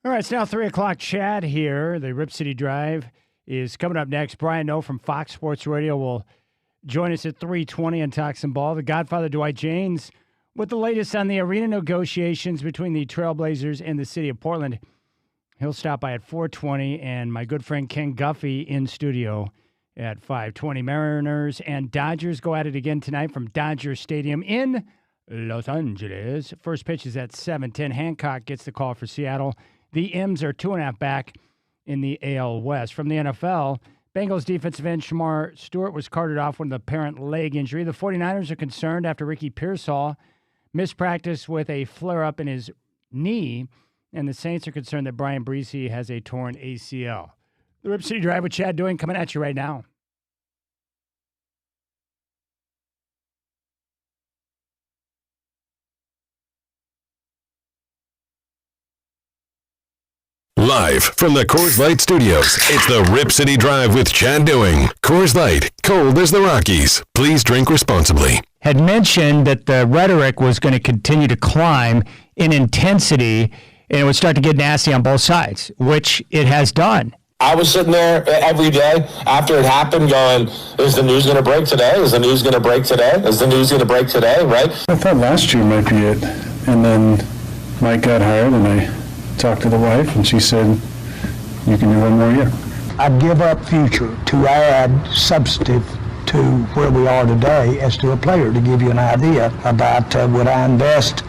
All right, it's now 3 o'clock. Chad here. The Rip City Drive is coming up next. Brian Noe from Fox Sports Radio will join us at 3:20 and talk some ball. The Godfather Dwight Jaynes with the latest on the arena negotiations between the Trailblazers and the city of Portland. He'll stop by at 4:20, and my good friend Ken Guffey in studio at 5:20. Mariners and Dodgers go at it again tonight from Dodger Stadium in Los Angeles. First pitch is at 7:10. Hancock gets the call for Seattle. The M's are 2.5 back in the AL West. From the NFL, Bengals defensive end Shamar Stewart was carted off with an apparent leg injury. The 49ers are concerned after Ricky Pearsall missed practice with a flare-up in his knee, and the Saints are concerned that Brian Breesy has a torn ACL. The Rip City Drive with Chad Doing coming at you right now. Live from the Coors Light Studios, it's the Rip City Drive with Chad Doing. Coors Light, cold as the Rockies. Please drink responsibly. Had mentioned that the rhetoric was going to continue to climb in intensity, and it would start to get nasty on both sides, which it has done. I was sitting there every day after it happened going, is the news going to break today? Is the news going to break today? Is the news going to break today, right? I thought last year might be it. And then Mike got hired, and I talked to the wife, and she said, you can do one more year. I'd give up future to add substantive to where we are today as to a player. To give you an idea about would I invest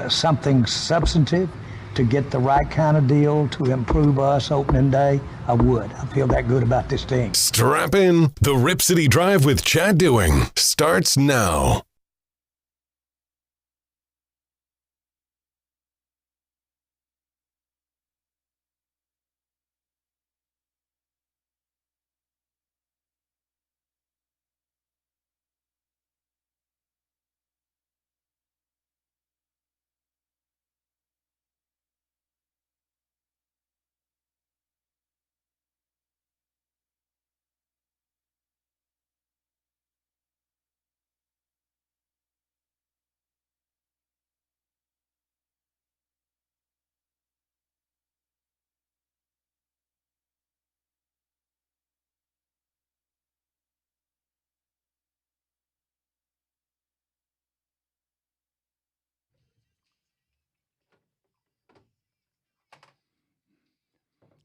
something substantive to get the right kind of deal to improve us opening day, I would. I feel that good about this team. Strap in. The Rip City Drive with Chad Doing starts now.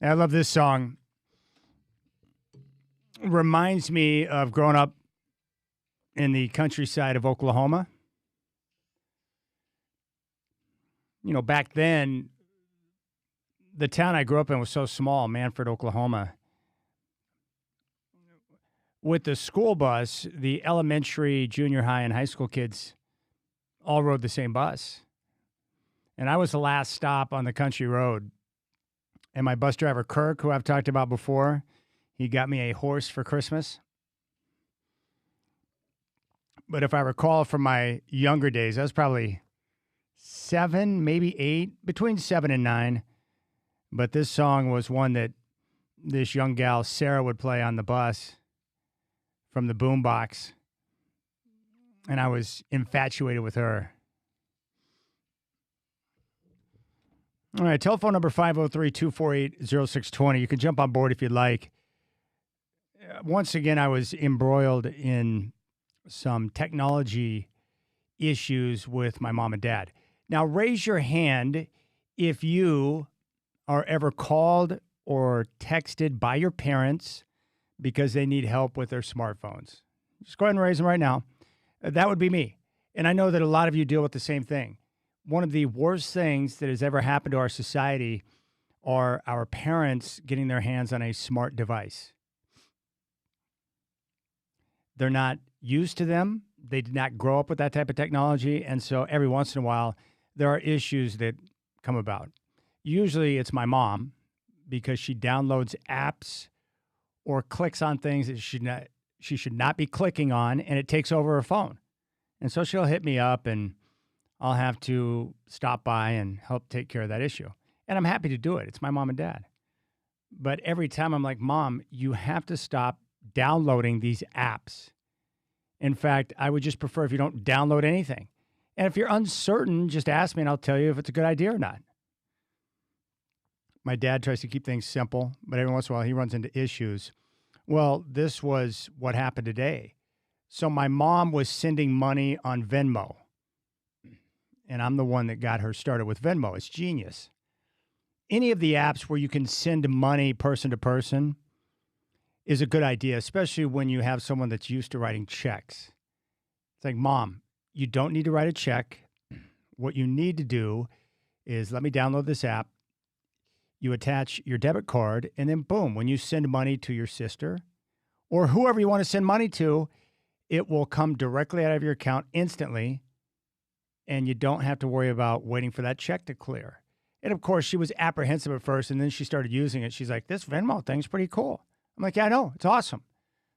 I love this song. Reminds me of growing up in the countryside of Oklahoma. You know, back then, the town I grew up in was so small, Manford, Oklahoma. With the school bus, the elementary, junior high, and high school kids all rode the same bus. And I was the last stop on the country road. And my bus driver, Kirk, who I've talked about before, he got me a horse for Christmas. But if I recall from my younger days, I was probably 7, maybe 8, between 7 and 9. But this song was one that this young gal, Sarah, would play on the bus from the boombox. And I was infatuated with her. All right, telephone number 503-248-0620. You can jump on board if you'd like. Once again, I was embroiled in some technology issues with my mom and dad. Now, raise your hand if you are ever called or texted by your parents because they need help with their smartphones. Just go ahead and raise them right now. That would be me. And I know that a lot of you deal with the same thing. One of the worst things that has ever happened to our society are our parents getting their hands on a smart device. They're not used to them. They did not grow up with that type of technology. And so every once in a while, there are issues that come about. Usually it's my mom because she downloads apps or clicks on things that she should not be clicking on, and it takes over her phone. And so she'll hit me up, and I'll have to stop by and help take care of that issue. And I'm happy to do it. It's my mom and dad. But every time I'm like, Mom, you have to stop downloading these apps. In fact, I would just prefer if you don't download anything. And if you're uncertain, just ask me and I'll tell you if it's a good idea or not. My dad tries to keep things simple, but every once in a while he runs into issues. Well, this was what happened today. So my mom was sending money on Venmo, and I'm the one that got her started with Venmo. It's genius. Any of the apps where you can send money person to person is a good idea, especially when you have someone that's used to writing checks. It's like, Mom, you don't need to write a check. What you need to do is let me download this app. You attach your debit card, and then boom, when you send money to your sister or whoever you want to send money to, it will come directly out of your account instantly, and you don't have to worry about waiting for that check to clear. And of course, she was apprehensive at first, and then she started using it. She's like, this Venmo thing's pretty cool. I'm like, yeah, I know. It's awesome.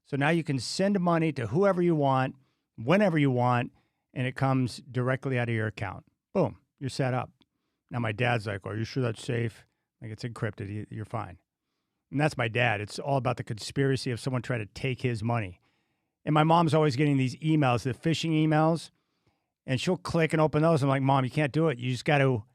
So now you can send money to whoever you want, whenever you want, and it comes directly out of your account. Boom, you're set up. Now my dad's like, are you sure that's safe? Like, it's encrypted. You're fine. And that's my dad. It's all about the conspiracy of someone trying to take his money. And my mom's always getting these emails, the phishing emails, and she'll click and open those. I'm like, Mom, you can't do it. You just got to,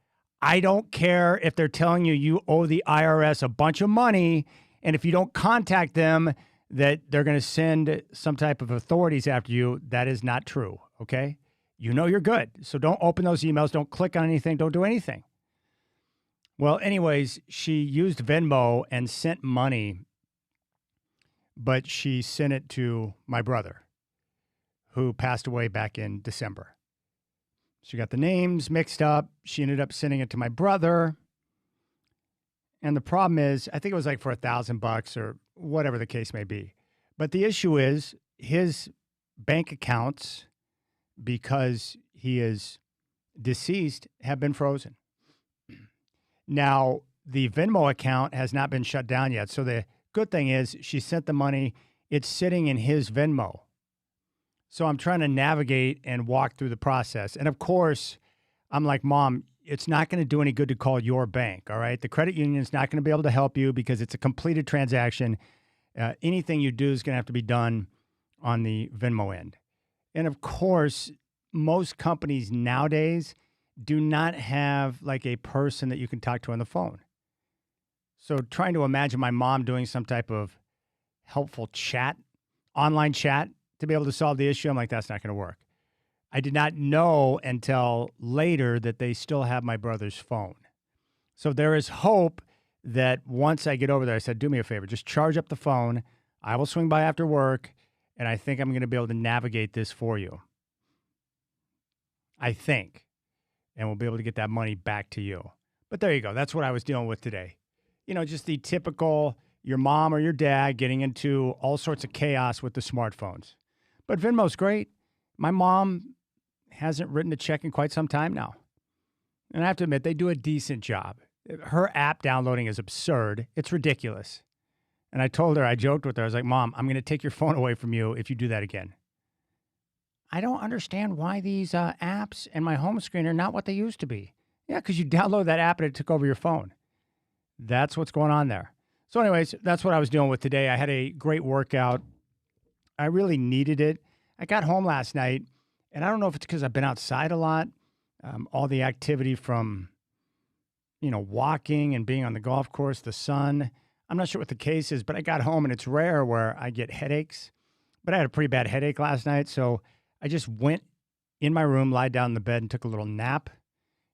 I don't care if they're telling you you owe the IRS a bunch of money, and if you don't contact them, that they're going to send some type of authorities after you. That is not true, okay? You know you're good. So don't open those emails. Don't click on anything. Don't do anything. Well, anyways, she used Venmo and sent money, but she sent it to my brother, who passed away back in December. She got the names mixed up. She ended up sending it to my brother. And the problem is, I think it was like for $1,000 or whatever the case may be. But the issue is his bank accounts, because he is deceased, have been frozen. Now, the Venmo account has not been shut down yet. So the good thing is she sent the money. It's sitting in his Venmo. So I'm trying to navigate and walk through the process. And of course, I'm like, Mom, it's not going to do any good to call your bank, all right? The credit union is not going to be able to help you because it's a completed transaction. Anything you do is going to have to be done on the Venmo end. And of course, most companies nowadays do not have like a person that you can talk to on the phone. So trying to imagine my mom doing some type of helpful chat, online chat to be able to solve the issue, I'm like, that's not going to work. I did not know until later that they still have my brother's phone. So there is hope that once I get over there, I said, do me a favor, just charge up the phone. I will swing by after work, and I think I'm going to be able to navigate this for you. I think. And we'll be able to get that money back to you. But there you go. That's what I was dealing with today. You know, just the typical, your mom or your dad getting into all sorts of chaos with the smartphones. But Venmo's great. My mom hasn't written a check in quite some time now. And I have to admit, they do a decent job. Her app downloading is absurd. It's ridiculous. And I told her, I joked with her, I was like, Mom, I'm going to take your phone away from you if you do that again. I don't understand why these apps and my home screen are not what they used to be. Yeah, because you download that app and it took over your phone. That's what's going on there. So anyways, that's what I was dealing with today. I had a great workout. I really needed it. I got home last night, and I don't know if it's because I've been outside a lot, all the activity from, walking and being on the golf course, the sun. I'm not sure what the case is, but I got home, and it's rare where I get headaches. But I had a pretty bad headache last night, so I just went in my room, lied down in the bed, and took a little nap,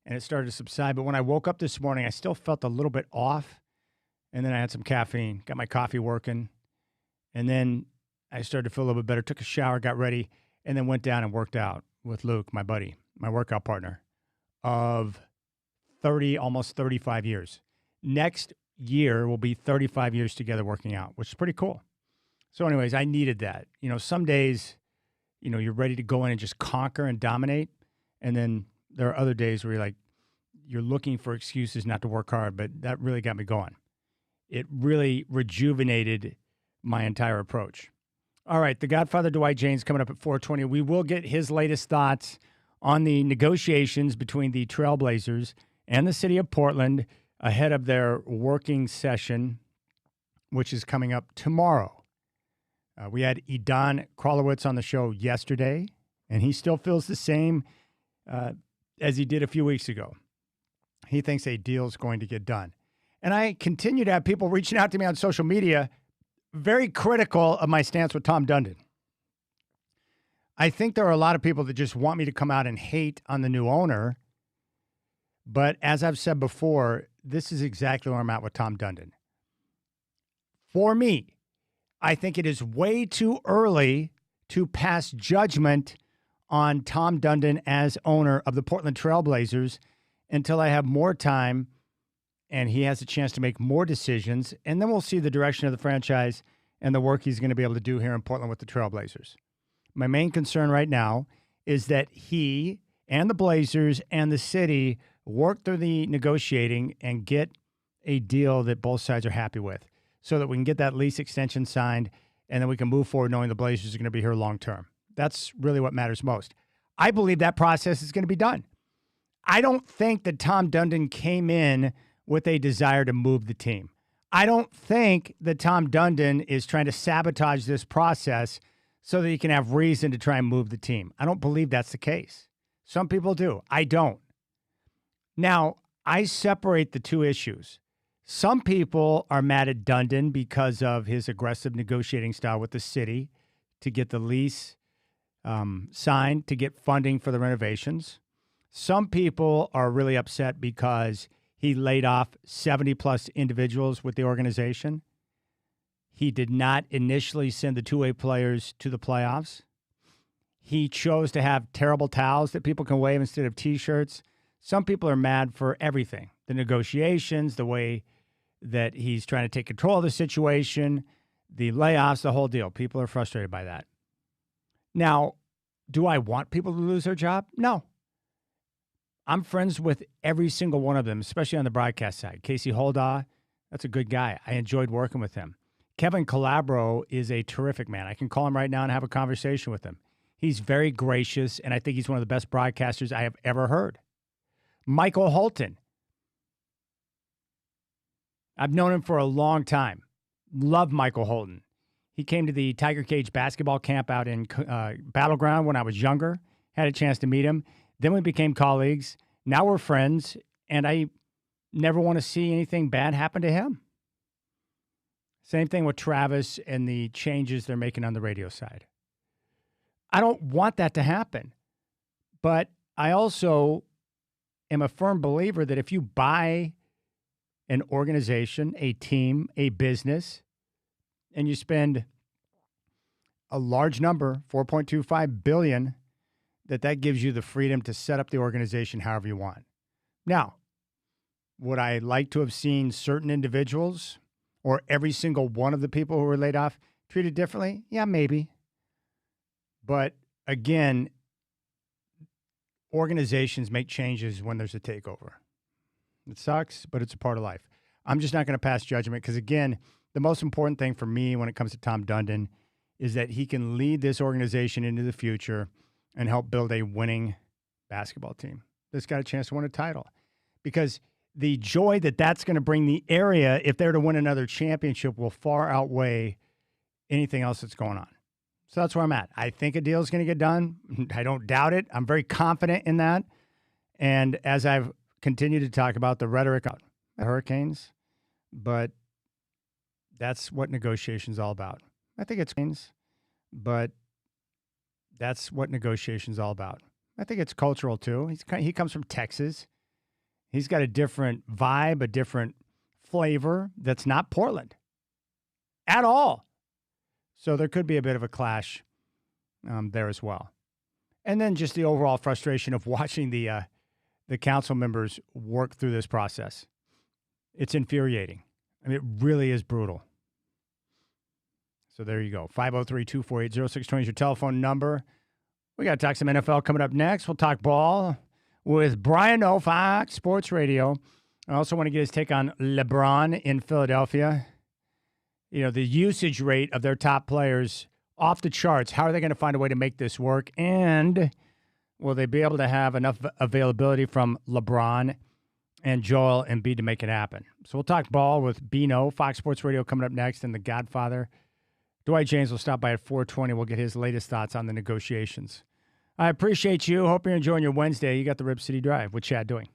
and it started to subside. But when I woke up this morning, I still felt a little bit off, and then I had some caffeine, got my coffee working, and then I started to feel a little bit better, took a shower, got ready, and then went down and worked out with Luke, my buddy, my workout partner of almost 35 years. Next year will be 35 years together working out, which is pretty cool. So anyways, I needed that. Some days, you're ready to go in and just conquer and dominate. And then there are other days where you're looking for excuses not to work hard, but that really got me going. It really rejuvenated my entire approach. All right, the Godfather Dwight Jaynes coming up at 4:20. We will get his latest thoughts on the negotiations between the Trailblazers and the city of Portland ahead of their working session, which is coming up tomorrow. We had Edan Krolowitz on the show yesterday, and he still feels the same as he did a few weeks ago. He thinks a deal is going to get done. And I continue to have people reaching out to me on social media very critical of my stance with Tom Dundon. I think there are a lot of people that just want me to come out and hate on the new owner. But as I've said before, this is exactly where I'm at with Tom Dundon. For me, I think it is way too early to pass judgment on Tom Dundon as owner of the Portland Trail Blazers until I have more time and he has a chance to make more decisions. And then we'll see the direction of the franchise and the work he's going to be able to do here in Portland with the Trail Blazers. My main concern right now is that he and the Blazers and the city work through the negotiating and get a deal that both sides are happy with so that we can get that lease extension signed and then we can move forward knowing the Blazers are going to be here long term. That's really what matters most. I believe that process is going to be done. I don't think that Tom Dundon came in with a desire to move the team. I don't think that Tom Dundon is trying to sabotage this process so that he can have reason to try and move the team. I don't believe that's the case. Some people do. I don't. Now, I separate the two issues. Some people are mad at Dundon because of his aggressive negotiating style with the city to get the lease signed, to get funding for the renovations. Some people are really upset because he laid off 70-plus individuals with the organization. He did not initially send the two-way players to the playoffs. He chose to have terrible towels that people can wave instead of T-shirts. Some people are mad for everything, the negotiations, the way that he's trying to take control of the situation, the layoffs, the whole deal. People are frustrated by that. Now, do I want people to lose their job? No. I'm friends with every single one of them, especially on the broadcast side. Casey Holdaw, that's a good guy. I enjoyed working with him. Kevin Calabro is a terrific man. I can call him right now and have a conversation with him. He's very gracious, and I think he's one of the best broadcasters I have ever heard. Michael Holton. I've known him for a long time. Love Michael Holton. He came to the Tiger Cage basketball camp out in Battleground when I was younger. Had a chance to meet him. Then we became colleagues. Now we're friends, and I never want to see anything bad happen to him. Same thing with Travis and the changes they're making on the radio side. I don't want that to happen, but I also am a firm believer that if you buy an organization, a team, a business, and you spend a large number, $4.25 billion, that gives you the freedom to set up the organization however you want. Now, would I like to have seen certain individuals or every single one of the people who were laid off treated differently? Yeah, maybe. But again, organizations make changes when there's a takeover. It sucks, but it's a part of life. I'm just not going to pass judgment because, again, the most important thing for me when it comes to Tom Dundon is that he can lead this organization into the future and help build a winning basketball team that's got a chance to win a title. Because the joy that that's going to bring the area, if they're to win another championship, will far outweigh anything else that's going on. So that's where I'm at. I think a deal is going to get done. I don't doubt it. I'm very confident in that. And as I've continued to talk about the rhetoric of the Hurricanes, but that's what negotiation's all about. I think it's but that's what negotiation's all about. I think it's cultural too. He comes from Texas. He's got a different vibe, a different flavor that's not Portland at all. So there could be a bit of a clash there as well. And then just the overall frustration of watching the council members work through this process. It's infuriating. I mean, it really is brutal. So there you go. 503-248-0620 is your telephone number. We got to talk some NFL coming up next. We'll talk ball with Brian Noe, Fox Sports Radio. I also want to get his take on LeBron in Philadelphia. You know, the usage rate of their top players off the charts. How are they going to find a way to make this work? And will they be able to have enough availability from LeBron and Joel Embiid to make it happen? So we'll talk ball with Bino, Fox Sports Radio coming up next, and the Godfather. Dwight Jaynes will stop by at 4:20. We'll get his latest thoughts on the negotiations. I appreciate you. Hope you're enjoying your Wednesday. You got the Rip City Drive. What's Chad doing?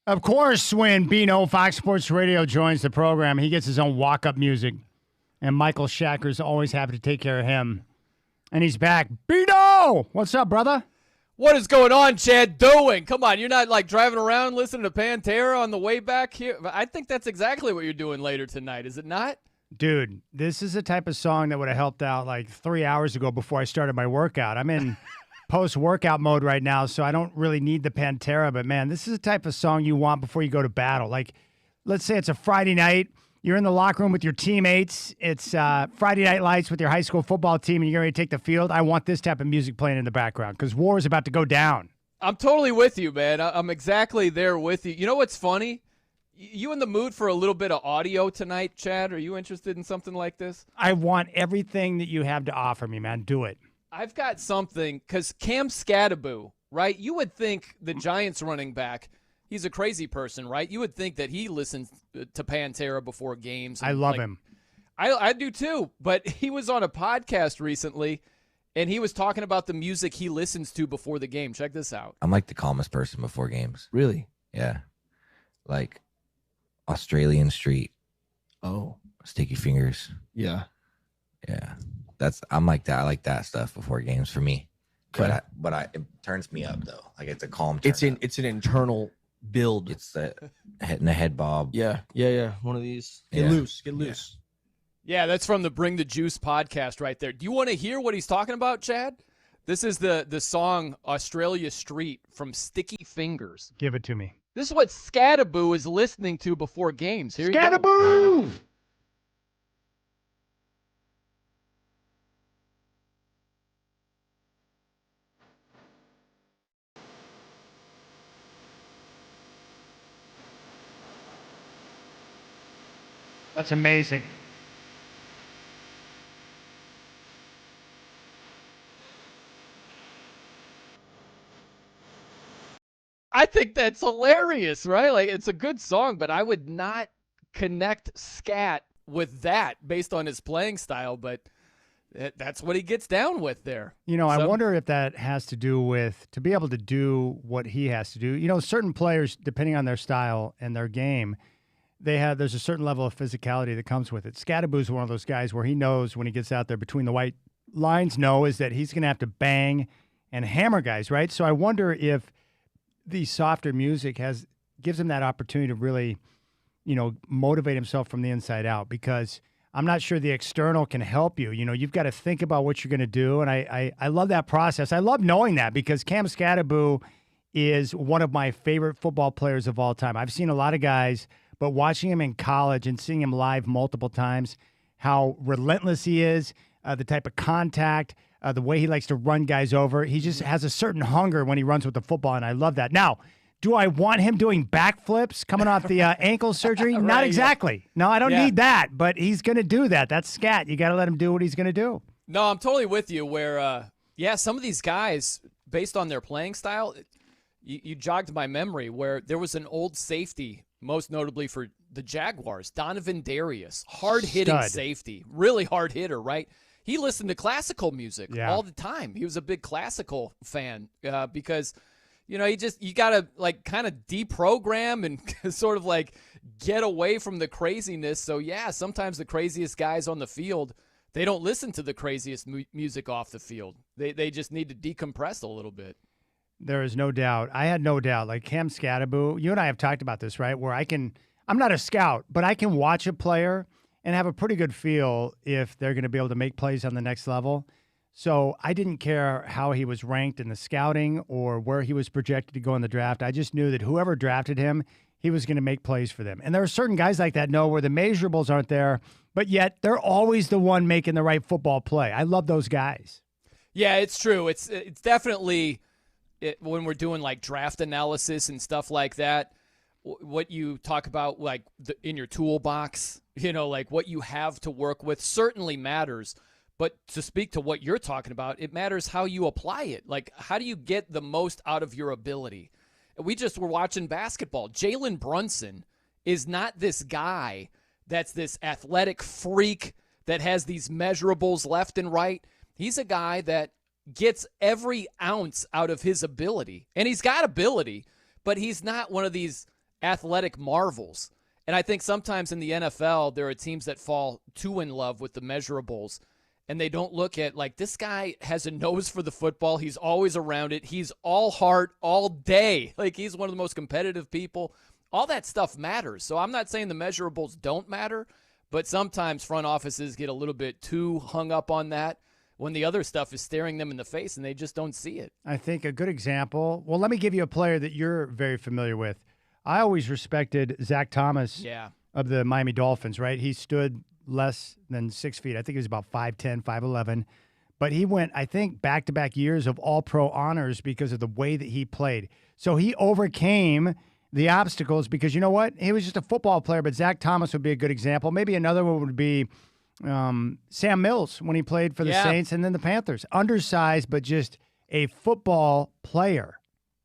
Of course, when Bino Fox Sports Radio joins the program, he gets his own walk-up music. And Michael Shacker's always happy to take care of him. And he's back. Bino! What's up, brother? What is going on, Chad, doing? Come on, you're not like driving around listening to Pantera on the way back here? I think that's exactly what you're doing later tonight, is it not? Dude, this is the type of song that would have helped out like 3 hours ago before I started my workout. I'm in post-workout mode right now, so I don't really need the Pantera. But, man, this is the type of song you want before you go to battle. Like, let's say it's a Friday night. You're in the locker room with your teammates. It's Friday Night Lights with your high school football team, and you're ready to take the field. I want this type of music playing in the background because war is about to go down. I'm totally with you, man. I'm exactly there with you. You know what's funny? You in the mood for a little bit of audio tonight, Chad? Are you interested in something like this? I want everything that you have to offer me, man. Do it. I've got something, because Cam Scattaboo, right? You would think the Giants running back, he's a crazy person, right? You would think that he listens to Pantera before games. I love him. I do too, but he was on a podcast recently, and he was talking about the music he listens to before the game. Check this out. I'm like the calmest person before games. Really? Yeah. Like Australian Street. Oh. Sticky Fingers. Yeah. Yeah. I'm like that. I like that stuff before games for me. Okay. But it turns me up though. Like it's a calm turn up. It's an internal build. It's the head bob. Yeah. One of these. Get loose. Yeah, that's from the Bring the Juice podcast right there. Do you want to hear what he's talking about, Chad? This is the song Australia Street from Sticky Fingers. Give it to me. This is what Scattaboo is listening to before games. Here Scattaboo! That's amazing. I think that's hilarious, right? Like, it's a good song, but I would not connect scat with that based on his playing style, but that's what he gets down with there. You know, I wonder if that has to do with, to be able to do what he has to do. You know, certain players, depending on their style and their game, there's a certain level of physicality that comes with it. Scattaboo's one of those guys where he knows when he gets out there between the white lines, is that he's going to have to bang and hammer guys, right? So I wonder if the softer music gives him that opportunity to really, motivate himself from the inside out, because I'm not sure the external can help you. You know, you've got to think about what you're going to do, and I love that process. I love knowing that because Cam Scattaboo is one of my favorite football players of all time. I've seen a lot of guys, but watching him in college and seeing him live multiple times, how relentless he is, the type of contact, the way he likes to run guys over. He just has a certain hunger when he runs with the football, and I love that. Now, do I want him doing backflips coming off the ankle surgery? Right, Not exactly. Yeah. No, I don't need that, but he's going to do that. That's scat. You got to let him do what he's going to do. No, I'm totally with you where, some of these guys, based on their playing style, you jogged my memory where there was an old safety, most notably for the Jaguars, Donovan Darius, hard-hitting safety, really hard hitter, right? He listened to classical music all the time. He was a big classical fan because, you got to like kind of deprogram and sort of like get away from the craziness. So, sometimes the craziest guys on the field, they don't listen to the craziest music off the field. They just need to decompress a little bit. There is no doubt. I had no doubt. Like Cam Scattaboo, you and I have talked about this, right? Where I'm not a scout, but I can watch a player and have a pretty good feel if they're going to be able to make plays on the next level. So I didn't care how he was ranked in the scouting or where he was projected to go in the draft. I just knew that whoever drafted him, he was going to make plays for them. And there are certain guys like that, where the measurables aren't there, but yet they're always the one making the right football play. I love those guys. Yeah, it's true. It's definitely when we're doing like draft analysis and stuff like that, what you talk about like in your toolbox, like what you have to work with certainly matters. But to speak to what you're talking about, it matters how you apply it. Like, how do you get the most out of your ability? We just were watching basketball. Jalen Brunson is not this guy that's this athletic freak that has these measurables left and right. He's a guy that gets every ounce out of his ability. And he's got ability, but he's not one of these athletic marvels. And I think sometimes in the NFL, there are teams that fall too in love with the measurables, and they don't look at, like, this guy has a nose for the football. He's always around it. He's all heart all day. Like, he's one of the most competitive people. All that stuff matters. So I'm not saying the measurables don't matter, but sometimes front offices get a little bit too hung up on that when the other stuff is staring them in the face and they just don't see it. I think a good example, well, let me give you a player that you're very familiar with. I always respected Zach Thomas of the Miami Dolphins, right? He stood less than 6 feet. I think he was about 5'10", 5'11". But he went, I think, back-to-back years of all-pro honors because of the way that he played. So he overcame the obstacles because, you know what? He was just a football player, but Zach Thomas would be a good example. Maybe another one would be Sam Mills when he played for the Saints and then the Panthers. Undersized, but just a football player.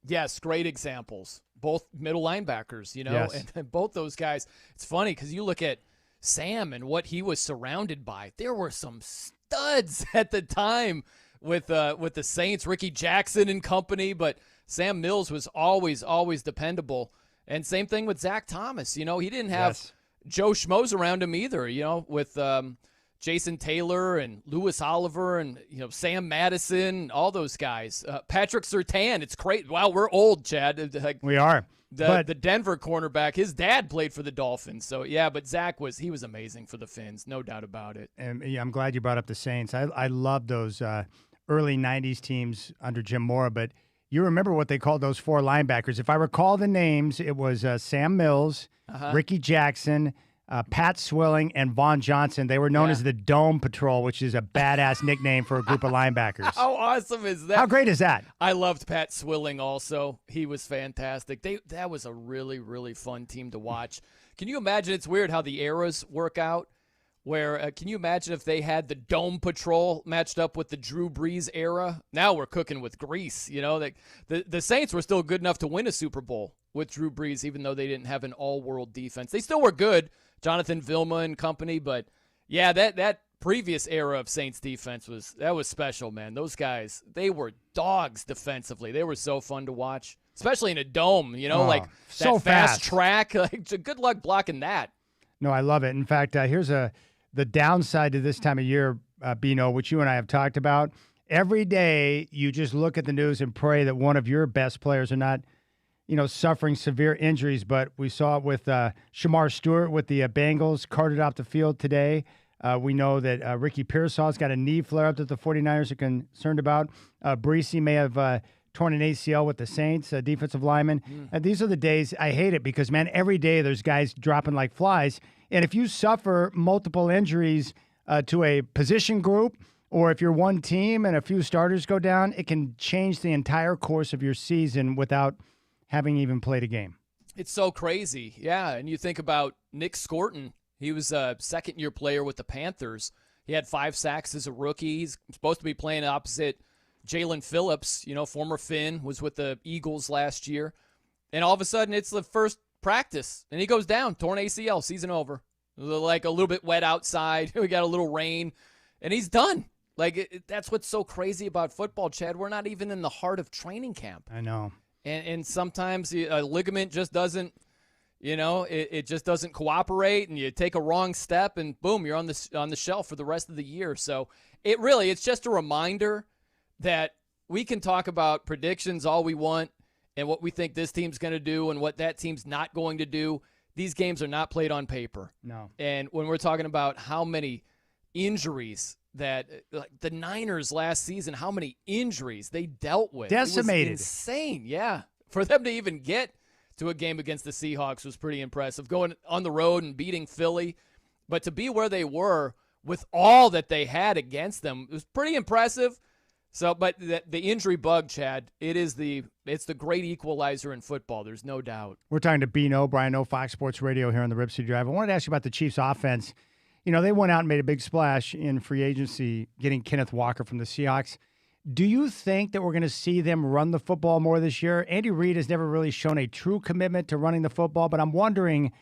Yes, great examples. Both middle linebackers, you know, and both those guys. It's funny because you look at Sam and what he was surrounded by. There were some studs at the time with the Saints, Ricky Jackson and company, but Sam Mills was always dependable. And same thing with Zach Thomas. You know, he didn't have Joe Schmoes around him either, you know, with Jason Taylor and Lewis Oliver and, you know, Sam Madison, all those guys. Patrick Surtain, it's great. Wow, we're old, Chad. Like, we are. The Denver cornerback, his dad played for the Dolphins. So, yeah, but Zach was amazing for the Fins, no doubt about it. And I'm glad you brought up the Saints. I love those early 90s teams under Jim Mora, but you remember what they called those four linebackers. If I recall the names, it was Sam Mills, Ricky Jackson, Pat Swilling, and Vaughn Johnson. They were known as the Dome Patrol, which is a badass nickname for a group of linebackers. How awesome is that? How great is that? I loved Pat Swilling also. He was fantastic. That was a really, really fun team to watch. Can you imagine? It's weird how the eras work out. Where can you imagine if they had the Dome Patrol matched up with the Drew Brees era? Now we're cooking with grease. You know, the Saints were still good enough to win a Super Bowl with Drew Brees, even though they didn't have an all-world defense. They still were good, Jonathan Vilma and company. But yeah, that previous era of Saints defense was special, man. Those guys, they were dogs defensively. They were so fun to watch, especially in a dome. You know, like so that fast track. Like, good luck blocking that. No, I love it. In fact, here's the downside to this time of year, Bino, which you and I have talked about. Every day you just look at the news and pray that one of your best players are not, you know, suffering severe injuries. But we saw it with Shamar Stewart with the Bengals carted off the field today. We know that Ricky Pearsall's got a knee flare-up that the 49ers are concerned about. Breesy may have torn an ACL with the Saints, defensive lineman. These are the days I hate it because, man, every day there's guys dropping like flies. And if you suffer multiple injuries to a position group, or if you're one team and a few starters go down, it can change the entire course of your season without having even played a game. It's so crazy. Yeah, and you think about Nick Scorton. He was a second-year player with the Panthers. He had 5 sacks as a rookie. He's supposed to be playing opposite Jalen Phillips, you know, former Finn, was with the Eagles last year. And all of a sudden, it's the first practice, and he goes down, torn ACL, season over. Like a little bit wet outside. We got a little rain, and he's done. Like, that's what's so crazy about football, Chad. We're not even in the heart of training camp. I know. And sometimes a ligament just doesn't, you know, it just doesn't cooperate, and you take a wrong step, and boom, you're on the shelf for the rest of the year. So it's just a reminder that we can talk about predictions all we want and what we think this team's going to do and what that team's not going to do. These games are not played on paper. No. And when we're talking about how many injuries that, like the Niners last season, how many injuries they dealt with. Decimated. It was insane, yeah. For them to even get to a game against the Seahawks was pretty impressive. Going on the road and beating Philly. But to be where they were with all that they had against them, it was pretty impressive. So, but the injury bug, Chad, it's the great equalizer in football. There's no doubt. We're talking to Bino, Brian Noe, Fox Sports Radio here on the RipCityDrive. I wanted to ask you about the Chiefs' offense. You know, they went out and made a big splash in free agency, getting Kenneth Walker from the Seahawks. Do you think that we're going to see them run the football more this year? Andy Reid has never really shown a true commitment to running the football, but I'm wondering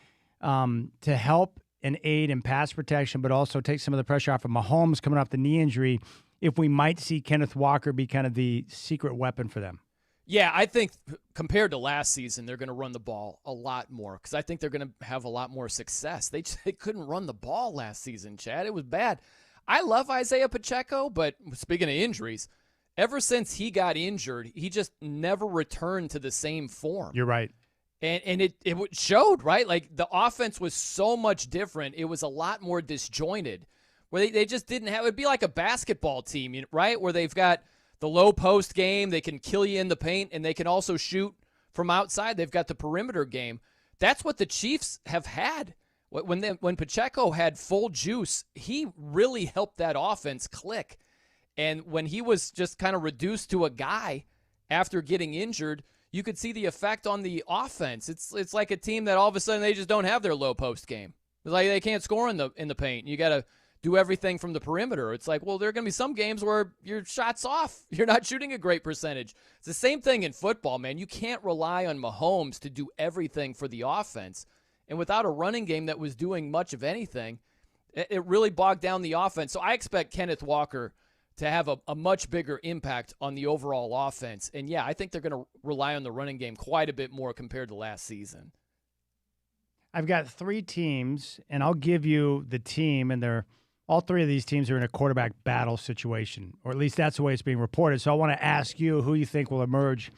to help and aid in pass protection, but also take some of the pressure off of Mahomes coming off the knee injury, if we might see Kenneth Walker be kind of the secret weapon for them. Yeah, I think compared to last season, they're going to run the ball a lot more because I think they're going to have a lot more success. They couldn't run the ball last season, Chad. It was bad. I love Isaiah Pacheco, but speaking of injuries, ever since he got injured, he just never returned to the same form. You're right. And it showed, right? Like the offense was so much different. It was a lot more disjointed where they just didn't have – it would be like a basketball team, right, where they've got the low post game. They can kill you in the paint, and they can also shoot from outside. They've got the perimeter game. That's what the Chiefs have had. When Pacheco had full juice, he really helped that offense click. And when he was just kind of reduced to a guy after getting injured, you could see the effect on the offense. It's like a team that all of a sudden they just don't have their low post game. It's like they can't score in the paint. You got to do everything from the perimeter. It's like, well, there are going to be some games where your shot's off. You're not shooting a great percentage. It's the same thing in football, man. You can't rely on Mahomes to do everything for the offense. And without a running game that was doing much of anything, it really bogged down the offense. So I expect Kenneth Walker to have a much bigger impact on the overall offense. And, yeah, I think they're going to rely on the running game quite a bit more compared to last season. I've got 3 teams, and I'll give you the team, and all 3 of these teams are in a quarterback battle situation, or at least that's the way it's being reported. So I want to ask you who you think will emerge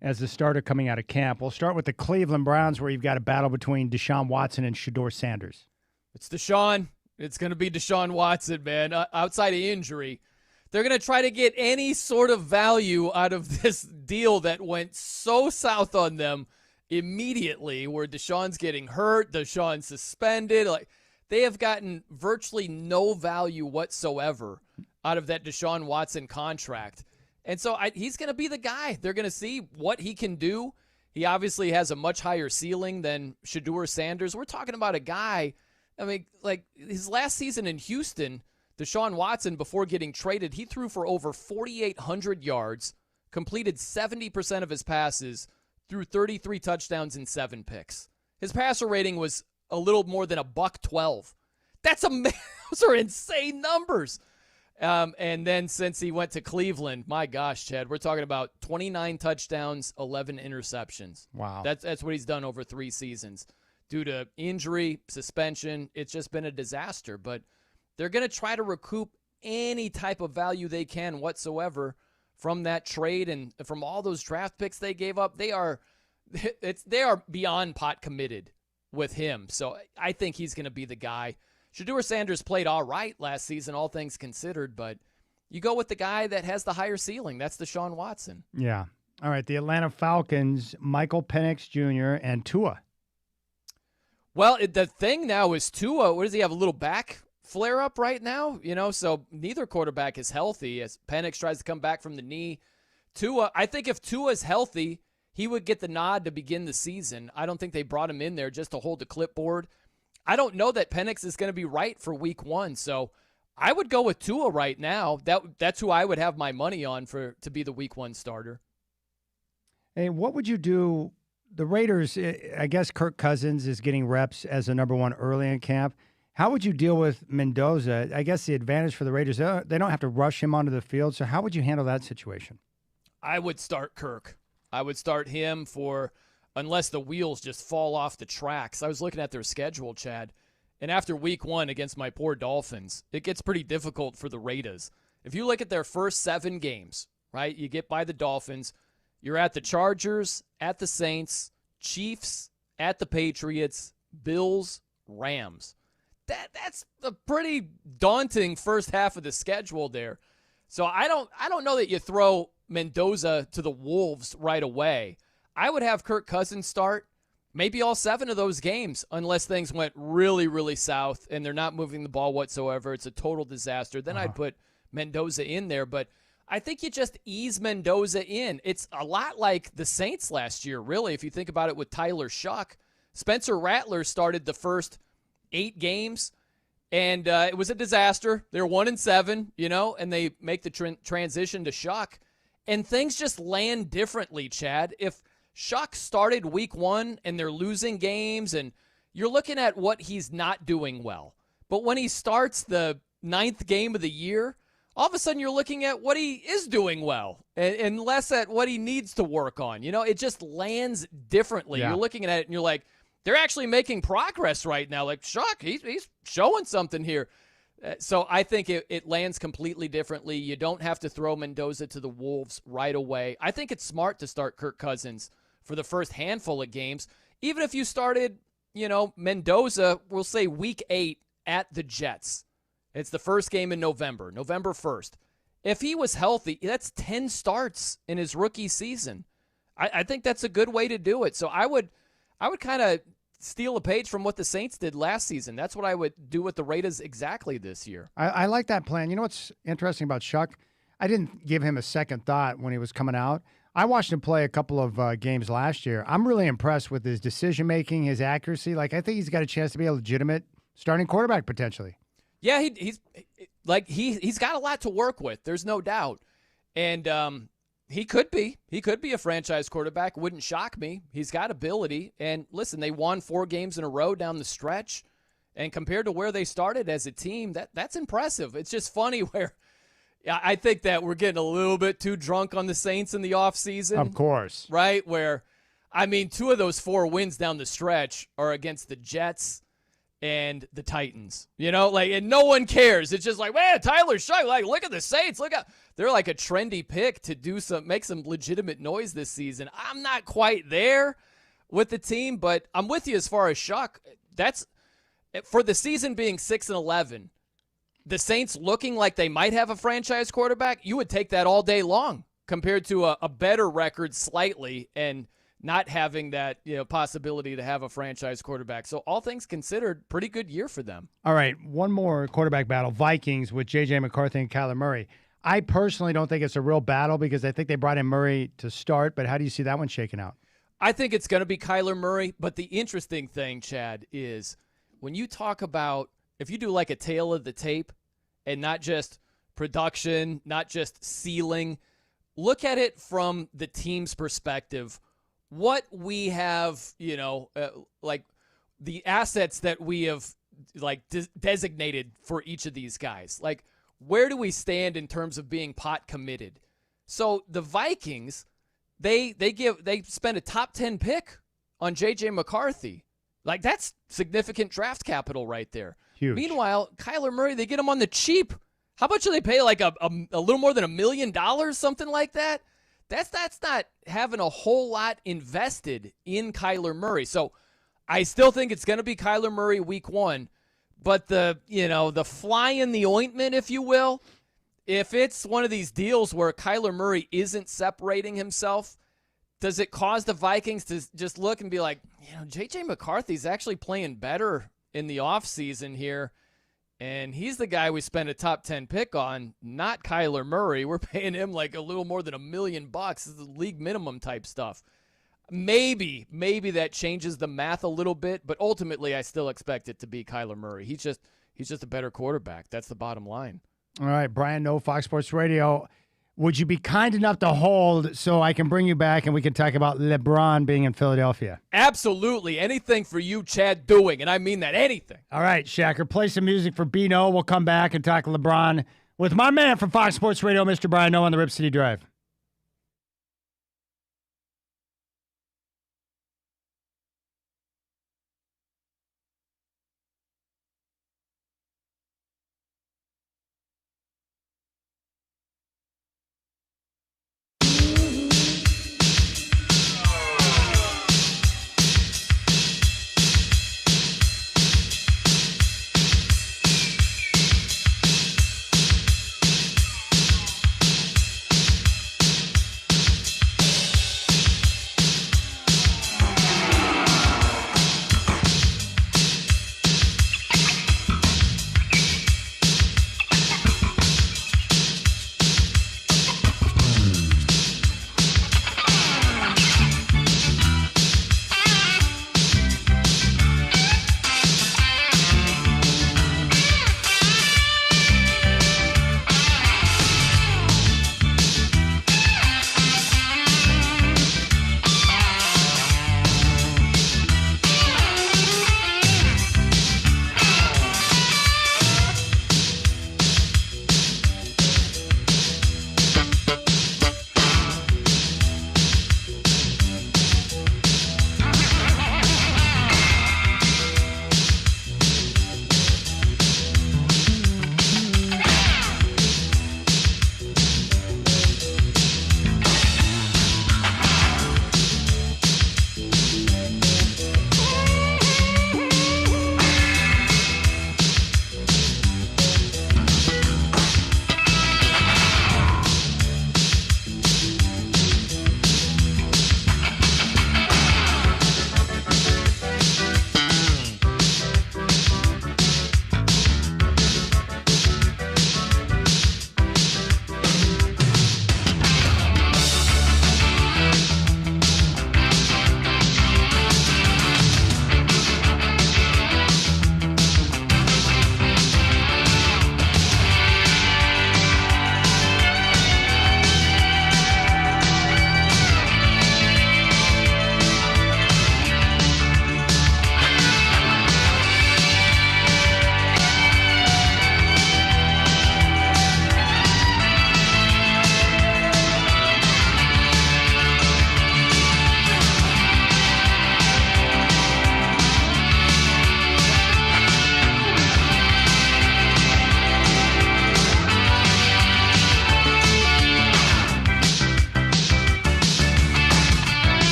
as the starter coming out of camp. We'll start with the Cleveland Browns, where you've got a battle between Deshaun Watson and Shedeur Sanders. It's Deshaun. It's going to be Deshaun Watson, man. Outside of injury, they're going to try to get any sort of value out of this deal that went so south on them immediately, where Deshaun's getting hurt, Deshaun's suspended. Like, they have gotten virtually no value whatsoever out of that Deshaun Watson contract. And so he's going to be the guy. They're going to see what he can do. He obviously has a much higher ceiling than Shedeur Sanders. We're talking about a guy, I mean, like his last season in Houston, Deshaun Watson, before getting traded, he threw for over 4,800 yards, completed 70% of his passes, threw 33 touchdowns and 7 picks. His passer rating was a little more than $112. Those are insane numbers. And then since he went to Cleveland, my gosh, Chad, we're talking about 29 touchdowns, 11 interceptions. Wow. That's what he's done over 3 seasons. Due to injury, suspension, it's just been a disaster. But they're going to try to recoup any type of value they can whatsoever from that trade and from all those draft picks they gave up. They are beyond pot committed with him. So I think he's going to be the guy. Shedeur Sanders played all right last season, all things considered, but you go with the guy that has the higher ceiling. That's Deshaun Watson. Yeah. All right, the Atlanta Falcons, Michael Penix Jr. and Tua. Well, the thing now is Tua, what does he have, a little back flare-up right now? So neither quarterback is healthy as Penix tries to come back from the knee. Tua, I think if Tua's healthy, he would get the nod to begin the season. I don't think they brought him in there just to hold the clipboard. I don't know that Penix is going to be right for week 1, so I would go with Tua right now. That's who I would have my money on to be the week 1 starter. Hey, what would you do? The Raiders, I guess Kirk Cousins is getting reps as a number 1 early in camp. How would you deal with Mendoza? I guess the advantage for the Raiders, they don't have to rush him onto the field, so how would you handle that situation? I would start Kirk. I would start him unless the wheels just fall off the tracks. I was looking at their schedule, Chad, and after week 1 against my poor Dolphins, it gets pretty difficult for the Raiders. If you look at their first 7 games, right, you get by the Dolphins, you're at the Chargers, at the Saints, Chiefs, at the Patriots, Bills, Rams. That's a pretty daunting first half of the schedule there. So I don't know that you throw Mendoza to the Wolves right away. I would have Kirk Cousins start maybe all 7 of those games unless things went really, really south and they're not moving the ball whatsoever. It's a total disaster. Then I'd put Mendoza in there. But I think you just ease Mendoza in. It's a lot like the Saints last year, really, if you think about it with Tyler Shuck. Spencer Rattler started the first 8 games, and it was a disaster. They're 1-7, and they make the transition to Shuck. And things just land differently, Chad. If Shuck started week 1 and they're losing games, and you're looking at what he's not doing well. But when he starts the 9th game of the year, all of a sudden you're looking at what he is doing well and less at what he needs to work on. It just lands differently. Yeah. You're looking at it and you're like, they're actually making progress right now. Like, Shuck, he's showing something here. So I think it lands completely differently. You don't have to throw Mendoza to the Wolves right away. I think it's smart to start Kirk Cousins for the first handful of games. Even if you started, Mendoza, we'll say week 8 at the Jets. It's the first game in November 1st. If he was healthy, that's 10 starts in his rookie season. I think that's a good way to do it. So I would kind of steal a page from what the Saints did last season. That's what I would do with the Raiders exactly this year. I like that plan. You know what's interesting about Shuck? I didn't give him a second thought when he was coming out. I watched him play a couple of games last year. I'm really impressed with his decision-making, his accuracy. Like, I think he's got a chance to be a legitimate starting quarterback potentially. Yeah, he's got a lot to work with. There's no doubt. And he could be a franchise quarterback. Wouldn't shock me. He's got ability. And listen, they won 4 games in a row down the stretch. And compared to where they started as a team, that's impressive. It's just funny where I think that we're getting a little bit too drunk on the Saints in the offseason. Of course. Right? Where, 2 of those 4 wins down the stretch are against the Jets and the Titans, and no one cares. It's just like, man, Tyler Shuck, look at the Saints. Look at, they're like a trendy pick to make some legitimate noise this season. I'm not quite there with the team, but I'm with you as far as Shuck. That's for the season being 6-11. The Saints looking like they might have a franchise quarterback. You would take that all day long compared to a better record slightly and not having that possibility to have a franchise quarterback. So all things considered, pretty good year for them. All right, one more quarterback battle, Vikings with J.J. McCarthy and Kyler Murray. I personally don't think it's a real battle because I think they brought in Murray to start, but how do you see that one shaking out? I think it's going to be Kyler Murray, but the interesting thing, Chad, is when you talk about, if you do like a tail of the tape and not just production, not just ceiling, look at it from the team's perspective. What we have, like the assets that we have designated for each of these guys. Like, where do we stand in terms of being pot committed? So the Vikings, they spend a top 10 pick on J.J. McCarthy. Like, that's significant draft capital right there. Huge. Meanwhile, Kyler Murray, they get him on the cheap. How much do they pay? Like a little more than $1 million, something like that? That's not having a whole lot invested in Kyler Murray. So I still think it's going to be Kyler Murray week 1. But the fly in the ointment, if you will, if it's one of these deals where Kyler Murray isn't separating himself, does it cause the Vikings to just look and be like, J.J. McCarthy's actually playing better in the offseason here, and he's the guy we spent a top 10 pick on, not Kyler Murray. We're paying him like a little more than $1 million. This is league minimum type stuff. Maybe that changes the math a little bit, but ultimately I still expect it to be Kyler Murray. He's just a better quarterback. That's the bottom line. All right, Brian Noe, Fox Sports Radio. Would you be kind enough to hold so I can bring you back and we can talk about LeBron being in Philadelphia? Absolutely. Anything for you, Chad, doing, and I mean that, anything. All right, Shacker, play some music for Bino. We'll come back and talk LeBron with my man from Fox Sports Radio, Mr. Brian Noe on the Rip City Drive.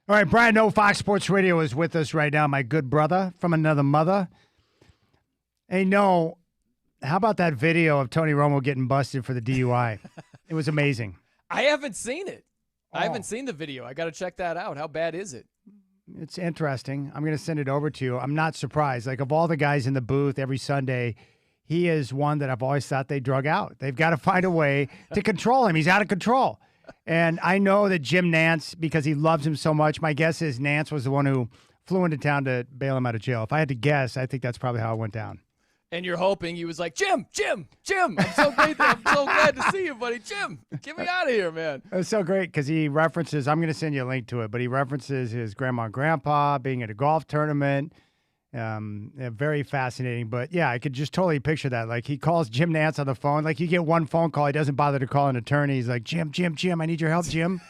All right, Brian Noe, Fox Sports Radio, is with us right now, my good brother from another mother. Hey, Noe, how about that video of Tony Romo getting busted for the DUI? It was amazing. I haven't seen it. Oh. I haven't seen the video. I got to check that out. How bad is it? It's interesting. I'm going to send it over to you. I'm not surprised. Like, of all the guys in the booth every Sunday, he is one that I've always thought they drug out. They've got to find a way to control him. He's out of control. And I know that Jim Nantz, because he loves him so much, my guess is Nantz was the one who flew into town to bail him out of jail. If I had to guess, I think that's probably how it went down. And you're hoping he was like, Jim. I'm so great. I'm so glad to see you, buddy. Jim, get me out of here, man. It was so great because he references, I'm going to send you a link to it, but he references his grandma and grandpa being at a golf tournament. Very fascinating. But yeah, I could just totally picture that. Like, he calls Jim Nantz on the phone. Like, you get one phone call, he doesn't bother to call an attorney. He's like, Jim, I need your help, Jim.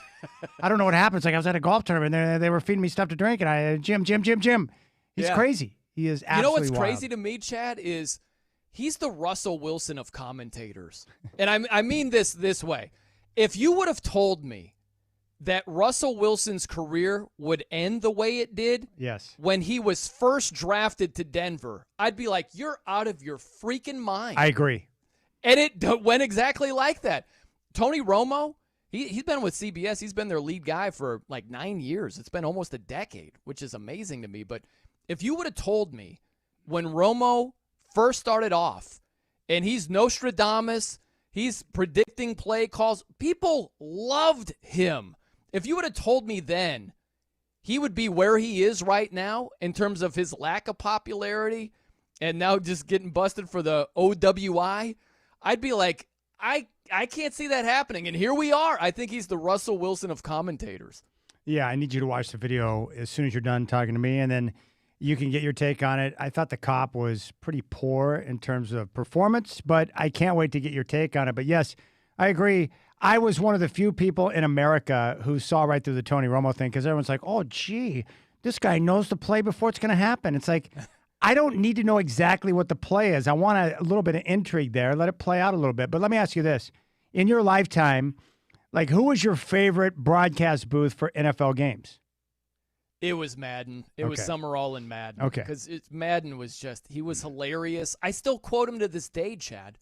I don't know what happens. Like, I was at a golf tournament and they were feeding me stuff to drink, and Jim. He's crazy. He is absolutely You know what's wild. crazy to me, Chad, is he's the Russell Wilson of commentators. And I mean this way. If you would have told me that Russell Wilson's career would end the way it did Yes. when he was first drafted to Denver, I'd be like, you're out of your freaking mind. I agree. And it went exactly like that. Tony Romo, he's been with CBS. He's been their lead guy for like 9 years. It's been almost a decade, which is amazing to me. But if you would have told me when Romo first started off and he's Nostradamus, he's predicting play calls, people loved him. If you would have told me then he would be where he is right now in terms of his lack of popularity and now just getting busted for the OWI, I'd be like, I can't see that happening. And here we are. I think he's the Russell Wilson of commentators. Yeah, I need you to watch the video as soon as you're done talking to me, and then you can get your take on it. I thought the cop was pretty poor in terms of performance, but I can't wait to get your take on it. But yes, I agree. I was one of the few people in America who saw right through the Tony Romo thing because everyone's like, oh, gee, this guy knows the play before it's going to happen. It's like, I don't need to know exactly what the play is. I want a little bit of intrigue there. Let it play out a little bit. But let me ask you this. In your lifetime, like, who was your favorite broadcast booth for NFL games? It was Madden. It was Summerall and Madden. Okay. Because Madden was just, he was hilarious. I still quote him to this day, Chad.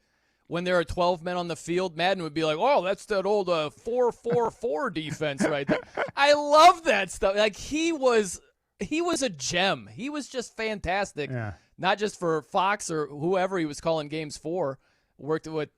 When there are 12 men on the field, Madden would be like, oh, that's that old 4-4-4 defense right there. I love that stuff. Like, he was a gem. He was just fantastic. Yeah. Not just for Fox or whoever he was calling games for. Worked with,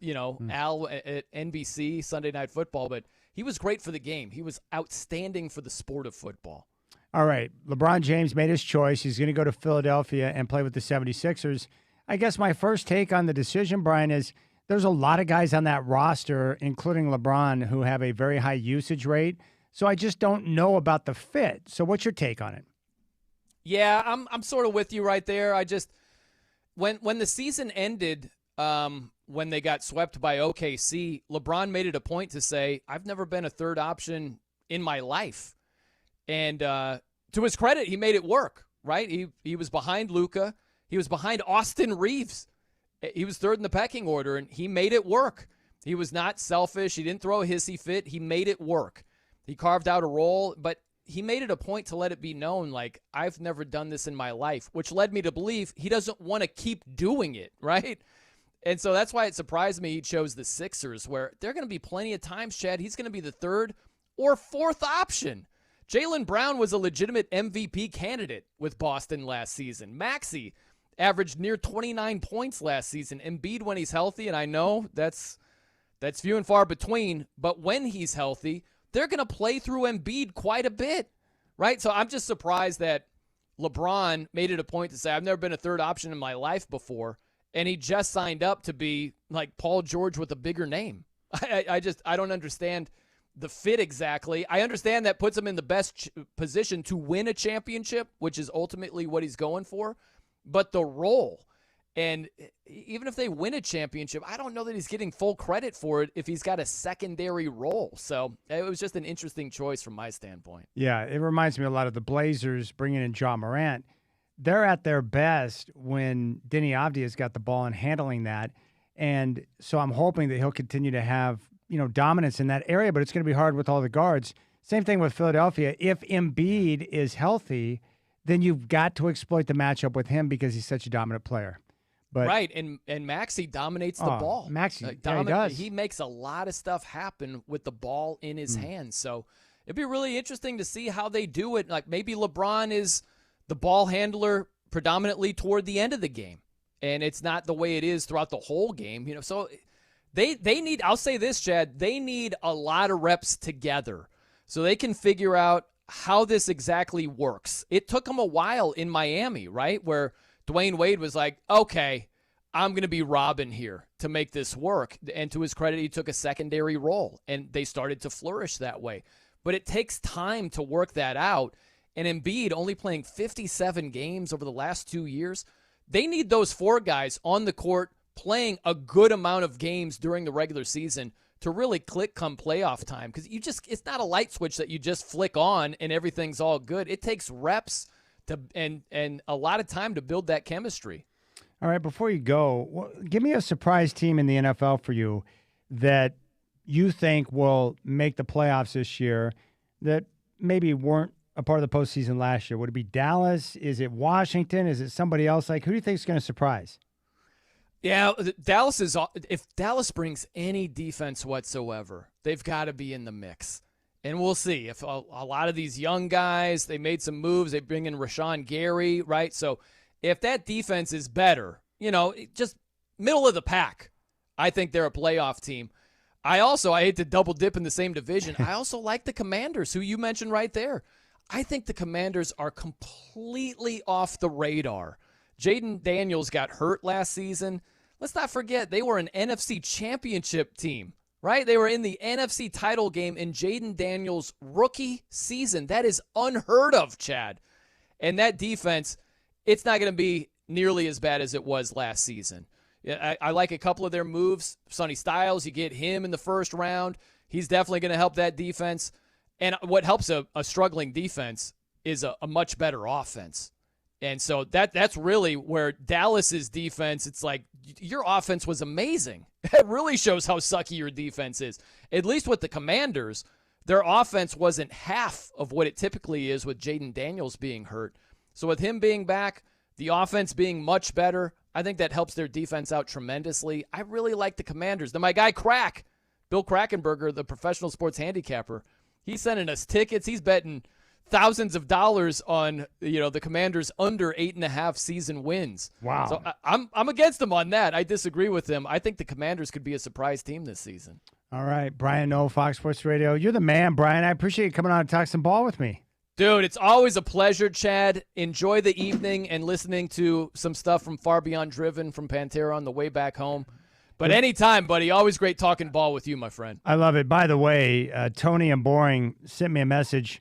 Al at NBC, Sunday Night Football, but he was great for the game. He was outstanding for the sport of football. All right. LeBron James made his choice. He's going to go to Philadelphia and play with the 76ers. I guess my first take on the decision, Brian, is there's a lot of guys on that roster, including LeBron, who have a very high usage rate. So I just don't know about the fit. So what's your take on it? Yeah, I'm sort of with you right there. I just when the season ended, when they got swept by OKC, LeBron made it a point to say, I've never been a third option in my life. And to his credit, he made it work, right? He was behind Luka. He was behind Austin Reeves. He was third in the pecking order, and he made it work. He was not selfish. He didn't throw a hissy fit. He made it work. He carved out a role, but he made it a point to let it be known, like, I've never done this in my life, which led me to believe he doesn't want to keep doing it, right? And so that's why it surprised me he chose the Sixers, where there are going to be plenty of times, Chad, he's going to be the third or fourth option. Jaylen Brown was a legitimate MVP candidate with Boston last season. Maxey averaged near 29 points last season. Embiid when he's healthy, and I know that's few and far between, but when he's healthy, they're going to play through Embiid quite a bit, right? So I'm just surprised that LeBron made it a point to say, I've never been a third option in my life before, and he just signed up to be like Paul George with a bigger name. I don't understand the fit exactly. I understand that puts him in the best position to win a championship, which is ultimately what he's going for, but the role. And even if they win a championship, I don't know that he's getting full credit for it if he's got a secondary role. So it was just an interesting choice from my standpoint. Yeah, it reminds me a lot of the Blazers bringing in Ja Morant. They're at their best when Denny Avdia's got the ball and handling that. And so I'm hoping that he'll continue to have, dominance in that area, but it's going to be hard with all the guards. Same thing with Philadelphia. If Embiid is healthy, then you've got to exploit the matchup with him because he's such a dominant player. But Right, and Maxey dominates the ball. Maxey, Like, yeah, he does. He makes a lot of stuff happen with the ball in his hands. So it'd be really interesting to see how they do it. Like maybe LeBron is the ball handler predominantly toward the end of the game, and it's not the way it is throughout the whole game. So they need. I'll say this, Chad. They need a lot of reps together so they can figure out how this exactly works. It took them a while in Miami, right, where Dwayne Wade was like, okay, I'm going to be Robin here to make this work. And to his credit, he took a secondary role, and they started to flourish that way. But it takes time to work that out. And Embiid only playing 57 games over the last 2 years. They need those 4 guys on the court playing a good amount of games during the regular season to really click come playoff time. Because it's not a light switch that you just flick on and everything's all good. It takes reps and a lot of time to build that chemistry. All right, before you go, give me a surprise team in the NFL for you that you think will make the playoffs this year that maybe weren't a part of the postseason last year. Would it be Dallas? Is it Washington? Is it somebody else? Like, who do you think is going to surprise? Yeah, Dallas is. If Dallas brings any defense whatsoever, they've got to be in the mix. And we'll see if a lot of these young guys, they made some moves. They bring in Rashawn Gary, right? So if that defense is better, just middle of the pack, I think they're a playoff team. I hate to double dip in the same division. I also like the Commanders, who you mentioned right there. I think the Commanders are completely off the radar. Jaden Daniels got hurt last season. Let's not forget, they were an NFC championship team, right? They were in the NFC title game in Jaden Daniels' rookie season. That is unheard of, Chad. And that defense, it's not going to be nearly as bad as it was last season. I like a couple of their moves. Sonny Styles, you get him in the first round. He's definitely going to help that defense. And what helps a struggling defense is a much better offense. And so that's really where Dallas's defense, it's like your offense was amazing. It really shows how sucky your defense is. At least with the Commanders, their offense wasn't half of what it typically is with Jaden Daniels being hurt. So with him being back, the offense being much better, I think that helps their defense out tremendously. I really like the Commanders. Then my guy Bill Krackenberger, the professional sports handicapper, he's sending us tickets. He's betting thousands of dollars on the Commanders under 8.5 season wins. Wow. So I'm against him on that. I disagree with him. I think the Commanders could be a surprise team this season. All right, Brian Noe, Fox Sports Radio. You're the man, Brian. I appreciate you coming on and talk some ball with me. Dude, it's always a pleasure, Chad. Enjoy the evening and listening to some stuff from Far Beyond Driven from Pantera on the way back home. But anytime, buddy. Always great talking ball with you, my friend. I love it. By the way, Tony and Boring sent me a message.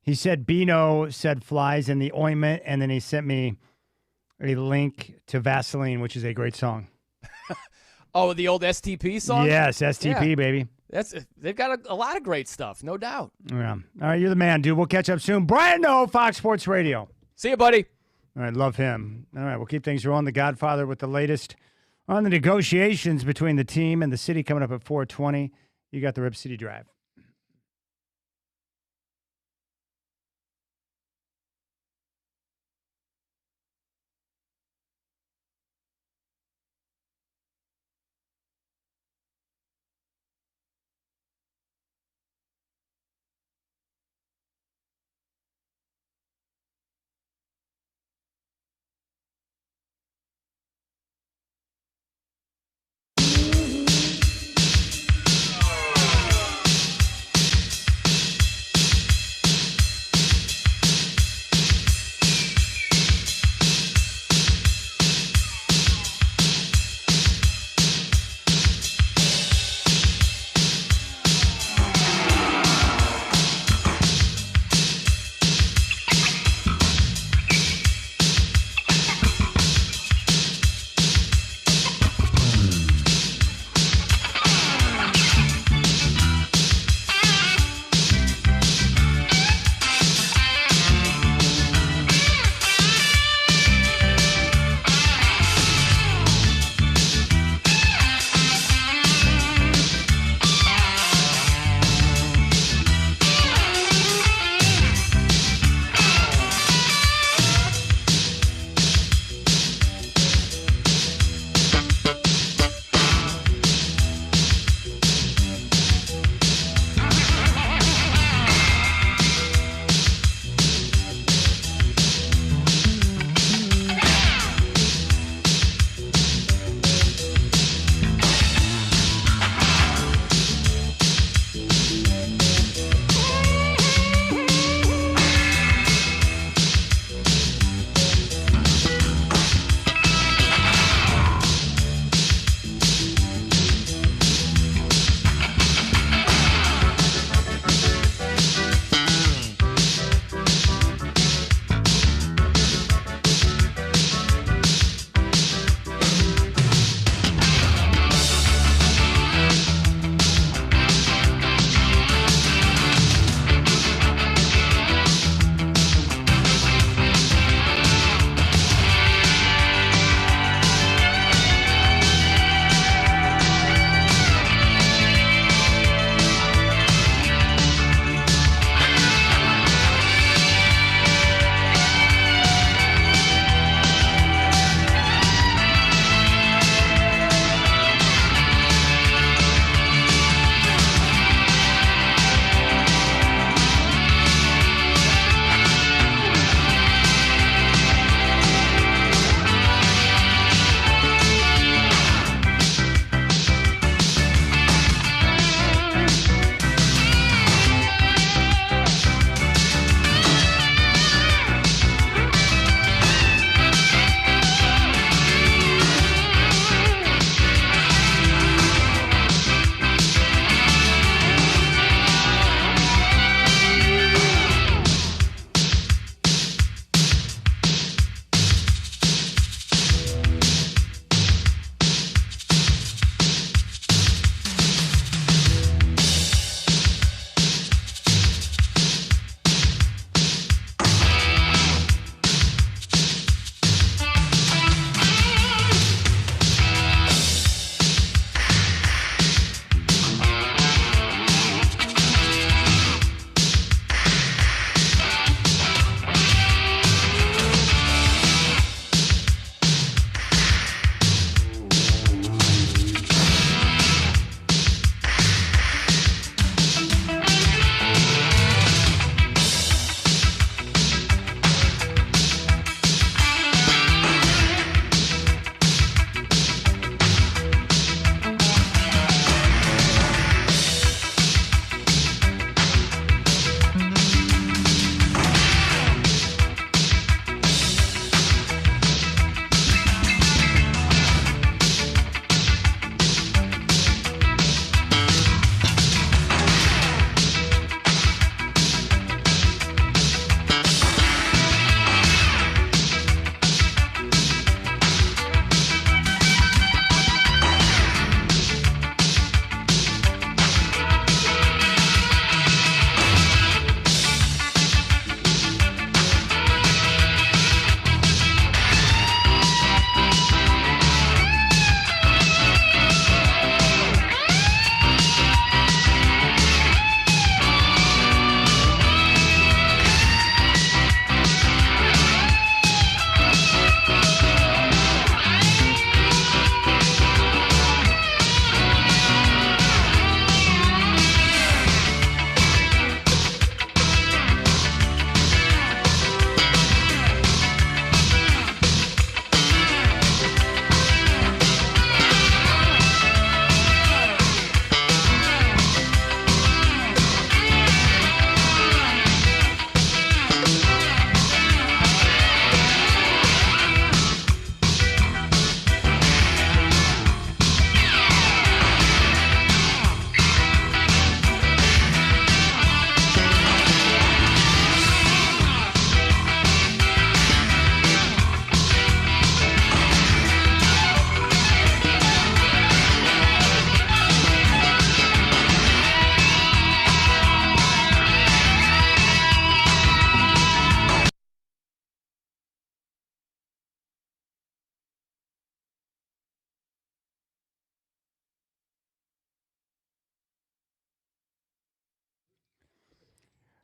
He said Bino said flies in the ointment, and then he sent me a link to Vaseline, which is a great song. Oh, the old STP song? Yes, STP, baby. They've got a lot of great stuff, no doubt. Yeah. All right, you're the man, dude. We'll catch up soon. Brian Noe, Fox Sports Radio. See you, buddy. All right, love him. All right, we'll keep things rolling. The Godfather with the latest on the negotiations between the team and the city coming up at 4:20. You got the Rip City Drive.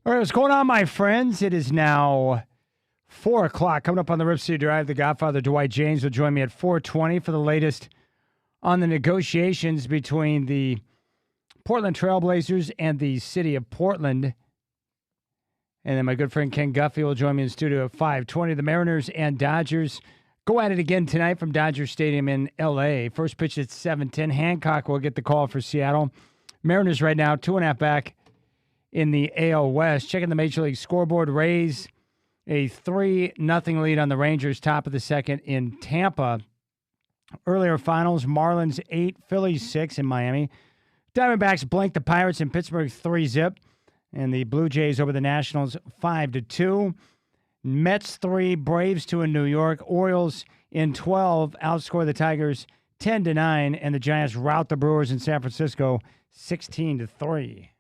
All right, what's going on, my friends? It is now 4 o'clock. Coming up on the Rip City Drive, the Godfather Dwight Jaynes will join me at 4:20 for the latest on the negotiations between the Portland Trailblazers and the city of Portland. And then my good friend Ken Guffey will join me in the studio at 5:20. The Mariners and Dodgers go at it again tonight from Dodger Stadium in L.A. First pitch at 7:10. Hancock will get the call for Seattle. Mariners right now 2.5 back in the AL West. Checking the Major League scoreboard. Rays a 3-0 lead on the Rangers, top of the second in Tampa. Earlier finals, Marlins 8, Phillies 6 in Miami. Diamondbacks blanked the Pirates in Pittsburgh 3-0. And the Blue Jays over the Nationals 5-2. Mets 3, Braves 2 in New York. Orioles in 12 outscore the Tigers 10-9. And the Giants rout the Brewers in San Francisco 16-3.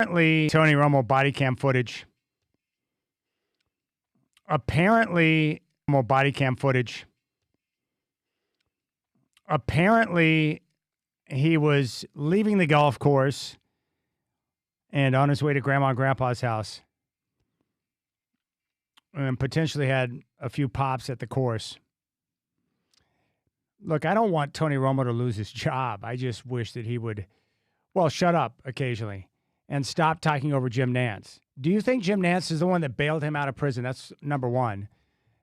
Apparently, Tony Romo body cam footage. Apparently, he was leaving the golf course and on his way to Grandma and Grandpa's house and potentially had a few pops at the course. Look, I don't want Tony Romo to lose his job. I just wish that he would, shut up occasionally and stop talking over Jim Nantz. Do you think Jim Nantz is the one that bailed him out of prison? That's number one.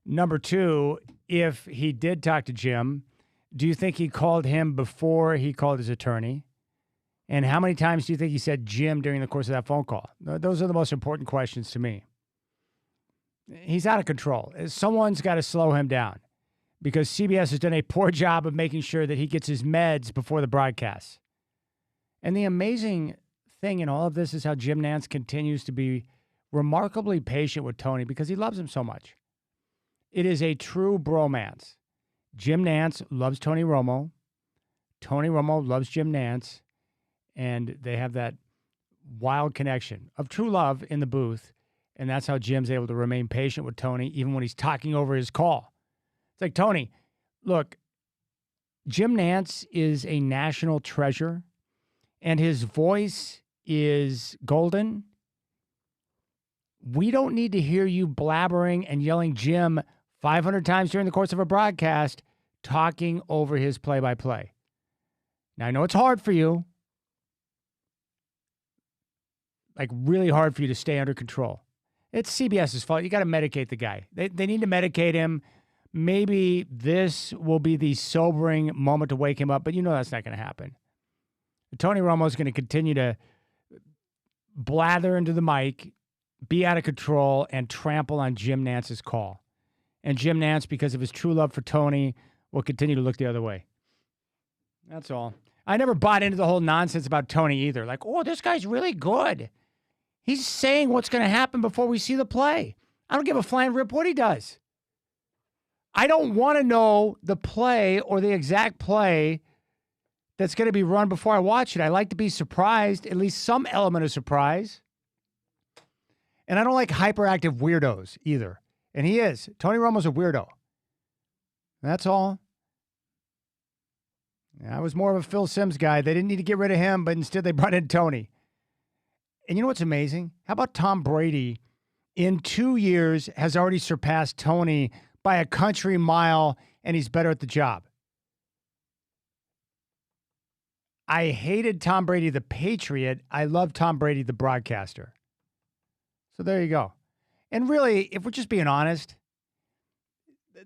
Number two, if he did talk to Jim, do you think he called him before he called his attorney? And how many times do you think he said Jim during the course of that phone call? Those are the most important questions to me. He's out of control. Someone's got to slow him down because CBS has done a poor job of making sure that he gets his meds before the broadcast. And the amazing thing in all of this is how Jim Nantz continues to be remarkably patient with Tony because he loves him so much. It is a true bromance. Jim Nantz loves Tony Romo. Tony Romo loves Jim Nantz. And they have that wild connection of true love in the booth. And that's how Jim's able to remain patient with Tony even when he's talking over his call. It's like, Tony, look, Jim Nantz is a national treasure. And his voice is golden. We don't need to hear you blabbering and yelling Jim 500 times during the course of a broadcast, talking over his play-by-play. Now, I know it's hard for you. Like, really hard for you to stay under control. It's CBS's fault. You got to medicate the guy. They need to medicate him. Maybe this will be the sobering moment to wake him up, but you know that's not going to happen. Tony Romo is going to continue to blather into the mic, be out of control, and trample on Jim Nantz's call. And Jim Nantz, because of his true love for Tony, will continue to look the other way. That's all. I never bought into the whole nonsense about Tony either. Like, oh, this guy's really good. He's saying what's going to happen before we see the play. I don't give a flying rip what he does. I don't want to know the play or the exact play that's going to be run before I watch it. I like to be surprised, at least some element of surprise. And I don't like hyperactive weirdos either. And he is. Tony Romo's a weirdo. That's all. I was more of a Phil Simms guy. They didn't need to get rid of him, but instead they brought in Tony. And you know what's amazing? How about Tom Brady in 2 years has already surpassed Tony by a country mile, and he's better at the job. I hated Tom Brady, the Patriot. I love Tom Brady, the broadcaster. So there you go. And really, if we're just being honest,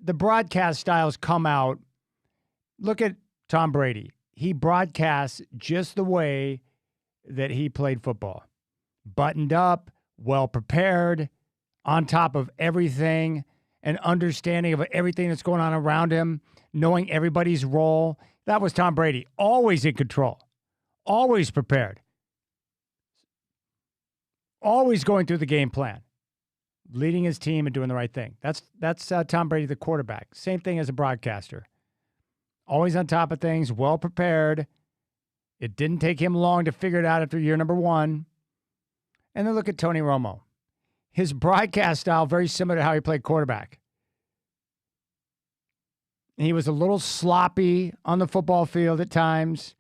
the broadcast styles come out. Look at Tom Brady. He broadcasts just the way that he played football. Buttoned up, well prepared, on top of everything. and understanding of everything that's going on around him, knowing everybody's role. That was Tom Brady, always in control, always prepared, always going through the game plan, leading his team and doing the right thing. That's Tom Brady, the quarterback. Same thing as a broadcaster. Always on top of things, well prepared. It didn't take him long to figure it out after year number 1. And then look at Tony Romo. His broadcast style, very similar to how he played quarterback. He was a little sloppy on the football field at times.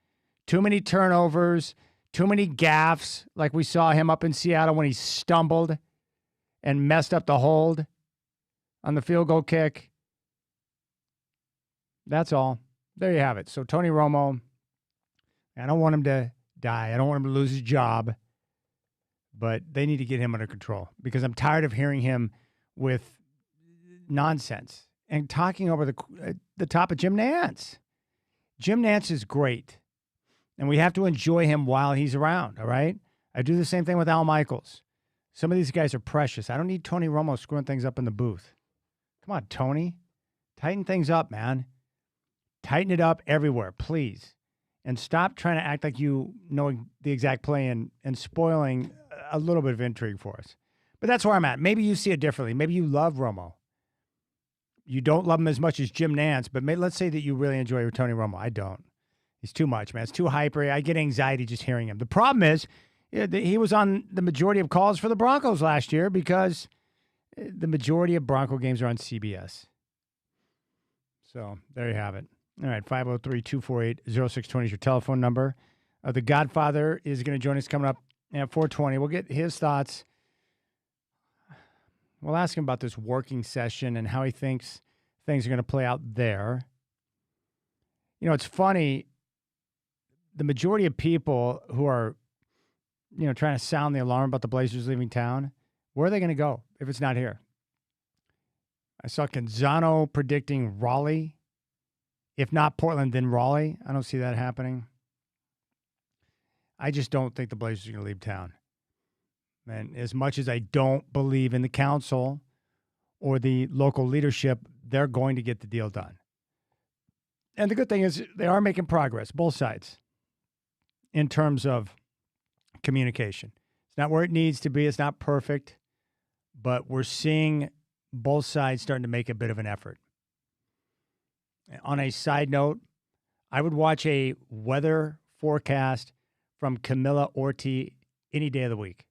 Too many turnovers, too many gaffes, like we saw him up in Seattle when he stumbled and messed up the hold on the field goal kick. That's all. There you have it. So Tony Romo, I don't want him to die. I don't want him to lose his job. But they need to get him under control because I'm tired of hearing him with nonsense and talking over the top of Jim Nantz. Jim Nantz is great, and we have to enjoy him while he's around, all right? I do the same thing with Al Michaels. Some of these guys are precious. I don't need Tony Romo screwing things up in the booth. Come on, Tony. Tighten things up, man. Tighten it up everywhere, please. And stop trying to act like you know the exact play and spoiling a little bit of intrigue for us. But that's where I'm at. Maybe you see it differently. Maybe you love Romo. You don't love him as much as Jim Nantz, but let's say that you really enjoy Tony Romo. I don't. He's too much, man. It's too hyper. I get anxiety just hearing him. The problem is he was on the majority of calls for the Broncos last year because the majority of Bronco games are on CBS. So there you have it. All right, 503-248-0620 is your telephone number. The Godfather is going to join us coming up at 4:20. We'll get his thoughts. We'll ask him about this working session and how he thinks things are going to play out there. You know, it's funny. The majority of people who are, trying to sound the alarm about the Blazers leaving town, where are they going to go if it's not here? I saw Canzano predicting Raleigh. If not Portland, then Raleigh. I don't see that happening. I just don't think the Blazers are going to leave town. And as much as I don't believe in the council or the local leadership, they're going to get the deal done. And the good thing is they are making progress, both sides, in terms of communication. It's not where it needs to be. It's not perfect. But we're seeing both sides starting to make a bit of an effort. On a side note, I would watch a weather forecast from Camilla Orti any day of the week.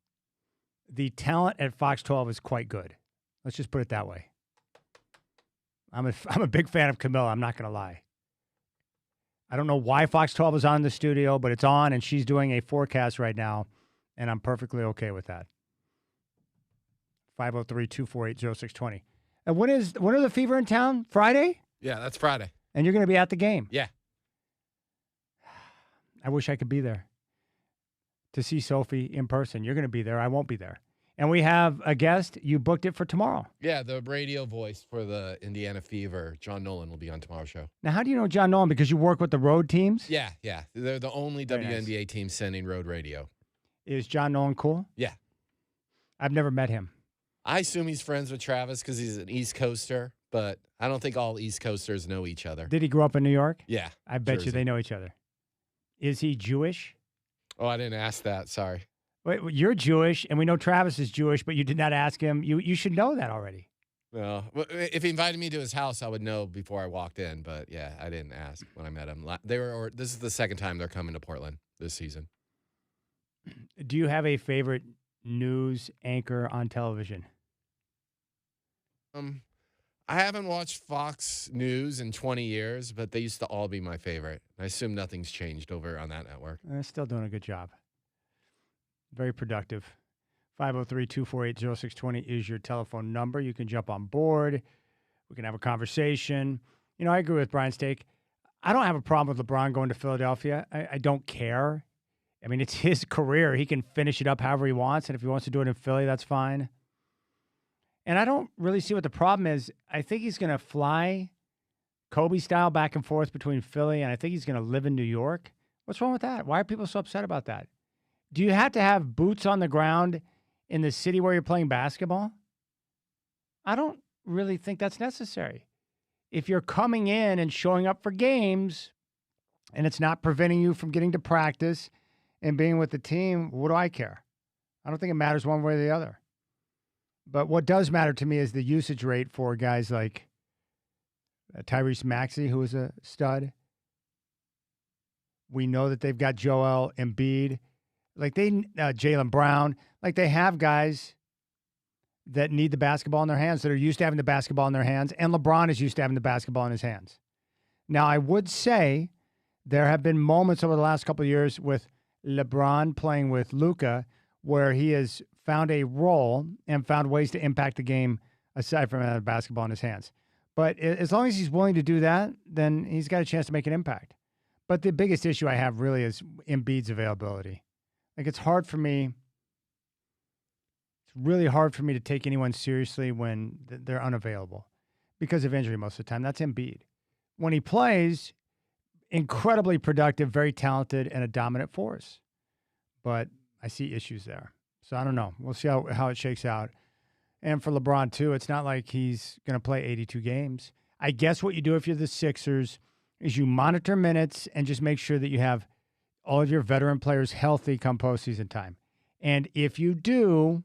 The talent at Fox 12 is quite good. Let's just put it that way. I'm a big fan of Camilla. I'm not going to lie. I don't know why Fox 12 is on in the studio, but it's on, and she's doing a forecast right now, and I'm perfectly okay with that. 503-248-0620. And when are the Fever in town? Friday? Yeah, that's Friday. And you're going to be at the game? Yeah. I wish I could be there to see Sophie in person. You're going to be there. I won't be there. And we have a guest. You booked it for tomorrow. Yeah, the radio voice for the Indiana Fever, John Nolan, will be on tomorrow's show. Now, how do you know John Nolan? Because you work with the road teams? Yeah. They're the only Very WNBA nice. team sending road radio. Is John Nolan cool? Yeah. I've never met him. I assume he's friends with Travis because he's an East Coaster, but I don't think all East Coasters know each other. Did he grow up in New York? Yeah. I bet Jersey. you they know each other. Is he Jewish? Oh, I didn't ask that. Sorry. Wait, you're Jewish, and we know Travis is Jewish, but you did not ask him. You should know that already. Well, if he invited me to his house, I would know before I walked in. But yeah, I didn't ask when I met him. This is the second time they're coming to Portland this season. Do you have a favorite news anchor on television? I haven't watched Fox News in 20 years, but they used to all be my favorite. I assume nothing's changed over on that network. They're still doing a good job. Very productive. 503-248-0620 is your telephone number. You can jump on board. We can have a conversation. I agree with Brian Stake. I don't have a problem with LeBron going to Philadelphia. I don't care. I mean, it's his career. He can finish it up however he wants, and if he wants to do it in Philly, that's fine. And I don't really see what the problem is. I think he's going to fly Kobe style back and forth between Philly, and I think he's going to live in New York. What's wrong with that? Why are people so upset about that? Do you have to have boots on the ground in the city where you're playing basketball? I don't really think that's necessary. If you're coming in and showing up for games and it's not preventing you from getting to practice and being with the team, what do I care? I don't think it matters one way or the other. But what does matter to me is the usage rate for guys like Tyrese Maxey, who is a stud. We know that they've got Joel Embiid. Jaylen Brown. Like, they have guys that need the basketball in their hands, that are used to having the basketball in their hands, and LeBron is used to having the basketball in his hands. Now, I would say there have been moments over the last couple of years with LeBron playing with Luka where he has found a role and found ways to impact the game aside from having the basketball in his hands. But as long as he's willing to do that, then he's got a chance to make an impact. But the biggest issue I have really is Embiid's availability. Like, it's really hard for me to take anyone seriously when they're unavailable because of injury most of the time. That's Embiid. When he plays, incredibly productive, very talented, and a dominant force. But I see issues there. So I don't know. We'll see how it shakes out. And for LeBron, too, it's not like he's going to play 82 games. I guess what you do if you're the Sixers is you monitor minutes and just make sure that you have all of your veteran players healthy come postseason time. And if you do,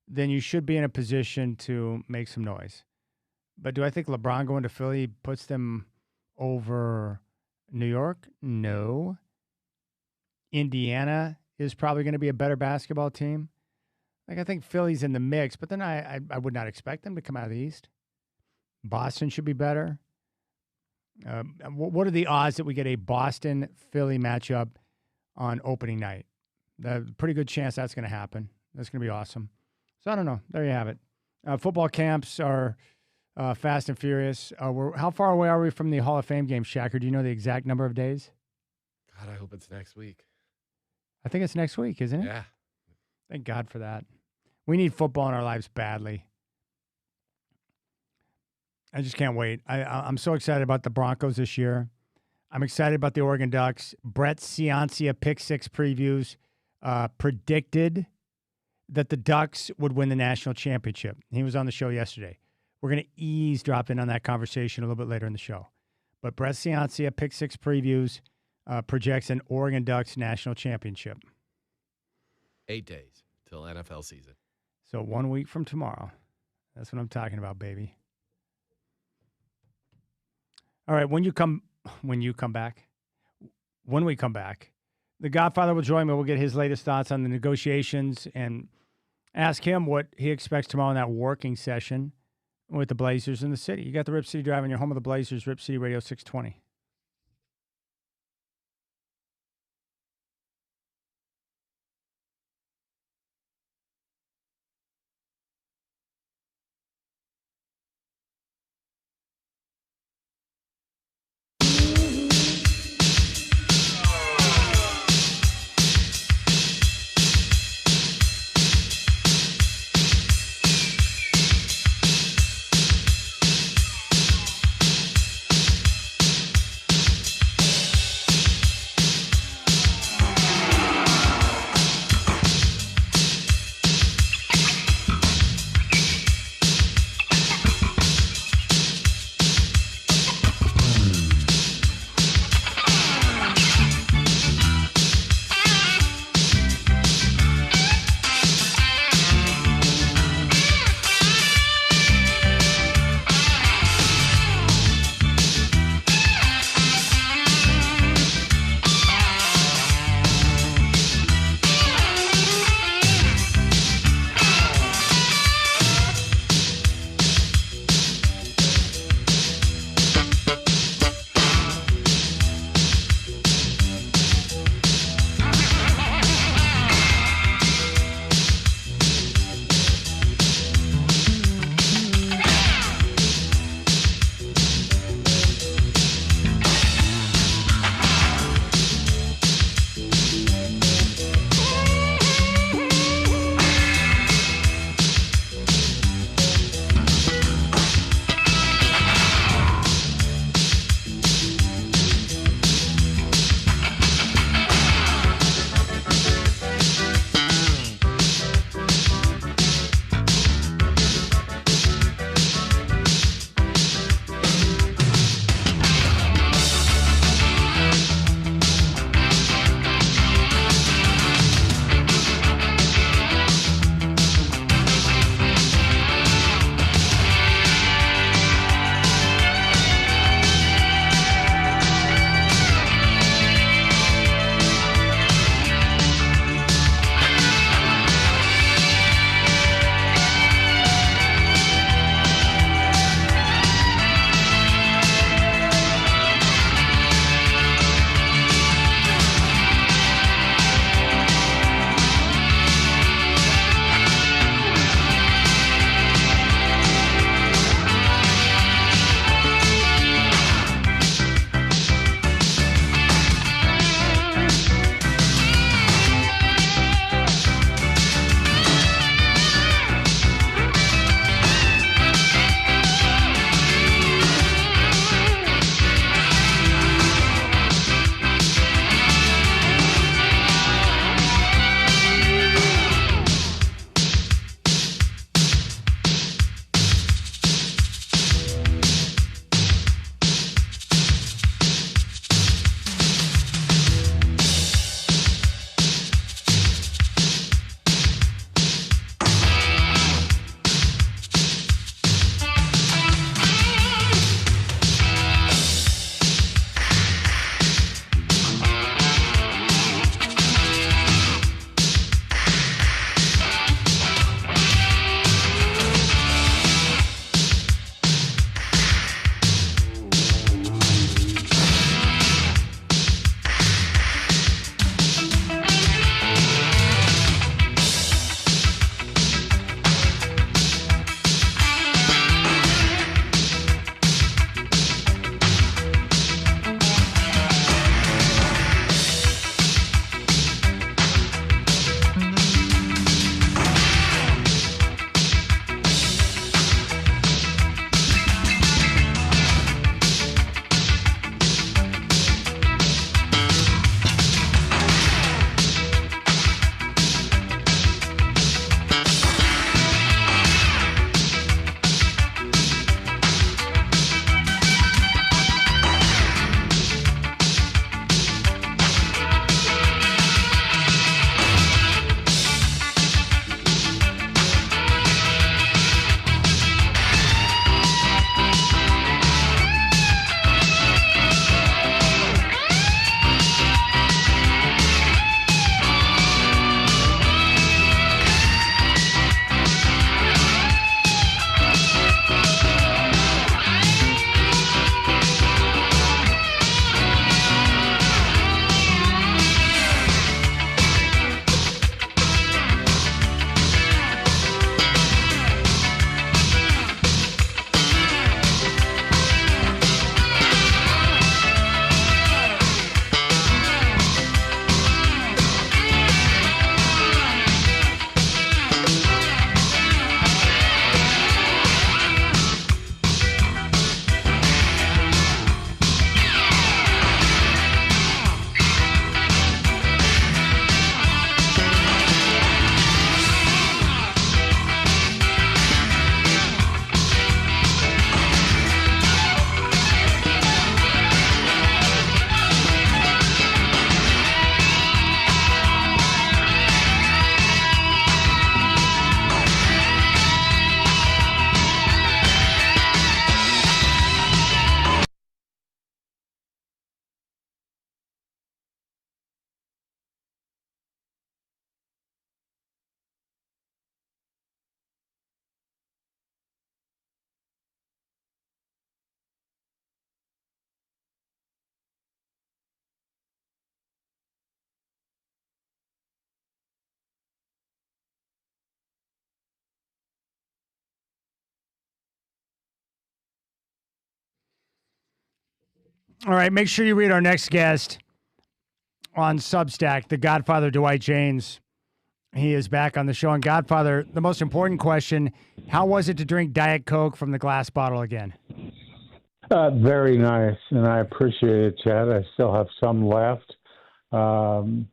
then you should be in a position to make some noise. But do I think LeBron going to Philly puts them over New York? No. Indiana is probably going to be a better basketball team. Like, I think Philly's in the mix, but then I would not expect them to come out of the East. Boston should be better. What are the odds that we get a Boston-Philly matchup on opening night? Pretty good chance that's going to happen. That's going to be awesome. So I don't know. There you have it. Football camps are fast and furious. How far away are we from the Hall of Fame game, Shacker? Do you know the exact number of days? God, I hope it's next week. I think it's next week, isn't it? Yeah. Thank God for that. We need football in our lives badly. I just can't wait. I'm so excited about the Broncos this year. I'm excited about the Oregon Ducks. Brett Ciancia Pick Six previews predicted that the Ducks would win the national championship. He was on the show yesterday. We're going to eavesdrop in on that conversation a little bit later in the show. But Brett Ciancia Pick Six previews projects an Oregon Ducks national championship. 8 days till NFL season. So 1 week from tomorrow. That's what I'm talking about, baby. All right, when we come back, the Godfather will join me. We'll get his latest thoughts on the negotiations and ask him what he expects tomorrow in that working session with the Blazers in the city. You got the Rip City Drive in your home of the Blazers, Rip City Radio 620. All right, make sure you read our next guest on Substack, the Godfather Dwight Jaynes. He is back on the show. And Godfather, the most important question, how was it to drink Diet Coke from the glass bottle again? Very nice, and I appreciate it, Chad. I still have some left. I'm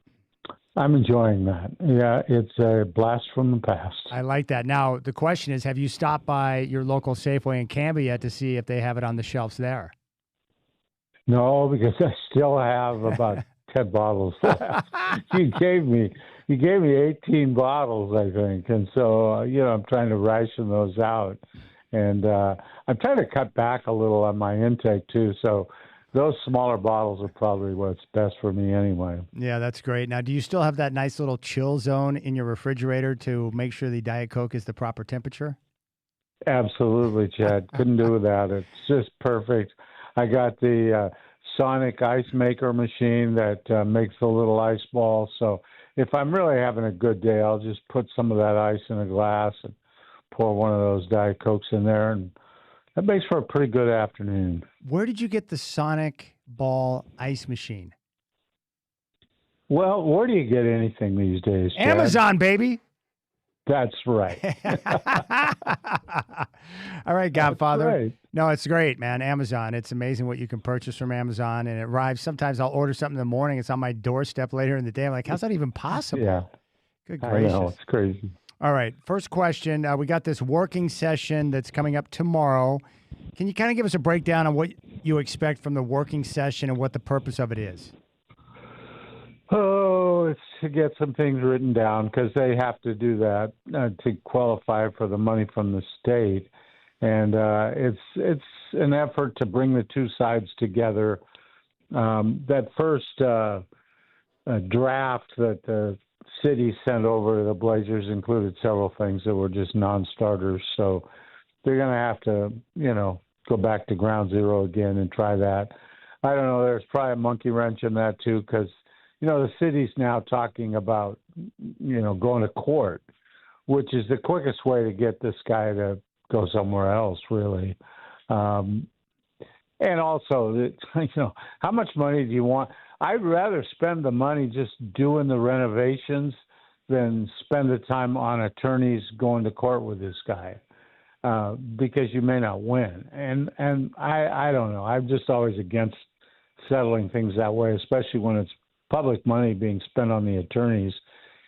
enjoying that. Yeah, it's a blast from the past. I like that. Now, the question is, have you stopped by your local Safeway in Canby yet to see if they have it on the shelves there? No, because I still have about 10 bottles left. You gave me 18 bottles, I think, and so I'm trying to ration those out, and I'm trying to cut back a little on my intake too. So those smaller bottles are probably what's best for me anyway. Yeah, that's great. Now, do you still have that nice little chill zone in your refrigerator to make sure the Diet Coke is the proper temperature? Absolutely, Chad. Couldn't do without it. It's just perfect. I got the Sonic ice maker machine that makes the little ice ball. So if I'm really having a good day, I'll just put some of that ice in a glass and pour one of those Diet Cokes in there, and that makes for a pretty good afternoon. Where did you get the Sonic ball ice machine? Well, where do you get anything these days, Chad? Amazon, baby. That's right. All right, Godfather. That's right. No, it's great, man. Amazon. It's amazing what you can purchase from Amazon, and it arrives. Sometimes I'll order something in the morning. It's on my doorstep later in the day. I'm like, how's that even possible? Yeah. Good gracious. I know. It's crazy. All right. First question. We got this working session that's coming up tomorrow. Can you kind of give us a breakdown on what you expect from the working session and what the purpose of it is? Oh, it's to get some things written down because they have to do that to qualify for the money from the state. And it's an effort to bring the two sides together. That first draft that the city sent over to the Blazers included several things that were just non-starters. So they're going to have to, go back to ground zero again and try that. I don't know. There's probably a monkey wrench in that too because, the city's now talking about, going to court, which is the quickest way to get this guy to go somewhere else, really. And also, how much money do you want? I'd rather spend the money just doing the renovations than spend the time on attorneys going to court with this guy because you may not win. And I don't know. I'm just always against settling things that way, especially when it's public money being spent on the attorneys.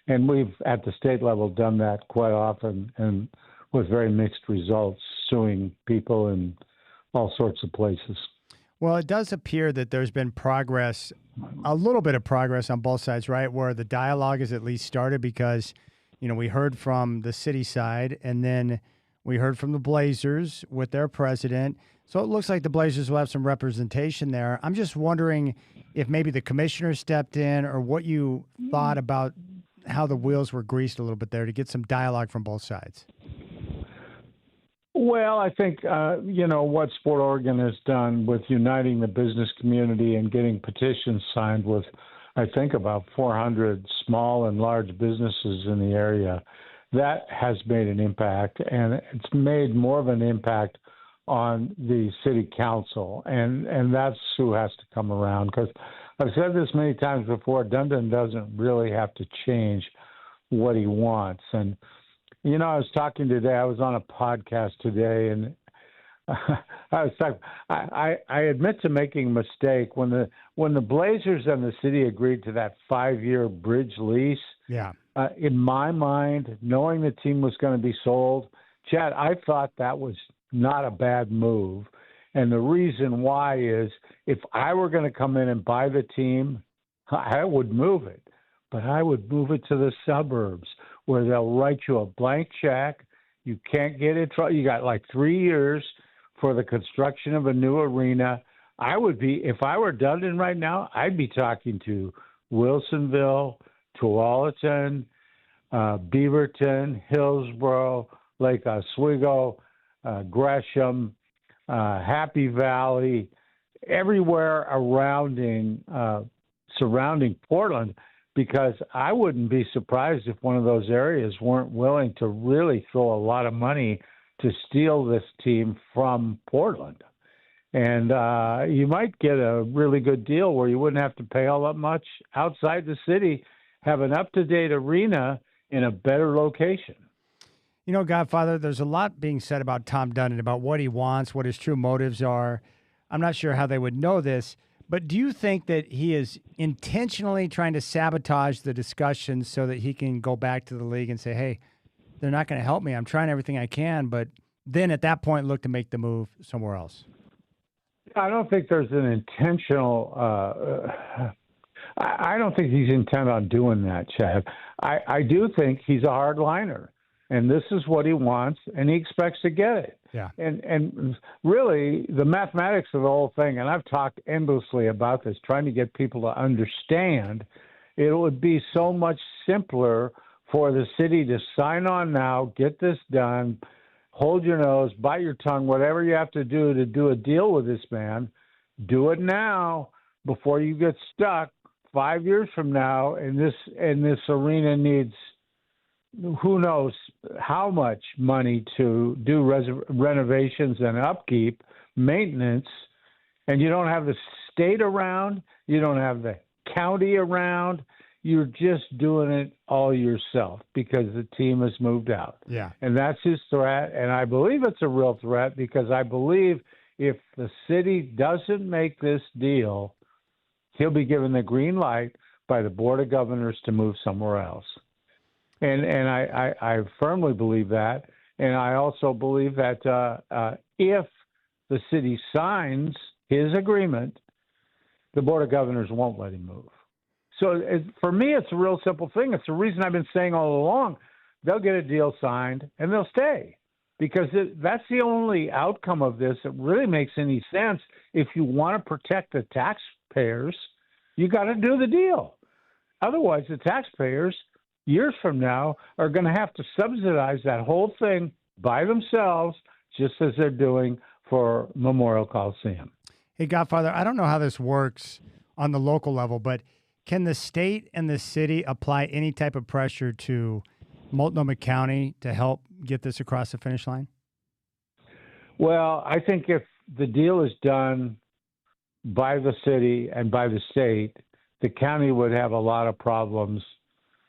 And we've, at the state level, done that quite often and with very mixed results, suing people in all sorts of places. Well, it does appear that there's been progress, a little bit of progress on both sides, right? Where the dialogue is at least started because, we heard from the city side and then we heard from the Blazers with their president. So it looks like the Blazers will have some representation there. I'm just wondering if maybe the commissioner stepped in or what you thought about how the wheels were greased a little bit there to get some dialogue from both sides. Well, I think, what Sport Oregon has done with uniting the business community and getting petitions signed with, I think, about 400 small and large businesses in the area, that has made an impact. And it's made more of an impact on the city council. And that's who has to come around. Because I've said this many times before, Dundon doesn't really have to change what he wants. And I was talking today. I was on a podcast today, and I was talking. I admit to making a mistake when the Blazers and the city agreed to that 5-year bridge lease. Yeah. In my mind, knowing the team was going to be sold, Chad, I thought that was not a bad move. And the reason why is if I were going to come in and buy the team, I would move it, but I would move it to the suburbs where they'll write you a blank check. You can't get in trouble. You got like 3 years for the construction of a new arena. If I were Dundon right now, I'd be talking to Wilsonville, Tualatin, Beaverton, Hillsboro, Lake Oswego, Gresham, Happy Valley, everywhere surrounding Portland, because I wouldn't be surprised if one of those areas weren't willing to really throw a lot of money to steal this team from Portland. And you might get a really good deal where you wouldn't have to pay all that much outside the city, have an up-to-date arena in a better location. You know, Godfather, there's a lot being said about Tom Dundon, about what he wants, what his true motives are. I'm not sure how they would know this, but do you think that he is intentionally trying to sabotage the discussion so that he can go back to the league and say, hey, they're not going to help me. I'm trying everything I can, but then at that point look to make the move somewhere else? I don't think there's an intentional I don't think he's intent on doing that, Chad. I do think he's a hardliner, and this is what he wants, and he expects to get it. Yeah. And really, the mathematics of the whole thing, and I've talked endlessly about this, trying to get people to understand, it would be so much simpler for the city to sign on now, get this done, hold your nose, bite your tongue, whatever you have to do a deal with this man. Do it now before you get stuck 5 years from now, and this arena needs who knows how much money to do renovations and upkeep, maintenance, and you don't have the state around, you don't have the county around. You're just doing it all yourself because the team has moved out. Yeah. And that's his threat, and I believe it's a real threat because I believe if the city doesn't make this deal, he'll be given the green light by the Board of Governors to move somewhere else. And I firmly believe that. And I also believe that if the city signs his agreement, the Board of Governors won't let him move. So for me, it's a real simple thing. It's the reason I've been saying all along, they'll get a deal signed and they'll stay. Because that's the only outcome of this that really makes any sense. If you want to protect the taxpayers, you got to do the deal. Otherwise, the taxpayers, years from now, are going to have to subsidize that whole thing by themselves, just as they're doing for Memorial Coliseum. Hey, Godfather, I don't know how this works on the local level, but can the state and the city apply any type of pressure to Multnomah County to help get this across the finish line? Well, I think if the deal is done by the city and by the state, the county would have a lot of problems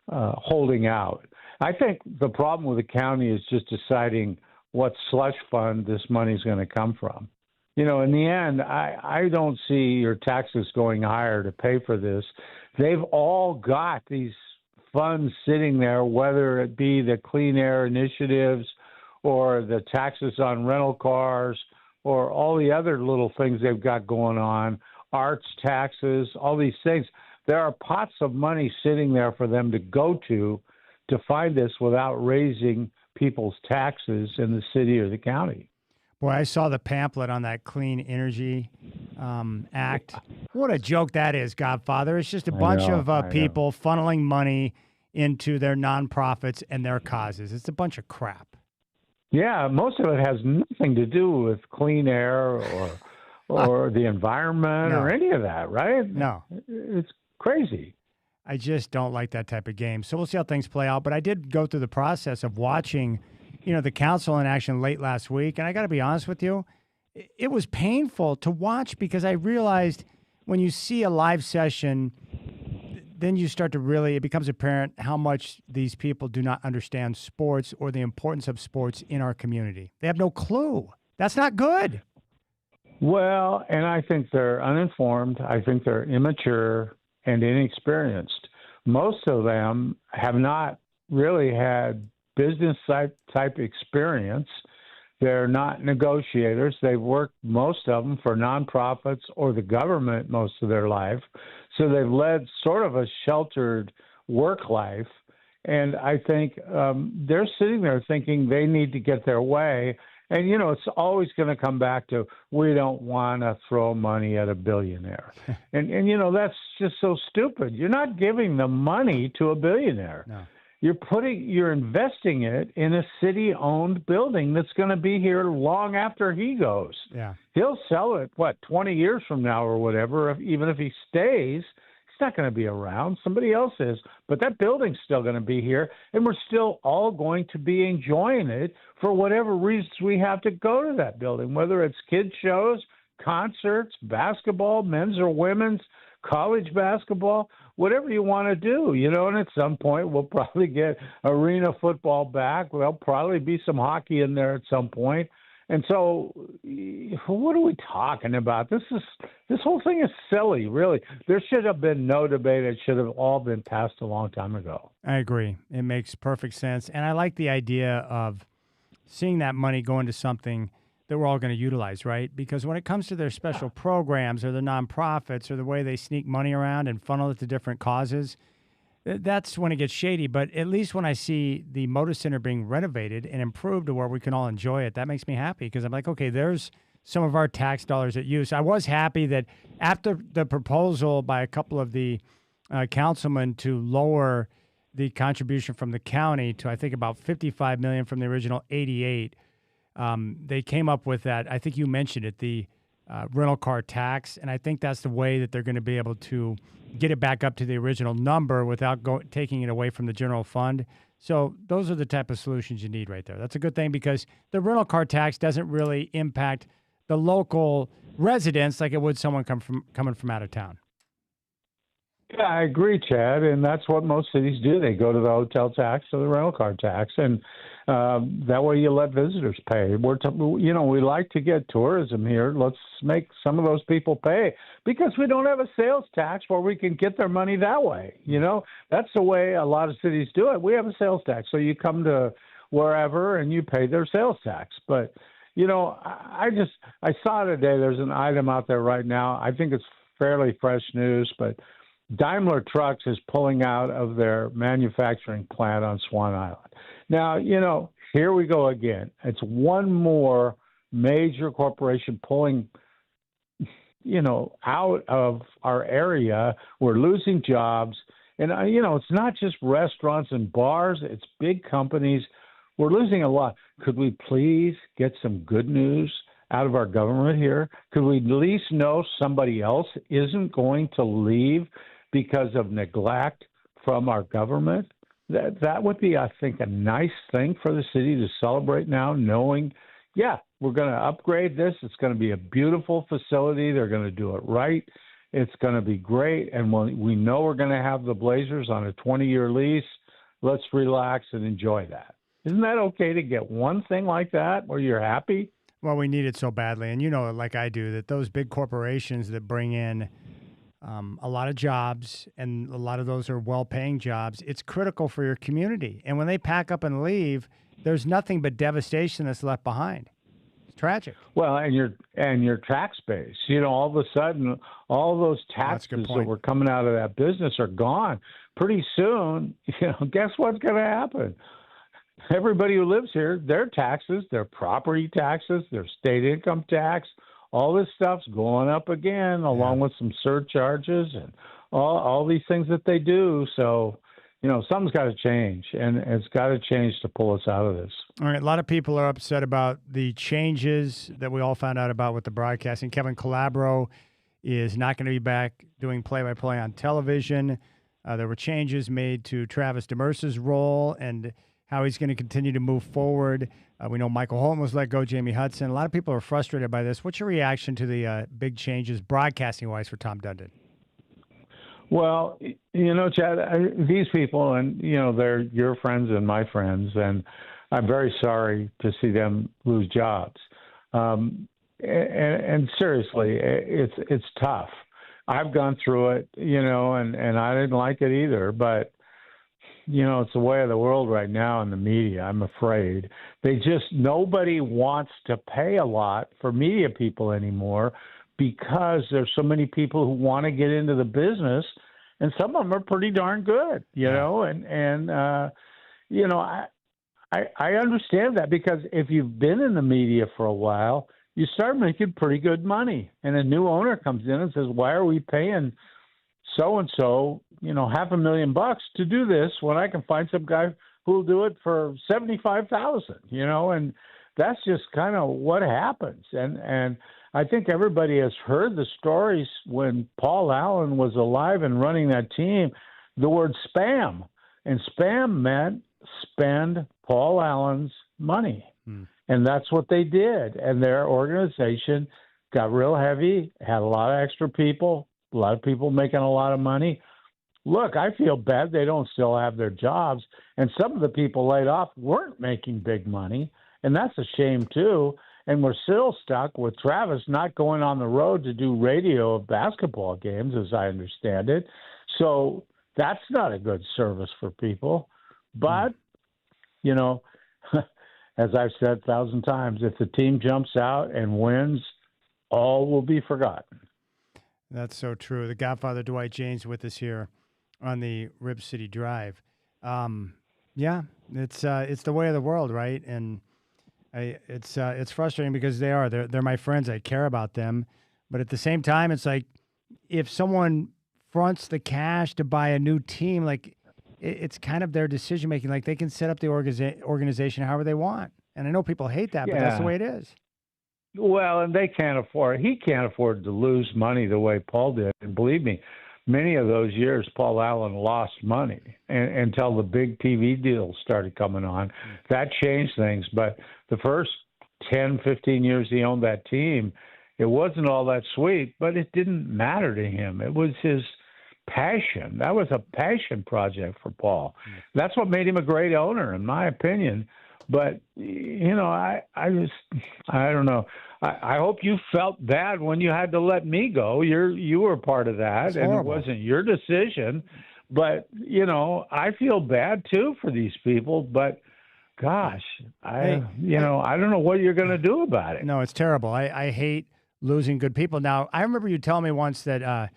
holding out. I think the problem with the county is just deciding what slush fund this money is going to come from. You know, in the end, I don't see your taxes going higher to pay for this. They've all got these funds sitting there, whether it be the clean air initiatives or the taxes on rental cars or all the other little things they've got going on, arts taxes, all these things. There are pots of money sitting there for them to go to find this without raising people's taxes in the city or the county. Boy, I saw the pamphlet on that Clean Energy Act. What a joke that is, Godfather. It's just a bunch of people funneling money into their nonprofits and their causes. It's a bunch of crap. Yeah, most of it has nothing to do with clean air or the environment or any of that, right? No. It's crazy. I just don't like that type of game. So we'll see how things play out. But I did go through the process of watching, the council in action late last week. And I got to be honest with you, it was painful to watch because I realized when you see a live session, then you start to it becomes apparent how much these people do not understand sports or the importance of sports in our community. They have no clue. That's not good. Well, and I think they're uninformed. I think they're immature and inexperienced. Most of them have not really had business type experience. They're not negotiators. They've worked, most of them, for nonprofits or the government most of their life. So they've led sort of a sheltered work life. And I think they're sitting there thinking they need to get their way. And, it's always going to come back to, we don't want to throw money at a billionaire. and that's just so stupid. You're not giving the money to a billionaire. No. You're investing it in a city-owned building that's going to be here long after he goes. Yeah. He'll sell it, 20 years from now or whatever. Even if he stays, he's not going to be around. Somebody else is. But that building's still going to be here, and we're still all going to be enjoying it for whatever reasons we have to go to that building, whether it's kids shows, concerts, basketball, men's or women's, college basketball, whatever you want to do, and at some point we'll probably get arena football back. There'll probably be some hockey in there at some point. And so what are we talking about? This whole thing is silly, really. There should have been no debate. It should have all been passed a long time ago. I agree. It makes perfect sense. And I like the idea of seeing that money go into something that we're all going to utilize, right? Because when it comes to their special programs or the nonprofits or the way they sneak money around and funnel it to different causes, that's when it gets shady. But at least when I see the Moda Center being renovated and improved to where we can all enjoy it, that makes me happy because I'm like, okay, there's some of our tax dollars at use. I was happy that after the proposal by a couple of the councilmen to lower the contribution from the county to, I think, about $55 million from the original 88, they came up with that. I think you mentioned it, the rental car tax, and I think that's the way that they're going to be able to get it back up to the original number without taking it away from the general fund. So those are the type of solutions you need right there. That's a good thing because the rental car tax doesn't really impact the local residents like it would someone coming from out of town. Yeah, I agree, Chad, and that's what most cities do. They go to the hotel tax or the rental car tax, and that way you let visitors pay. We like to get tourism here. Let's make some of those people pay because we don't have a sales tax where we can get their money that way. That's the way a lot of cities do it. We have a sales tax, so you come to wherever and you pay their sales tax. But I saw today there's an item out there right now. I think it's fairly fresh news, but Daimler Trucks is pulling out of their manufacturing plant on Swan Island. Now, here we go again. It's one more major corporation pulling, out of our area. We're losing jobs. And, it's not just restaurants and bars. It's big companies. We're losing a lot. Could we please get some good news out of our government here? Could we at least know somebody else isn't going to leave because of neglect from our government? That would be, I think, a nice thing for the city to celebrate now, knowing, we're going to upgrade this. It's going to be a beautiful facility. They're going to do it right. It's going to be great. And we know we're going to have the Blazers on a 20-year lease. Let's relax and enjoy that. Isn't that okay to get one thing like that where you're happy? Well, we need it so badly. And like I do, that those big corporations that bring in a lot of jobs, and a lot of those are well-paying jobs, it's critical for your community. And when they pack up and leave, there's nothing but devastation that's left behind. It's tragic. Well, and your tax base, all of a sudden, all those taxes that were coming out of that business are gone. Pretty soon, guess what's going to happen? Everybody who lives here, their taxes, their property taxes, their state income tax, all this stuff's going up again, along with some surcharges and all these things that they do. So, something's got to change, and it's got to change to pull us out of this. All right. A lot of people are upset about the changes that we all found out about with the broadcasting. Kevin Calabro is not going to be back doing play-by-play on television. There were changes made to Travis Demers' role and how he's going to continue to move forward. We know Michael Holton was let go, Jamie Hudson. A lot of people are frustrated by this. What's your reaction to the big changes broadcasting-wise for Tom Dundon? Well, Chad, these people, and, they're your friends and my friends, and I'm very sorry to see them lose jobs. And seriously, it's tough. I've gone through it, and I didn't like it either, but it's the way of the world right now in the media, I'm afraid. Nobody wants to pay a lot for media people anymore because there's so many people who want to get into the business, and some of them are pretty darn good, I understand that because if you've been in the media for a while, you start making pretty good money. And a new owner comes in and says, why are we paying so-and-so, $500,000 to do this when I can find some guy who'll do it for $75,000, and that's just kind of what happens. And I think everybody has heard the stories when Paul Allen was alive and running that team, the word spam, and spam meant spend Paul Allen's money. And that's what they did. And their organization got real heavy, had a lot of extra people, a lot of people making a lot of money. Look, I feel bad they don't still have their jobs, and some of the people laid off weren't making big money, and that's a shame too. And we're still stuck with Travis not going on the road to do radio of basketball games, as I understand it. So that's not a good service for people. But, you know, as I've said 1,000 times, if the team jumps out and wins, all will be forgotten. That's so true. The Godfather Dwight Jaynes with us here on the Rip City Drive. Yeah, it's the way of the world, right? And it's frustrating because they're my friends. I care about them, but at the same time, it's like if someone fronts the cash to buy a new team, like it's kind of their decision making. Like they can set up the organization however they want. And I know people hate that, but that's the way it is. Well, and they can't afford. He can't afford to lose money the way Paul did. And believe me, many of those years, Paul Allen lost money until the big TV deals started coming on. That changed things. But the first 10, 15 years he owned that team, it wasn't all that sweet, but it didn't matter to him. It was his passion. That was a passion project for Paul. That's what made him a great owner, in my opinion. But, you know, I don't know. I hope you felt bad when you had to let me go. You were part of that, and it wasn't your decision. But, you know, I feel bad, too, for these people. But, gosh, I don't know what you're going to do about it. No, it's terrible. I hate losing good people. Now, I remember you telling me once that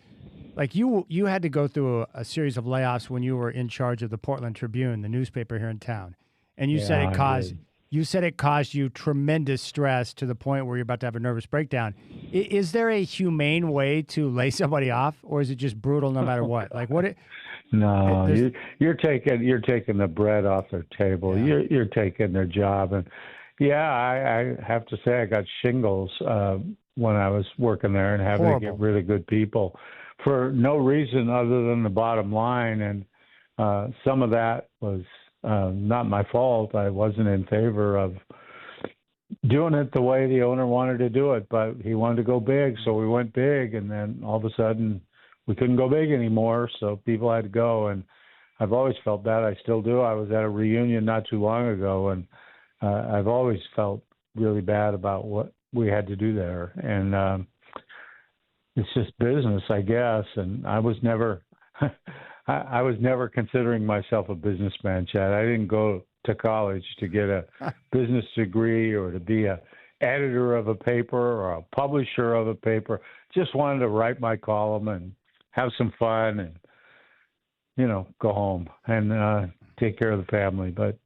like you had to go through a series of layoffs when you were in charge of the Portland Tribune, the newspaper here in town. And you said it caused you tremendous stress to the point where you're about to have a nervous breakdown. Is there a humane way to lay somebody off, or is it just brutal no matter what? Like what? No, you're taking the bread off their table. Yeah. You're taking their job, and I have to say I got shingles when I was working there and having to get really good people for no reason other than the bottom line, and some of that was. Not my fault. I wasn't in favor of doing it the way the owner wanted to do it, but he wanted to go big, so we went big, and then all of a sudden we couldn't go big anymore, so people had to go, and I've always felt that. I still do. I was at a reunion not too long ago, and I've always felt really bad about what we had to do there, and it's just business, I guess, and I was never I was never considering myself a businessman, Chad. I didn't go to college to get a business degree or to be a editor of a paper or a publisher of a paper. Just wanted to write my column and have some fun and, you know, go home and take care of the family. But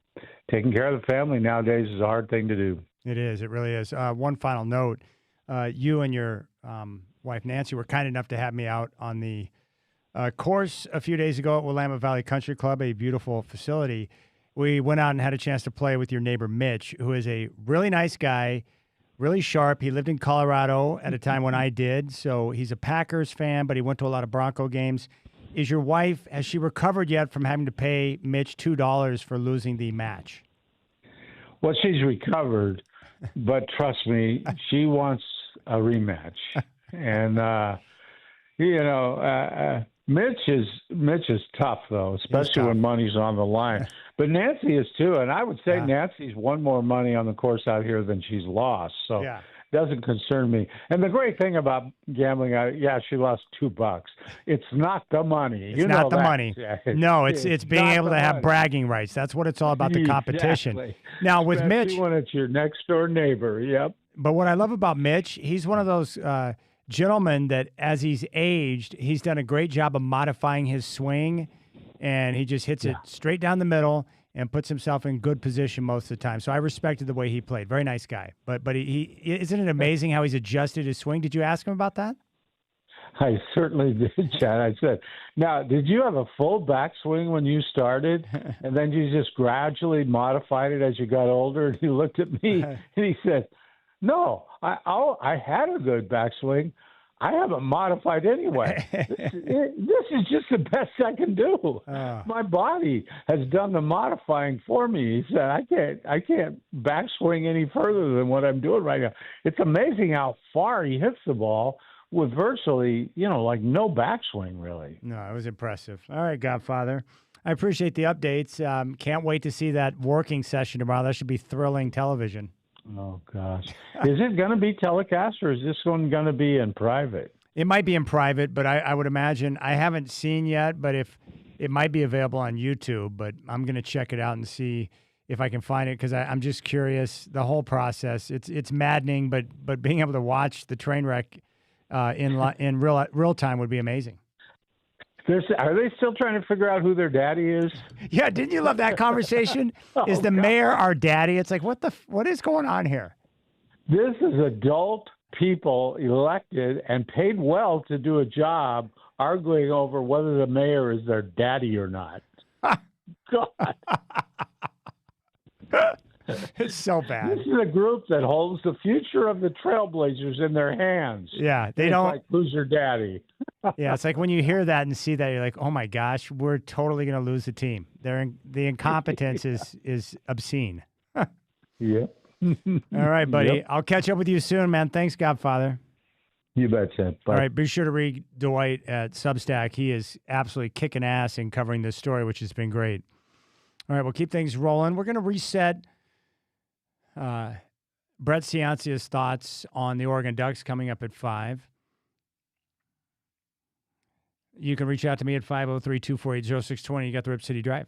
taking care of the family nowadays is a hard thing to do. It is. It really is. One final note. You and your wife, Nancy, were kind enough to have me out on the course a few days ago at Willamette Valley Country Club, a beautiful facility. We went out and had a chance to play with your neighbor, Mitch, who is a really nice guy, really sharp. He lived in Colorado at a time when I did, so he's a Packers fan, but he went to a lot of Bronco games. Is your wife, has she recovered yet from having to pay Mitch $2 for losing the match? Well, she's recovered, but trust me, she wants a rematch. And, Mitch is tough, though, especially when money's on the line. But Nancy is, too. And I would say Nancy's won more money on the course out here than she's lost. So it doesn't concern me. And the great thing about gambling, she lost $2. It's not the money. It's not the money. No, it's being able to have bragging rights. That's what it's all about, the competition. Exactly. Now, with especially Mitch. when it's your next-door neighbor, yep. But what I love about Mitch, he's one of those gentleman that as he's aged, he's done a great job of modifying his swing, and he just hits it straight down the middle and puts himself in good position most of the time. So I respected the way he played. Very nice guy. But he isn't it amazing how he's adjusted his swing? Did you ask him about that? I certainly did, Chad. I said, now, did you have a full backswing when you started, and then you just gradually modified it as you got older? And he looked at me, and he said, no, I had a good backswing. I haven't modified anyway. This is just the best I can do. My body has done the modifying for me. He said, I can't backswing any further than what I'm doing right now. It's amazing how far he hits the ball with virtually, like no backswing, really. No, it was impressive. All right, Godfather. I appreciate the updates. Can't wait to see that working session tomorrow. That should be thrilling television. Oh, gosh. Is it going to be telecast, or is this one going to be in private? It might be in private, but I would imagine, I haven't seen yet, but if it might be available on YouTube, but I'm going to check it out and see if I can find it, because I'm just curious. The whole process, it's maddening, but being able to watch the train wreck in real time would be amazing. Are they still trying to figure out who their daddy is? Yeah, didn't you love that conversation? Is the mayor our daddy? It's like, what is going on here? This is adult people elected and paid well to do a job arguing over whether the mayor is their daddy or not. God. It's so bad. This is a group that holds the future of the Trailblazers in their hands. Yeah, they it's don't. Like, who's your daddy? Yeah, it's like when you hear that and see that, you're like, oh my gosh, we're totally going to lose the team. The incompetence is obscene. Yeah. All right, buddy. Yep. I'll catch up with you soon, man. Thanks, Godfather. You betcha. Bye. All right, be sure to read Dwight at Substack. He is absolutely kicking ass in covering this story, which has been great. All right, we'll keep things rolling. We're going to reset Brett Ciancia's thoughts on the Oregon Ducks coming up at 5. You can reach out to me at 503-248-0620. You got the Rip City Drive.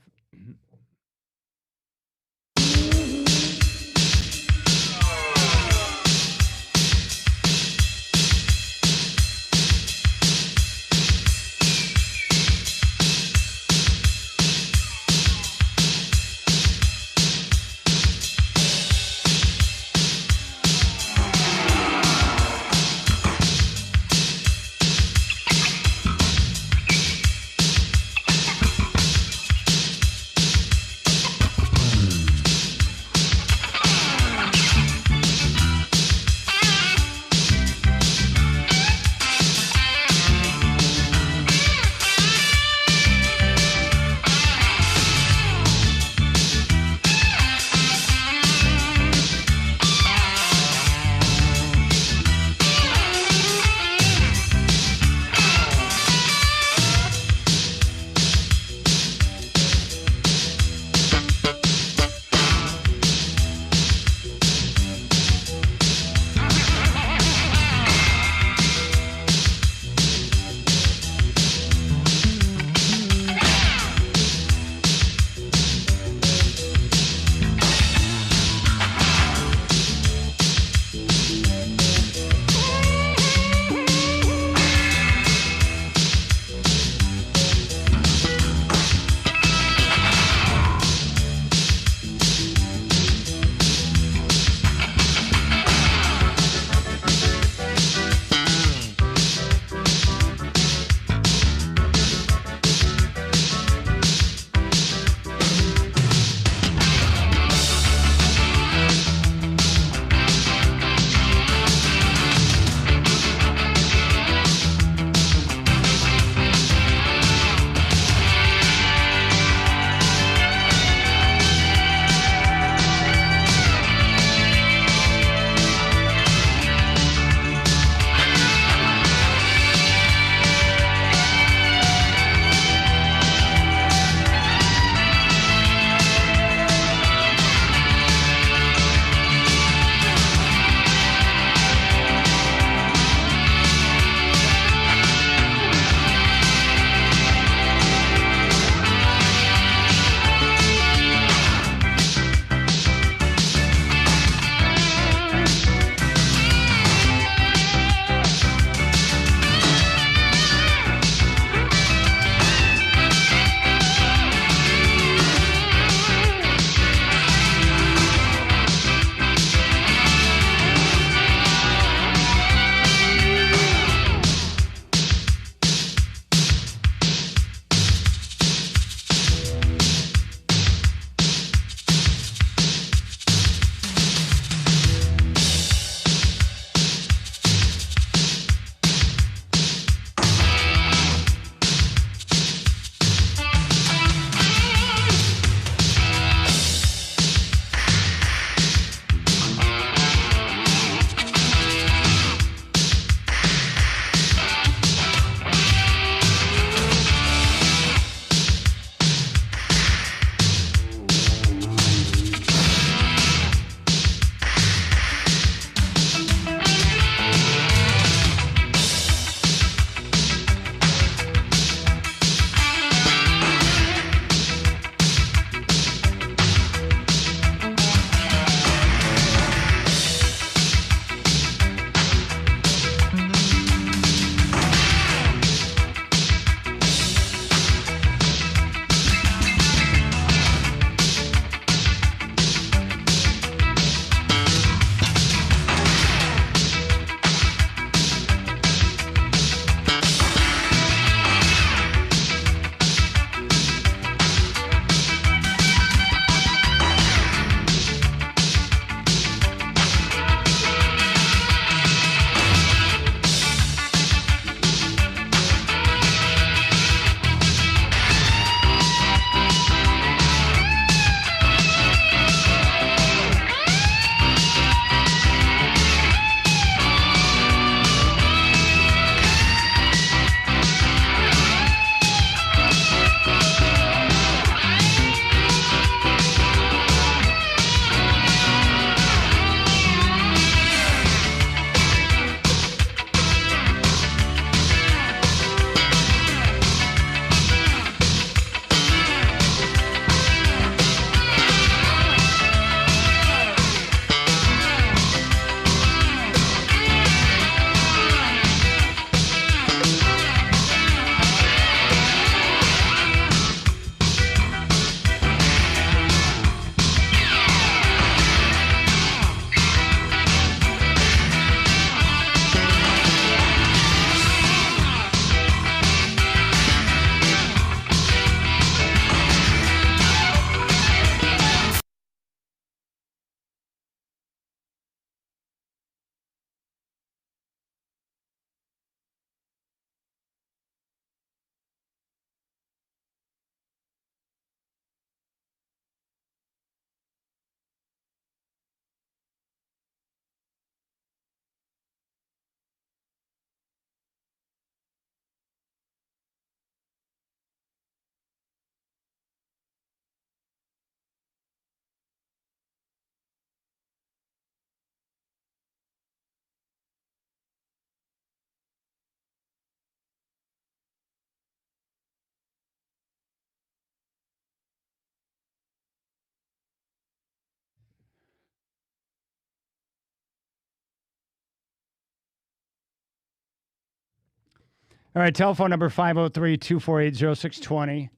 All right, telephone number 503-248-0620.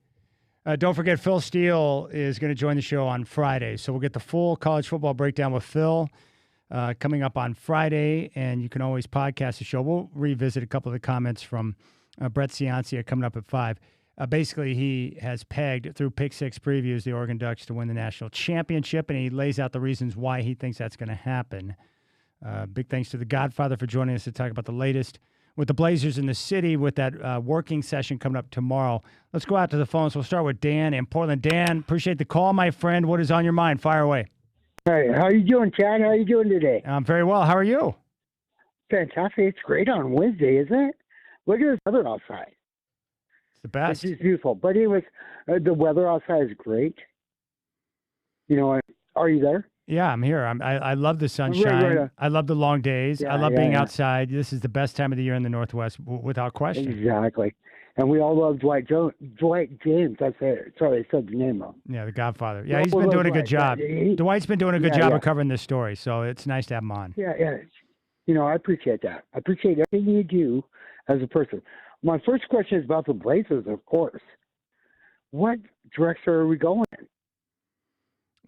Don't forget, Phil Steele is going to join the show on Friday. So we'll get the full college football breakdown with Phil coming up on Friday, and you can always podcast the show. We'll revisit a couple of the comments from Brett Ciancia coming up at 5. Basically, he has pegged, through Pick Six previews, the Oregon Ducks to win the national championship, and he lays out the reasons why he thinks that's going to happen. Big thanks to the Godfather for joining us to talk about the latest with the Blazers in the city with that working session coming up tomorrow. Let's go out to the phones. We'll start with Dan in Portland. Dan, appreciate the call, my friend. What is on your mind? Fire away. Hey, how you doing, Chad? How you doing today? I'm very well. How are you? Fantastic. It's great on Wednesday, isn't it? Look at the weather outside. It's the best. It's just beautiful. But anyways, the weather outside is great. You know, are you there? Yeah, I'm here. I love the sunshine. Right. I love the long days. Yeah, I love being outside. This is the best time of the year in the Northwest, without question. Exactly. And we all love Dwight Jaynes. That's it. Sorry, I said the name wrong. Yeah, the Godfather. Yeah, he's been doing a good job. Dwight's been doing a good job of covering this story, so it's nice to have him on. Yeah. You know, I appreciate that. I appreciate everything you do as a person. My first question is about the Blazers, of course. What direction are we going in?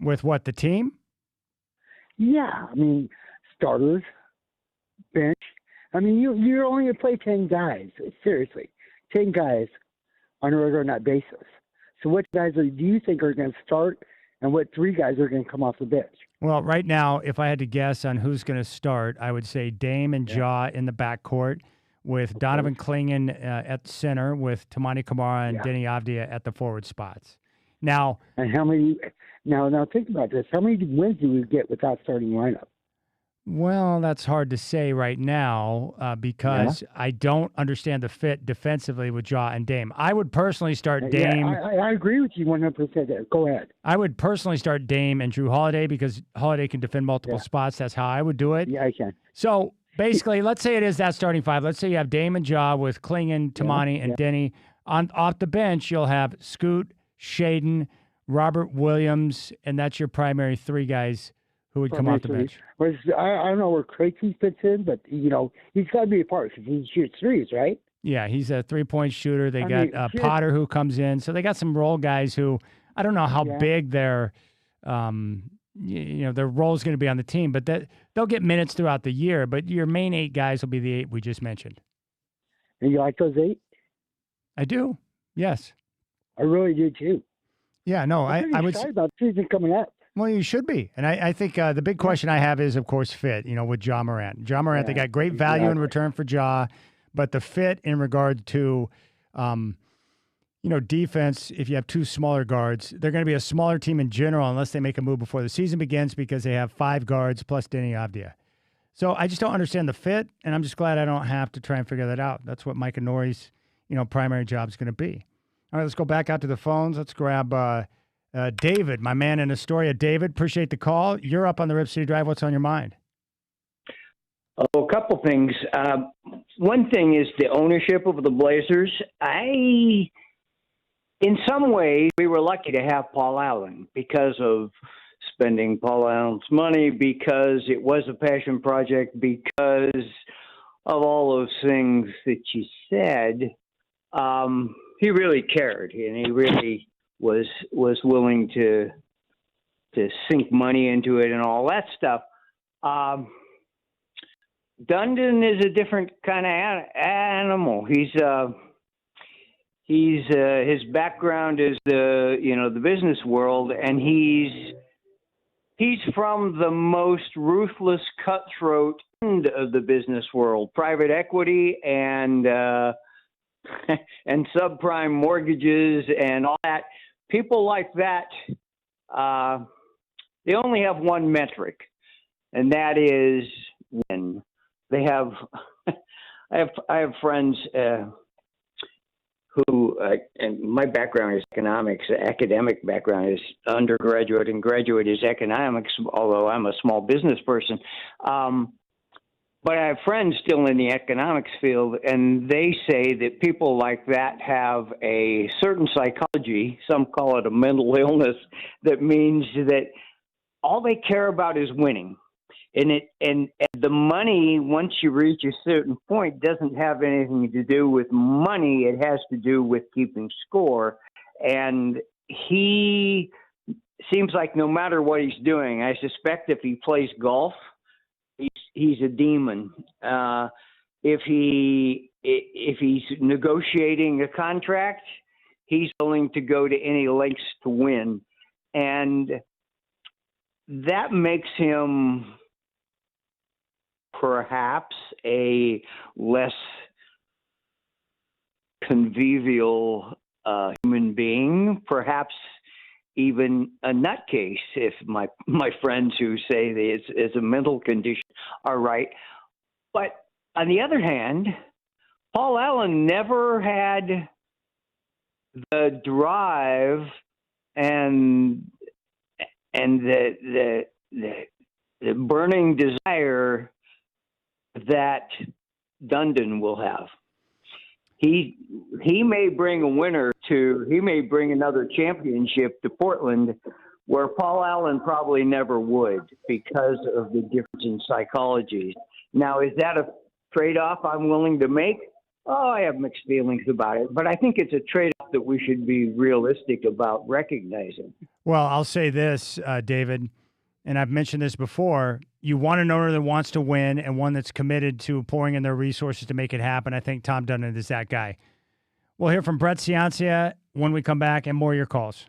With what, the team? Yeah, I mean, starters, bench. I mean, you're only going to play 10 guys. Seriously, 10 guys on a regular night basis. So what guys do you think are going to start, and what 3 guys are going to come off the bench? Well, right now, if I had to guess on who's going to start, I would say Dame and Ja in the backcourt, with Donovan Clingan at center, with Tamani Kamara and Denny Avdia at the forward spots. Now, and how many? Now think about this. How many wins do we get without starting lineup? Well, that's hard to say right now because I don't understand the fit defensively with Ja and Dame. I would personally start Dame. I agree with you 100% there. Go ahead. I would personally start Dame and Drew Holiday because Holiday can defend multiple spots. That's how I would do it. Yeah, I can. So basically, let's say it is that starting 5. Let's say you have Dame and Ja with Clingan, Tamani, and Denny. Off the bench, you'll have Scoot, Shaden, Robert Williams, and that's your primary 3 guys who would come off the bench. I don't know where Creighton fits in, but, you know, he's got to be a part because he shoots threes, right? Yeah, he's a 3-point shooter. They got Potter who comes in. So they got some role guys who, I don't know how big their their role is going to be on the team, but they'll get minutes throughout the year. But your main 8 guys will be the 8 we just mentioned. And you like those 8? I do, yes. I really do, too. Yeah, no, I would say about the season coming up. Well, you should be. And I think the big question I have is, of course, fit, with Ja Morant. Ja Morant, they got great value in return for Ja, but the fit in regard to, defense, if you have 2 smaller guards, they're going to be a smaller team in general unless they make a move before the season begins because they have 5 guards plus Denny Avdia. So I just don't understand the fit, and I'm just glad I don't have to try and figure that out. That's what Mike Nori's, primary job is going to be. All right, let's go back out to the phones. Let's grab David, my man in Astoria. David, appreciate the call. You're up on the Rip City Drive. What's on your mind? Oh, a couple things. One thing is the ownership of the Blazers. In some ways, we were lucky to have Paul Allen because of spending Paul Allen's money, because it was a passion project, because of all those things that you said. He really cared, and he really was willing to sink money into it and all that stuff. Dundon is a different kind of animal. His background is the business world, and he's from the most ruthless, cutthroat end of the business world, private equity and subprime mortgages and all that. People like that, they only have one metric, and that is win. They have, I have friends who, and my background is economics. Academic background is undergraduate and graduate is economics, although I'm a small business person. But I have friends still in the economics field, and they say that people like that have a certain psychology, some call it a mental illness, that means that all they care about is winning. and the money, once you reach a certain point, doesn't have anything to do with money. It has to do with keeping score. And he seems like no matter what he's doing, I suspect if he plays golf, he's a demon. If he's negotiating a contract, he's willing to go to any lengths to win. And that makes him perhaps a less convivial human being, perhaps even a nutcase, if my friends who say that it's a mental condition are right. But on the other hand, Paul Allen never had the drive and the burning desire that Dundon will have. He may bring a winner he may bring another championship to Portland, where Paul Allen probably never would because of the difference in psychology. Now, is that a trade-off I'm willing to make? Oh, I have mixed feelings about it, but I think it's a trade-off that we should be realistic about recognizing. Well, I'll say this, David, and I've mentioned this before. You want an owner that wants to win and one that's committed to pouring in their resources to make it happen. I think Tom Dundon is that guy. We'll hear from Brett Ciancia when we come back and more of your calls.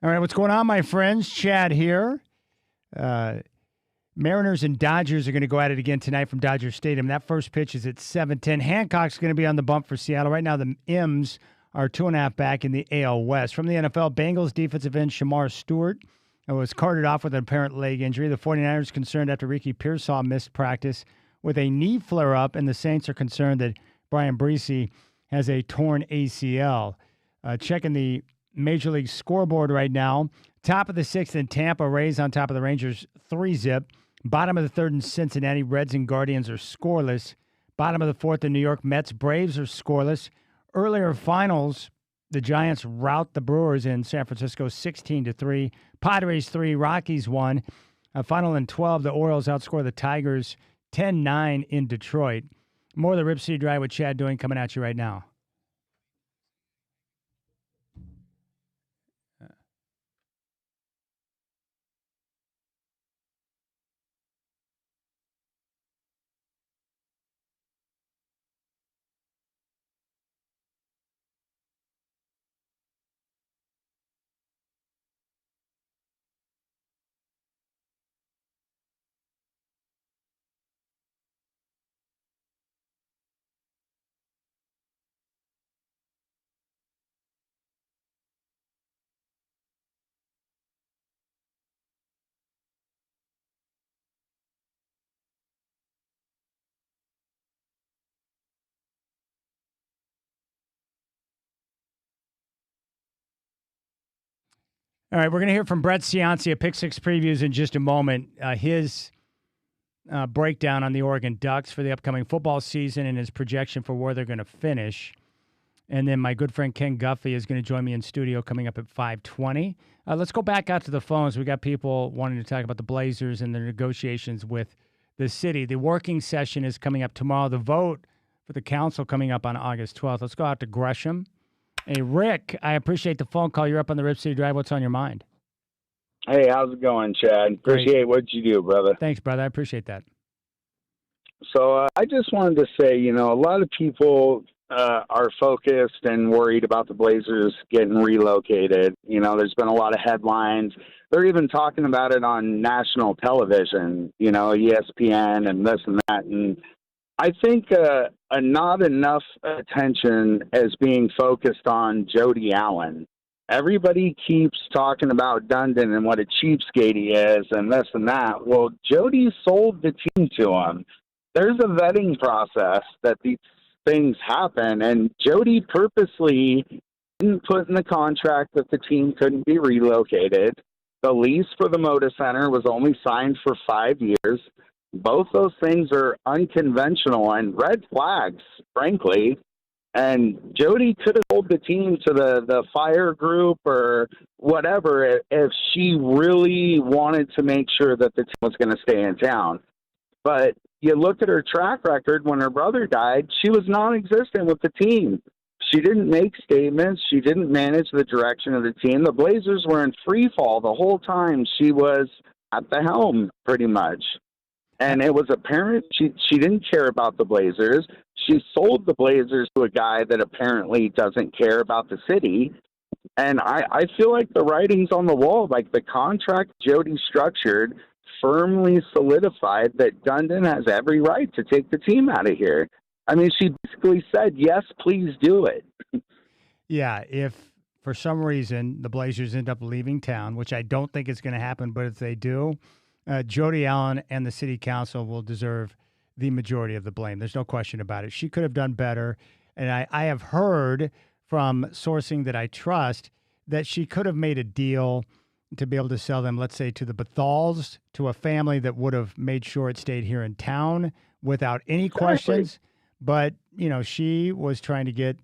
All right, what's going on, my friends? Chad here. Mariners and Dodgers are going to go at it again tonight from Dodger Stadium. That first pitch is at 7:10. Hancock's going to be on the bump for Seattle. Right now, the M's are 2.5 back in the AL West. From the NFL, Bengals defensive end Shamar Stewart was carted off with an apparent leg injury. The 49ers concerned after Ricky Pearsall missed practice with a knee flare-up, and the Saints are concerned that Brian Breesy has a torn ACL. Checking the Major League scoreboard right now. Top of the 6th in Tampa, Rays on top of the Rangers, 3-zip. Bottom of the 3rd in Cincinnati, Reds and Guardians are scoreless. Bottom of the 4th in New York, Mets, Braves are scoreless. Earlier finals, the Giants rout the Brewers in San Francisco 16-3. Padres 3, Rockies 1. Final in 12, the Orioles outscore the Tigers 10-9 in Detroit. More of the Rip City Drive with Chad Doing coming at you right now. All right, we're going to hear from Brett Cianci at Pick Six Previews in just a moment. His breakdown on the Oregon Ducks for the upcoming football season and his projection for where they're going to finish. And then my good friend Ken Guffey is going to join me in studio coming up at 5:20. Let's go back out to the phones. We got people wanting to talk about the Blazers and their negotiations with the city. The working session is coming up tomorrow. The vote for the council coming up on August 12th. Let's go out to Gresham. Hey, Rick, I appreciate the phone call. You're up on the Rip City Drive. What's on your mind? Hey, how's it going, Chad? Appreciate what you do, brother. Thanks, brother. I appreciate that. So I just wanted to say, a lot of people are focused and worried about the Blazers getting relocated. There's been a lot of headlines. They're even talking about it on national television, ESPN and this and that. And I think not enough attention is being focused on Jody Allen. Everybody keeps talking about Dundon and what a cheapskate he is and this and that. Well, Jody sold the team to him. There's a vetting process that these things happen, and Jody purposely didn't put in the contract that the team couldn't be relocated. The lease for the Moda Center was only signed for 5 years. Both those things are unconventional and red flags, frankly. And Jody could have told the team to the fire group or whatever if she really wanted to make sure that the team was going to stay in town. But you look at her track record when her brother died, she was non-existent with the team. She didn't make statements. She didn't manage the direction of the team. The Blazers were in free fall the whole time she was at the helm, pretty much. And it was apparent she didn't care about the Blazers. She sold the Blazers to a guy that apparently doesn't care about the city. And I feel like the writing's on the wall. Like the contract Jody structured firmly solidified that Dundon has every right to take the team out of here. I mean, she basically said, yes, please do it. Yeah, if for some reason the Blazers end up leaving town, which I don't think is going to happen, but if they do, Jody Allen and the city council will deserve the majority of the blame. There's no question about it. She could have done better. And I have heard from sourcing that I trust that she could have made a deal to be able to sell them, let's say, to the Bethals, to a family that would have made sure it stayed here in town without any questions. But, she was trying to get,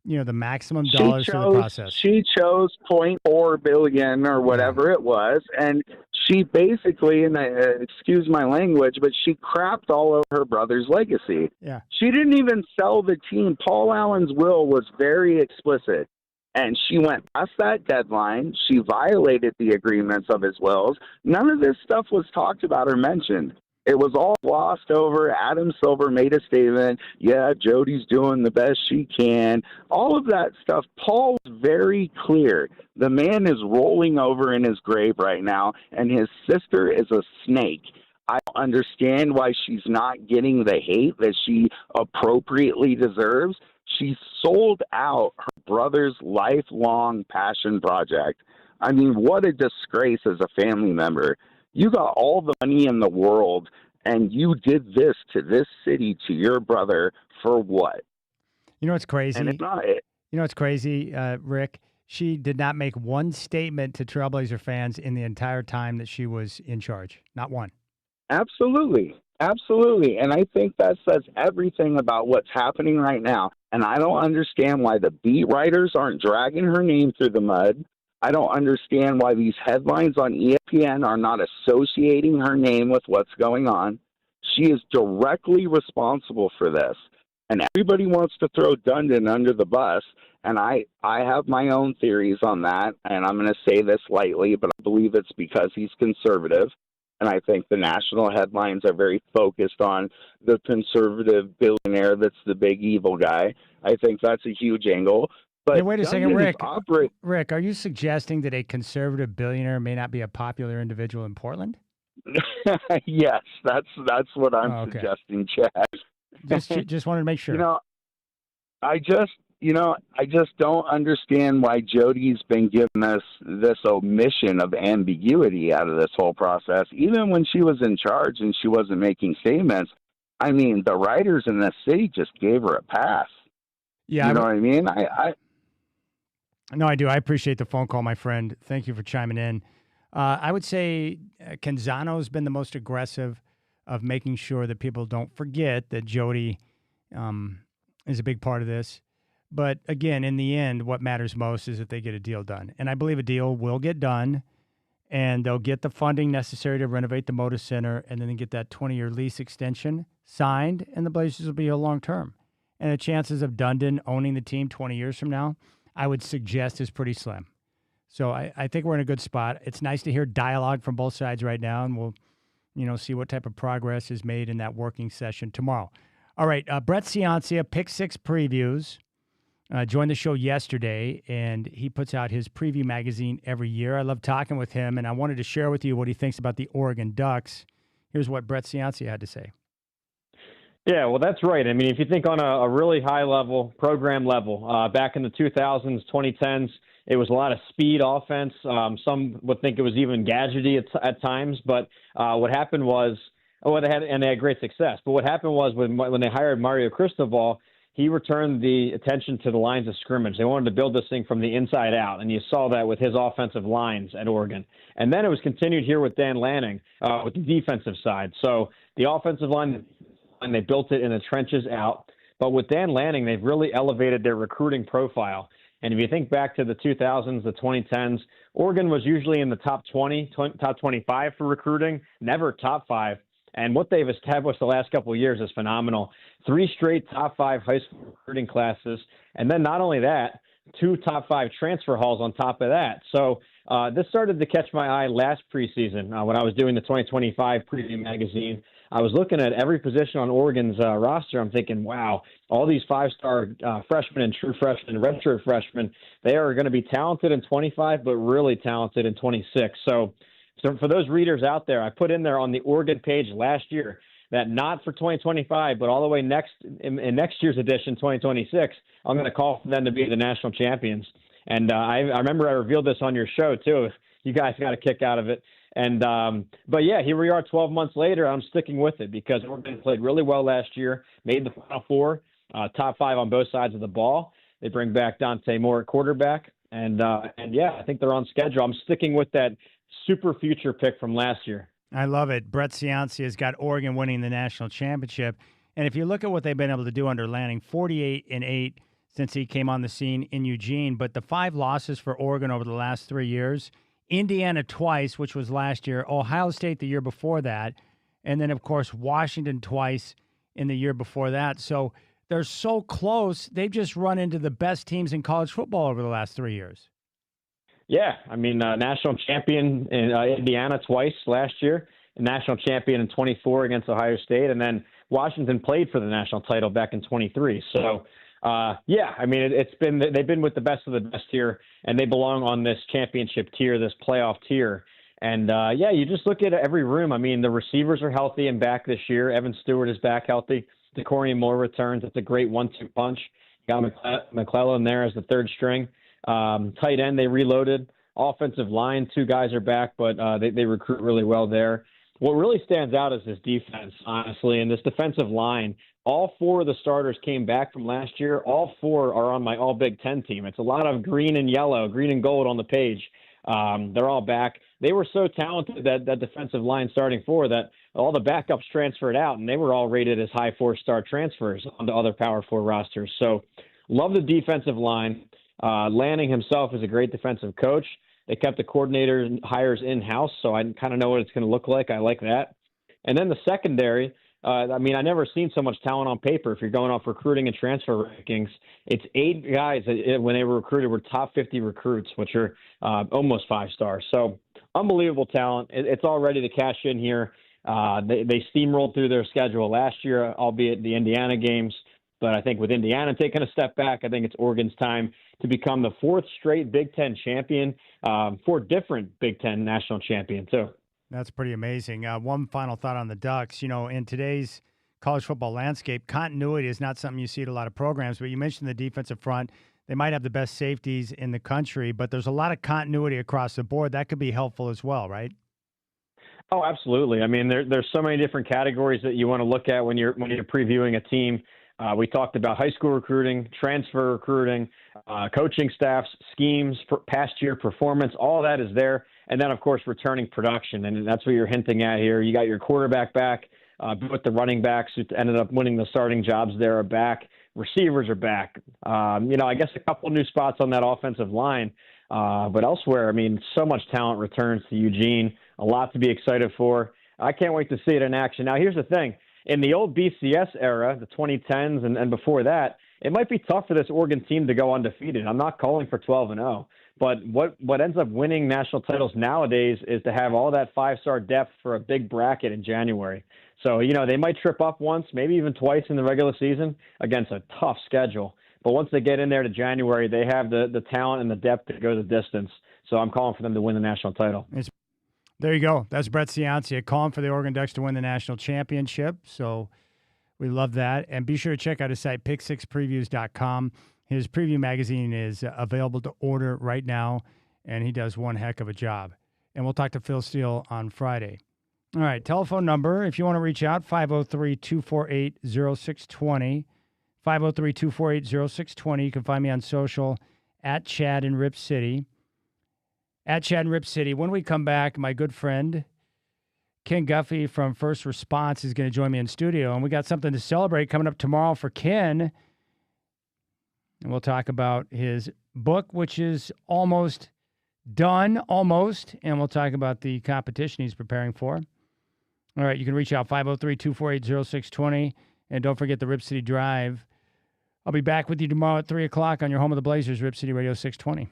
the maximum dollars through the process. She chose $0.4 billion or whatever it was. And she basically, and excuse my language, but she crapped all over her brother's legacy. Yeah. She didn't even sell the team. Paul Allen's will was very explicit. And she went past that deadline. She violated the agreements of his wills. None of this stuff was talked about or mentioned. It was all glossed over. Adam Silver made a statement. Yeah, Jody's doing the best she can. All of that stuff. Paul was very clear. The man is rolling over in his grave right now, and his sister is a snake. I don't understand why she's not getting the hate that she appropriately deserves. She sold out her brother's lifelong passion project. I mean, what a disgrace as a family member. You got all the money in the world, and you did this to this city, to your brother, for what? You know what's crazy? And it's not it. You know what's crazy, Rick? She did not make one statement to Trailblazer fans in the entire time that she was in charge. Not one. Absolutely. Absolutely. And I think that says everything about what's happening right now. And I don't understand why the beat writers aren't dragging her name through the mud. I don't understand why these headlines on ESPN are not associating her name with what's going on. She is directly responsible for this. And everybody wants to throw Dundon under the bus. And I have my own theories on that. And I'm going to say this lightly, but I believe it's because he's conservative. And I think the national headlines are very focused on the conservative billionaire that's the big evil guy. I think that's a huge angle. But hey, wait a second, Rick. Operate... Rick, are you suggesting that a conservative billionaire may not be a popular individual in Portland? Yes, that's what I'm suggesting, Chad. Just wanted to make sure. I just don't understand why Jody's been given this omission of ambiguity out of this whole process. Even when she was in charge and she wasn't making statements, I mean, the writers in this city just gave her a pass. Yeah, you know what I mean? No, I do. I appreciate the phone call, my friend. Thank you for chiming in. I would say Canzano's been the most aggressive of making sure that people don't forget that Jody is a big part of this. But again, in the end, what matters most is that they get a deal done. And I believe a deal will get done, and they'll get the funding necessary to renovate the Moda Center, and then they get that 20-year lease extension signed, and the Blazers will be here long-term. And the chances of Dundon owning the team 20 years from now, I would suggest is pretty slim. So I think we're in a good spot. It's nice to hear dialogue from both sides right now, and we'll see what type of progress is made in that working session tomorrow. All right, Brett Ciancia, Pick Six Previews, joined the show yesterday, and he puts out his preview magazine every year. I love talking with him, and I wanted to share with you what he thinks about the Oregon Ducks. Here's what Brett Ciancia had to say. Yeah, well, that's right. I mean, if you think on a really high level, program level, back in the 2000s, 2010s, it was a lot of speed offense. Some would think it was even gadgety at times, but what happened was, they had great success. But what happened was when they hired Mario Cristobal, he returned the attention to the lines of scrimmage. They wanted to build this thing from the inside out, and you saw that with his offensive lines at Oregon. And then it was continued here with Dan Lanning with the defensive side. So the offensive line, and they built it in the trenches out. But with Dan Lanning, they've really elevated their recruiting profile. And if you think back to the 2000s, the 2010s, Oregon was usually in the top 20, top 25 for recruiting, never top 5. And what they've established the last couple of years is phenomenal. 3 straight top 5 high school recruiting classes. And then not only that, 2 top 5 transfer halls on top of that. So this started to catch my eye last preseason when I was doing the 2025 preview magazine. I was looking at every position on Oregon's roster. I'm thinking, wow, all these 5-star freshmen and true freshmen, redshirt freshmen, they are going to be talented in 25, but really talented in 26. So for those readers out there, I put in there on the Oregon page last year that not for 2025, but all the way in next year's edition, 2026, I'm going to call for them to be the national champions. And I remember I revealed this on your show, too. You guys got a kick out of it. And but yeah, here we are 12 months later. I'm sticking with it because Oregon played really well last year, made the Final Four, top 5 on both sides of the ball. They bring back Dante Moore at quarterback, and yeah, I think they're on schedule. I'm sticking with that super future pick from last year. I love it. Brett Ciancia has got Oregon winning the national championship, and if you look at what they've been able to do under Lanning, 48-8 since he came on the scene in Eugene, but the 5 losses for Oregon over the last 3 years. Indiana twice, which was last year, Ohio State the year before that, and then, of course, Washington twice in the year before that. So they're so close. They've just run into the best teams in college football over the last 3 years. Yeah, I mean, national champion in Indiana twice last year. national champion in 24 against Ohio State, and then Washington played for the national title back in 23. So, yeah, I mean, they've been with the best of the best here, and they belong on this championship tier, this playoff tier. And, yeah, you just look at every room. I mean, the receivers are healthy and back this year. Evan Stewart is back healthy. DeCorian Moore returns. It's a great 1-2 punch. You got McClellan there as the third string. Tight end, they reloaded. Offensive line, 2 guys are back, but they recruit really well there. What really stands out is this defense, honestly, and this defensive line. All 4 of the starters came back from last year. All 4 are on my All Big Ten team. It's a lot of green and yellow, green and gold on the page. They're all back. They were so talented, that defensive line starting 4, that all the backups transferred out, and they were all rated as high 4-star transfers onto other Power 4 rosters. So love the defensive line. Lanning himself is a great defensive coach. They kept the coordinator hires in-house, so I kind of know what it's going to look like. I like that. And then the secondary, I mean, I never seen so much talent on paper. If you're going off recruiting and transfer rankings, it's 8 guys that, when they were recruited, were top 50 recruits, which are almost 5 stars. So unbelievable talent. It's all ready to cash in here. They steamrolled through their schedule last year, albeit the Indiana games. But I think with Indiana taking a step back, I think it's Oregon's time to become the 4th straight Big Ten champion, 4 different Big Ten national champion, too. That's pretty amazing. One final thought on the Ducks. You know, in today's college football landscape, continuity is not something you see at a lot of programs, but you mentioned the defensive front. They might have the best safeties in the country, but there's a lot of continuity across the board. That could be helpful as well, right? Oh, absolutely. I mean, there's so many different categories that you want to look at when you're previewing a team. We talked about high school recruiting, transfer recruiting, coaching staffs, schemes, past year performance. All that is there. And then, of course, returning production. And that's what you're hinting at here. You got your quarterback back, with the running backs who ended up winning the starting jobs there are back. Receivers are back. I guess a couple new spots on that offensive line. But elsewhere, I mean, so much talent returns to Eugene. A lot to be excited for. I can't wait to see it in action. Now, here's the thing. In the old BCS era, the 2010s and before that, it might be tough for this Oregon team to go undefeated. I'm not calling for 12-0. But what ends up winning national titles nowadays is to have all that 5-star depth for a big bracket in January. So, they might trip up once, maybe even twice in the regular season against a tough schedule. But once they get in there to January, they have the talent and the depth to go the distance. So I'm calling for them to win the national title. There you go. That's Brett Ciancia calling for the Oregon Ducks to win the national championship. So we love that. And be sure to check out his site, pick6previews.com. His preview magazine is available to order right now, and he does one heck of a job. And we'll talk to Phil Steele on Friday. All right, telephone number, if you want to reach out, 503-248-0620. 503-248-0620. You can find me on social, at Chad in Rip City. At Chad in Rip City. When we come back, my good friend, Ken Guffey from First Response is going to join me in studio, and we got something to celebrate coming up tomorrow for Ken. And we'll talk about his book, which is almost done, and we'll talk about the competition he's preparing for. All right, you can reach out, 503-248-0620, and don't forget the Rip City Drive. I'll be back with you tomorrow at 3 o'clock on your home of the Blazers, Rip City Radio 620.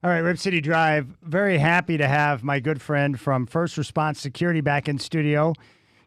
All right, Rip City Drive. Very happy to have my good friend from First Response Security back in studio,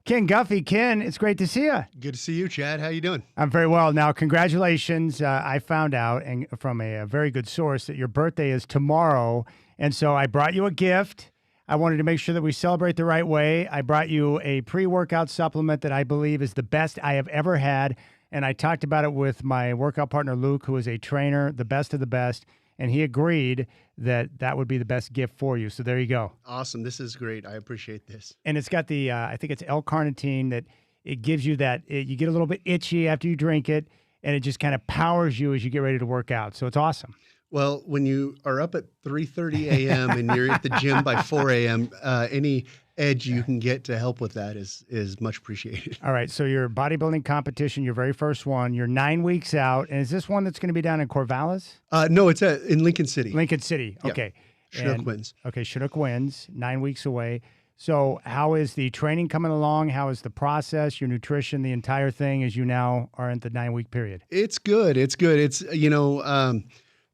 Ken Guffey. Ken, it's great to see you. Good to see you, Chad. How you doing? I'm very well. Now, congratulations. I found out and from a very good source that your birthday is tomorrow, and so I brought you a gift. I wanted to make sure that we celebrate the right way. I brought you a pre-workout supplement that I believe is the best I have ever had, and I talked about it with my workout partner, Luke, who is a trainer, the best of the best, and he agreed that that would be the best gift for you. So there you go. Awesome. This is great. I appreciate this. And it's got the, I think it's L-carnitine that it gives you that, you get a little bit itchy after you drink it, and it just kind of powers you as you get ready to work out. So it's awesome. Well, when you are up at 3:30 a.m. and you're at the gym by 4 a.m., any edge you can get to help with that is much appreciated. All right, so your bodybuilding competition, your very first one, you're 9 weeks out, and is this one that's going to be down in Corvallis? No, it's in Lincoln City. Lincoln City, Yeah. okay. Chinook wins. Okay, Chinook wins, 9 weeks away. So how is the training coming along? How is the process, your nutrition, the entire thing as you now are in the 9-week period? It's good. It's good. It's,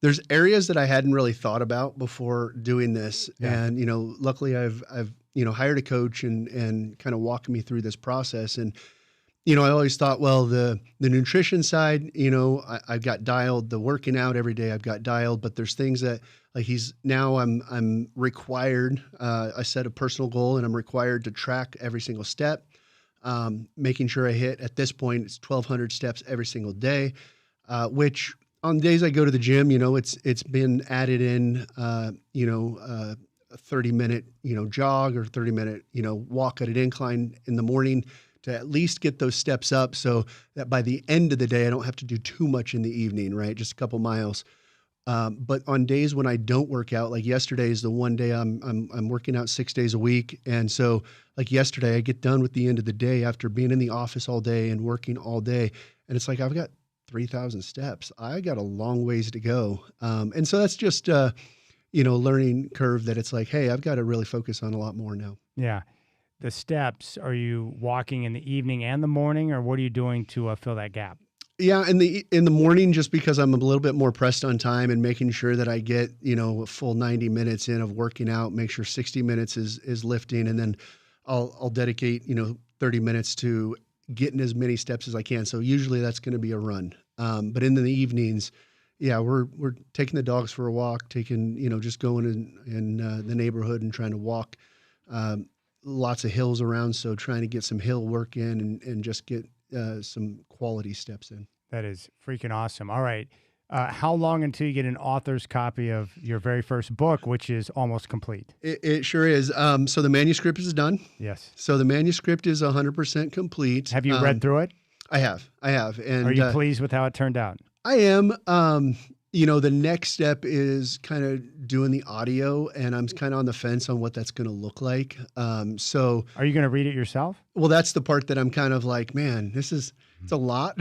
there's areas that I hadn't really thought about before doing this. Yeah. And, luckily I've hired a coach and kind of walked me through this process. And, I always thought, well, the nutrition side, I've got dialed, the working out every day I've got dialed, but there's things that I'm required, I set a personal goal and I'm required to track every single step, making sure I hit, at this point, it's 1,200 steps every single day, which on days I go to the gym, it's been added in, a 30-minute, jog or 30-minute, walk at an incline in the morning to at least get those steps up so that by the end of the day, I don't have to do too much in the evening, right? Just a couple miles. But on days when I don't work out, like yesterday is the one day I'm working out 6 days a week. And so like yesterday, I get done with the end of the day after being in the office all day and working all day. And it's like, I've got 3,000 steps. I got a long ways to go. And so that's just, learning curve that it's like, hey, I've got to really focus on a lot more now. Yeah. The steps, are you walking in the evening and the morning, or what are you doing to fill that gap? Yeah, in the morning, just because I'm a little bit more pressed on time and making sure that I get, a full 90 minutes in of working out, make sure 60 minutes is lifting, and then I'll dedicate, 30 minutes to getting as many steps as I can. So usually that's going to be a run. But in the evenings, yeah, we're taking the dogs for a walk, just going in the neighborhood and trying to walk lots of hills around. So trying to get some hill work in and just get some quality steps in. That is freaking awesome. All right. How long until you get an author's copy of your very first book, which is almost complete? It sure is. So the manuscript is done. Yes. So the manuscript is 100% complete. Have you read through it? I have. And are you pleased with how it turned out? I am. The next step is kind of doing the audio, and I'm kind of on the fence on what that's going to look like. So are you going to read it yourself? Well, that's the part that I'm kind of like, man, it's a lot.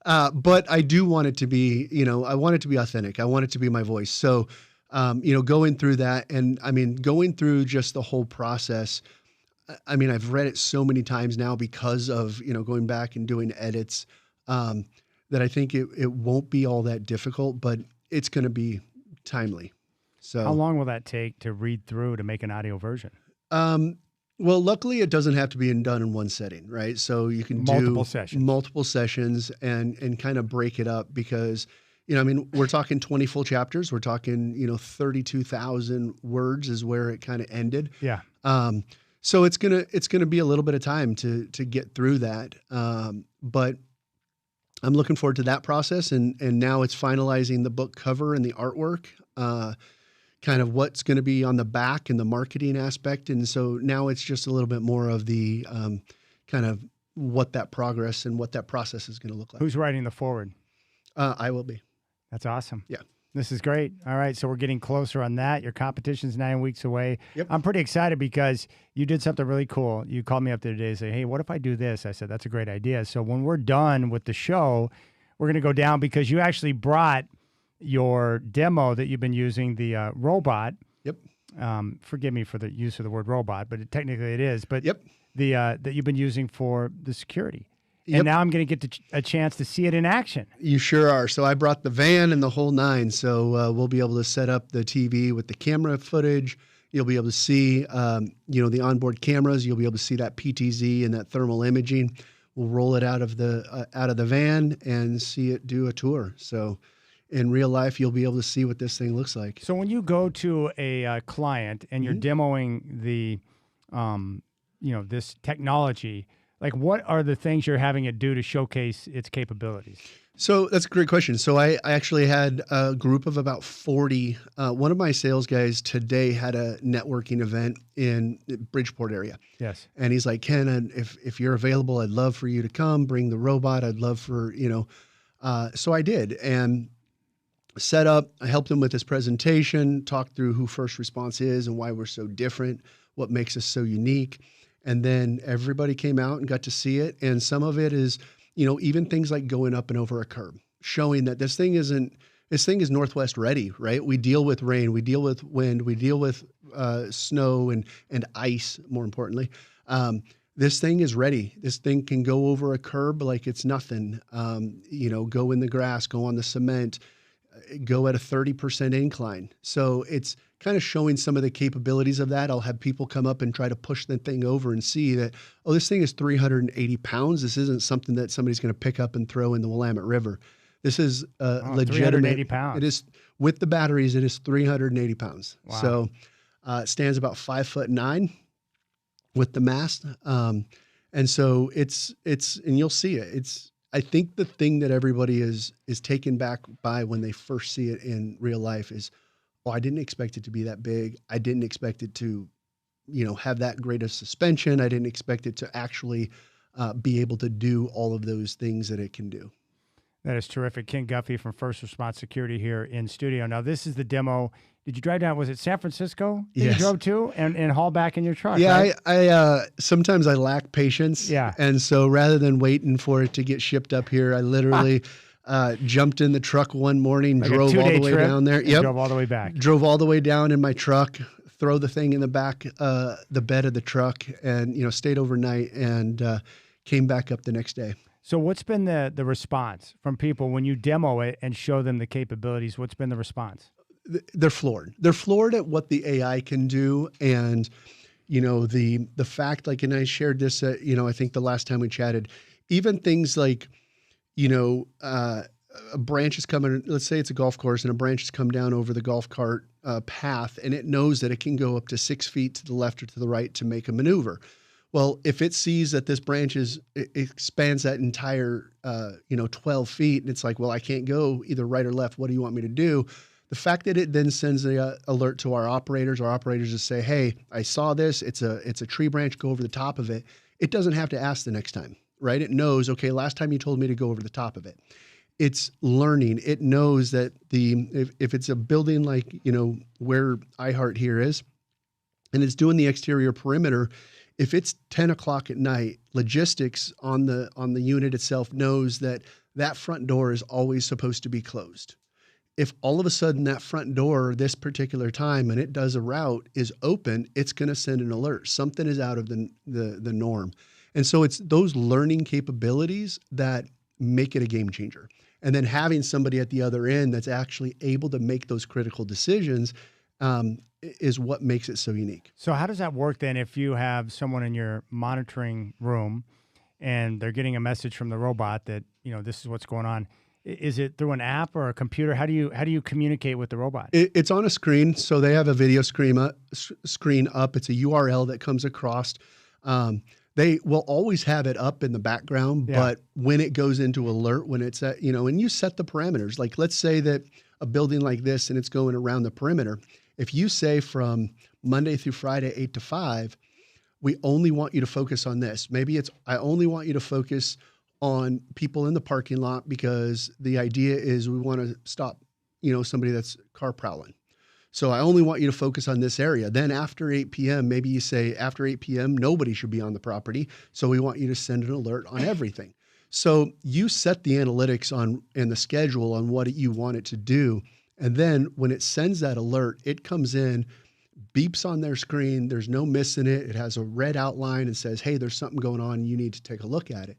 But I do want it to be, I want it to be authentic. I want it to be my voice. So, going through that and going through just the whole process. I've read it so many times now because of, going back and doing edits, that I think it won't be all that difficult, but it's going to be timely. So how long will that take to read through to make an audio version? Well, luckily it doesn't have to be done in one setting, right? So you can do multiple sessions and kind of break it up because, we're talking 20 full chapters. We're talking, 32,000 words is where it kind of ended. Yeah. So it's gonna be a little bit of time to get through that. But I'm looking forward to that process. And now it's finalizing the book cover and the artwork, kind of what's going to be on the back and the marketing aspect. And so now it's just a little bit more of the kind of what that progress and what that process is going to look like. Who's writing the foreword? I will be. That's awesome. Yeah. This is great. All right, so we're getting closer on that. Your competition's 9 weeks away. Yep. I'm pretty excited because you did something really cool. You called me up the other day and said, hey, what if I do this? I said, that's a great idea. So when we're done with the show, we're going to go down because you actually brought your demo that you've been using, the robot. Yep. Forgive me for the use of the word robot, but technically it is. But yep. That you've been using for the security. Yep. and now I'm going to get a chance to see it in action. You sure are. So I brought the van and the whole nine. So we'll be able to set up the TV with the camera footage. You'll be able to see, the onboard cameras. You'll be able to see that PTZ and that thermal imaging. We'll roll it out of the van and see it do a tour. So in real life, you'll be able to see what this thing looks like. So when you go to a client and you're demoing the, this technology, like what are the things you're having it do to showcase its capabilities? So that's a great question. So I actually had a group of about 40. One of my sales guys today had a networking event in Bridgeport area. Yes. And he's like, Ken, if you're available, I'd love for you to come, bring the robot. I'd love for, so I did. And set up, I helped him with his presentation, talked through who First Response is and why we're so different, what makes us so unique. And then everybody came out and got to see it. And some of it is, even things like going up and over a curb, showing that this thing is Northwest ready, right? We deal with rain, we deal with wind, we deal with snow and ice, more importantly. This thing is ready. This thing can go over a curb like it's nothing. Go in the grass, go on the cement, go at a 30% incline. So it's kind of showing some of the capabilities of that. I'll have people come up and try to push the thing over and see that, this thing is 380 pounds. This isn't something that somebody's going to pick up and throw in the Willamette River. This is legitimate. 380 pounds. It is, with the batteries, it is 380 pounds. Wow. So it stands about 5'9" with the mast. And so it's, and you'll see it. I think the thing that everybody is taken back by when they first see it in real life is, I didn't expect it to be that big. I didn't expect it to, have that great of suspension. I didn't expect it to actually be able to do all of those things that it can do. That is terrific. Ken Guffey from First Response Security here in studio. Now, this is the demo. Did you drive down? Was it San Francisco that Yes. you drove to and haul back in your truck? Yeah, right? I sometimes I lack patience. Yeah. And so rather than waiting for it to get shipped up here, I literally jumped in the truck one morning, Like a drove all two-day the way trip down there. and Yep. drove all the way back. Drove all the way down in my truck, throw the thing in the back, the bed of the truck, and stayed overnight and came back up the next day. So what's been the response from people when you demo it and show them the capabilities? What's been the response? They're floored. They're floored at what the AI can do. And, the fact, like, and I shared this, I think the last time we chatted, even things like, a branch is coming, let's say it's a golf course and a branch has come down over the golf cart path, and it knows that it can go up to 6 feet to the left or to the right to make a maneuver. Well, if it sees that this branch it expands that entire, 12 feet, and it's like, well, I can't go either right or left. What do you want me to do? The fact that it then sends an alert to our operators just say, hey, I saw this. It's a tree branch. Go over the top of it. It doesn't have to ask the next time, right? It knows, okay, last time you told me to go over the top of it. It's learning. It knows that if it's a building like, where iHeart here is, and it's doing the exterior perimeter, if it's 10 o'clock at night, logistics on the unit itself knows that front door is always supposed to be closed. If all of a sudden that front door this particular time, and it does a route, is open, it's going to send an alert. Something is out of the norm. And so it's those learning capabilities that make it a game changer. And then having somebody at the other end that's actually able to make those critical decisions is what makes it so unique. So how does that work then if you have someone in your monitoring room and they're getting a message from the robot that, this is what's going on? Is it through an app or a computer? How do you communicate with the robot? It's on a screen. So they have a video screen up. It's a URL that comes across. They will always have it up in the background, but when it goes into alert, when it's at, and you set the parameters, like let's say that a building like this and it's going around the perimeter. If you say from Monday through Friday, 8 to 5, we only want you to focus on this. Maybe I only want you to focus on people in the parking lot because the idea is we want to stop, somebody that's car prowling. So I only want you to focus on this area. Then after 8 p.m., maybe you say after 8 p.m., nobody should be on the property. So we want you to send an alert on everything. So you set the analytics and the schedule on what you want it to do. And then when it sends that alert, it comes in, beeps on their screen. There's no missing it. It has a red outline and says, hey, there's something going on. You need to take a look at it.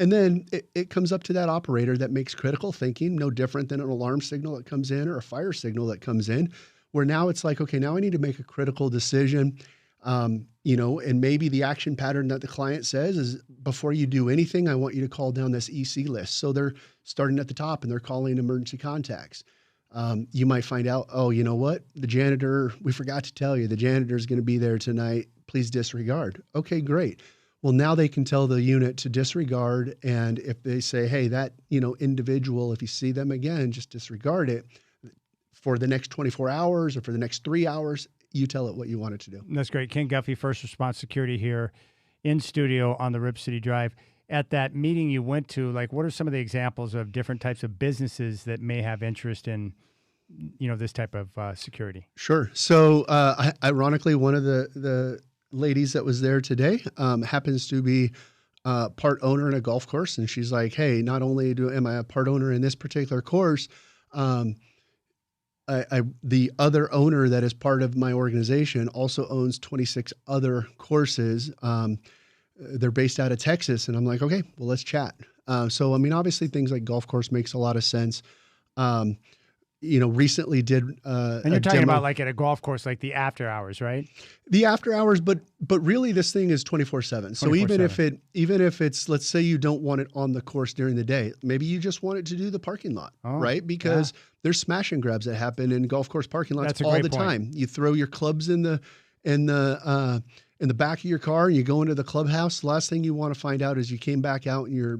And then it comes up to that operator that makes critical thinking, no different than an alarm signal that comes in or a fire signal that comes in, where now it's like, okay, now I need to make a critical decision. And maybe the action pattern that the client says is, before you do anything, I want you to call down this EC list. So they're starting at the top and they're calling emergency contacts. You might find out, oh, you know what? The janitor, we forgot to tell you, the janitor is going to be there tonight. Please disregard. Okay, great. Well, now they can tell the unit to disregard. And if they say, hey, that, individual, if you see them again, just disregard it for the next 24 hours or for the next 3 hours, you tell it what you want it to do. That's great. Ken Guffey, First Response Security here in studio on the Rip City Drive. At that meeting you went to, like, what are some of the examples of different types of businesses that may have interest in, this type of security? Sure. So, ironically, one of the ladies that was there today happens to be part owner in a golf course. And she's like, hey, not only am I a part owner in this particular course, the other owner that is part of my organization also owns 26 other courses. They're based out of Texas. And I'm like, okay, well, let's chat. So, I mean, obviously things like golf course makes a lot of sense. Recently did and you're talking about like at a golf course, like the after hours, right? The after hours, but really this thing is 24/7. So even if it's, let's say you don't want it on the course during the day, maybe you just want it to do the parking lot, right? Because there's smash and grabs that happen in golf course parking lots all the time. You throw your clubs in the back of your car and you go into the clubhouse. The last thing you want to find out is you came back out and your,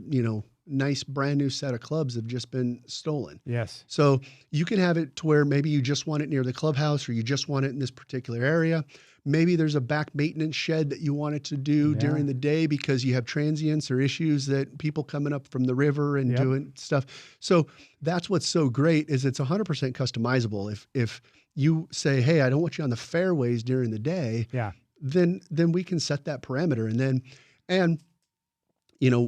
nice brand new set of clubs have just been stolen. Yes. So you can have it to where maybe you just want it near the clubhouse or you just want it in this particular area. Maybe there's a back maintenance shed that you want it to do during the day because you have transients or issues that people coming up from the river and doing stuff. So that's what's so great is it's 100% customizable. If you say, hey, I don't want you on the fairways during the day, then we can set that parameter. And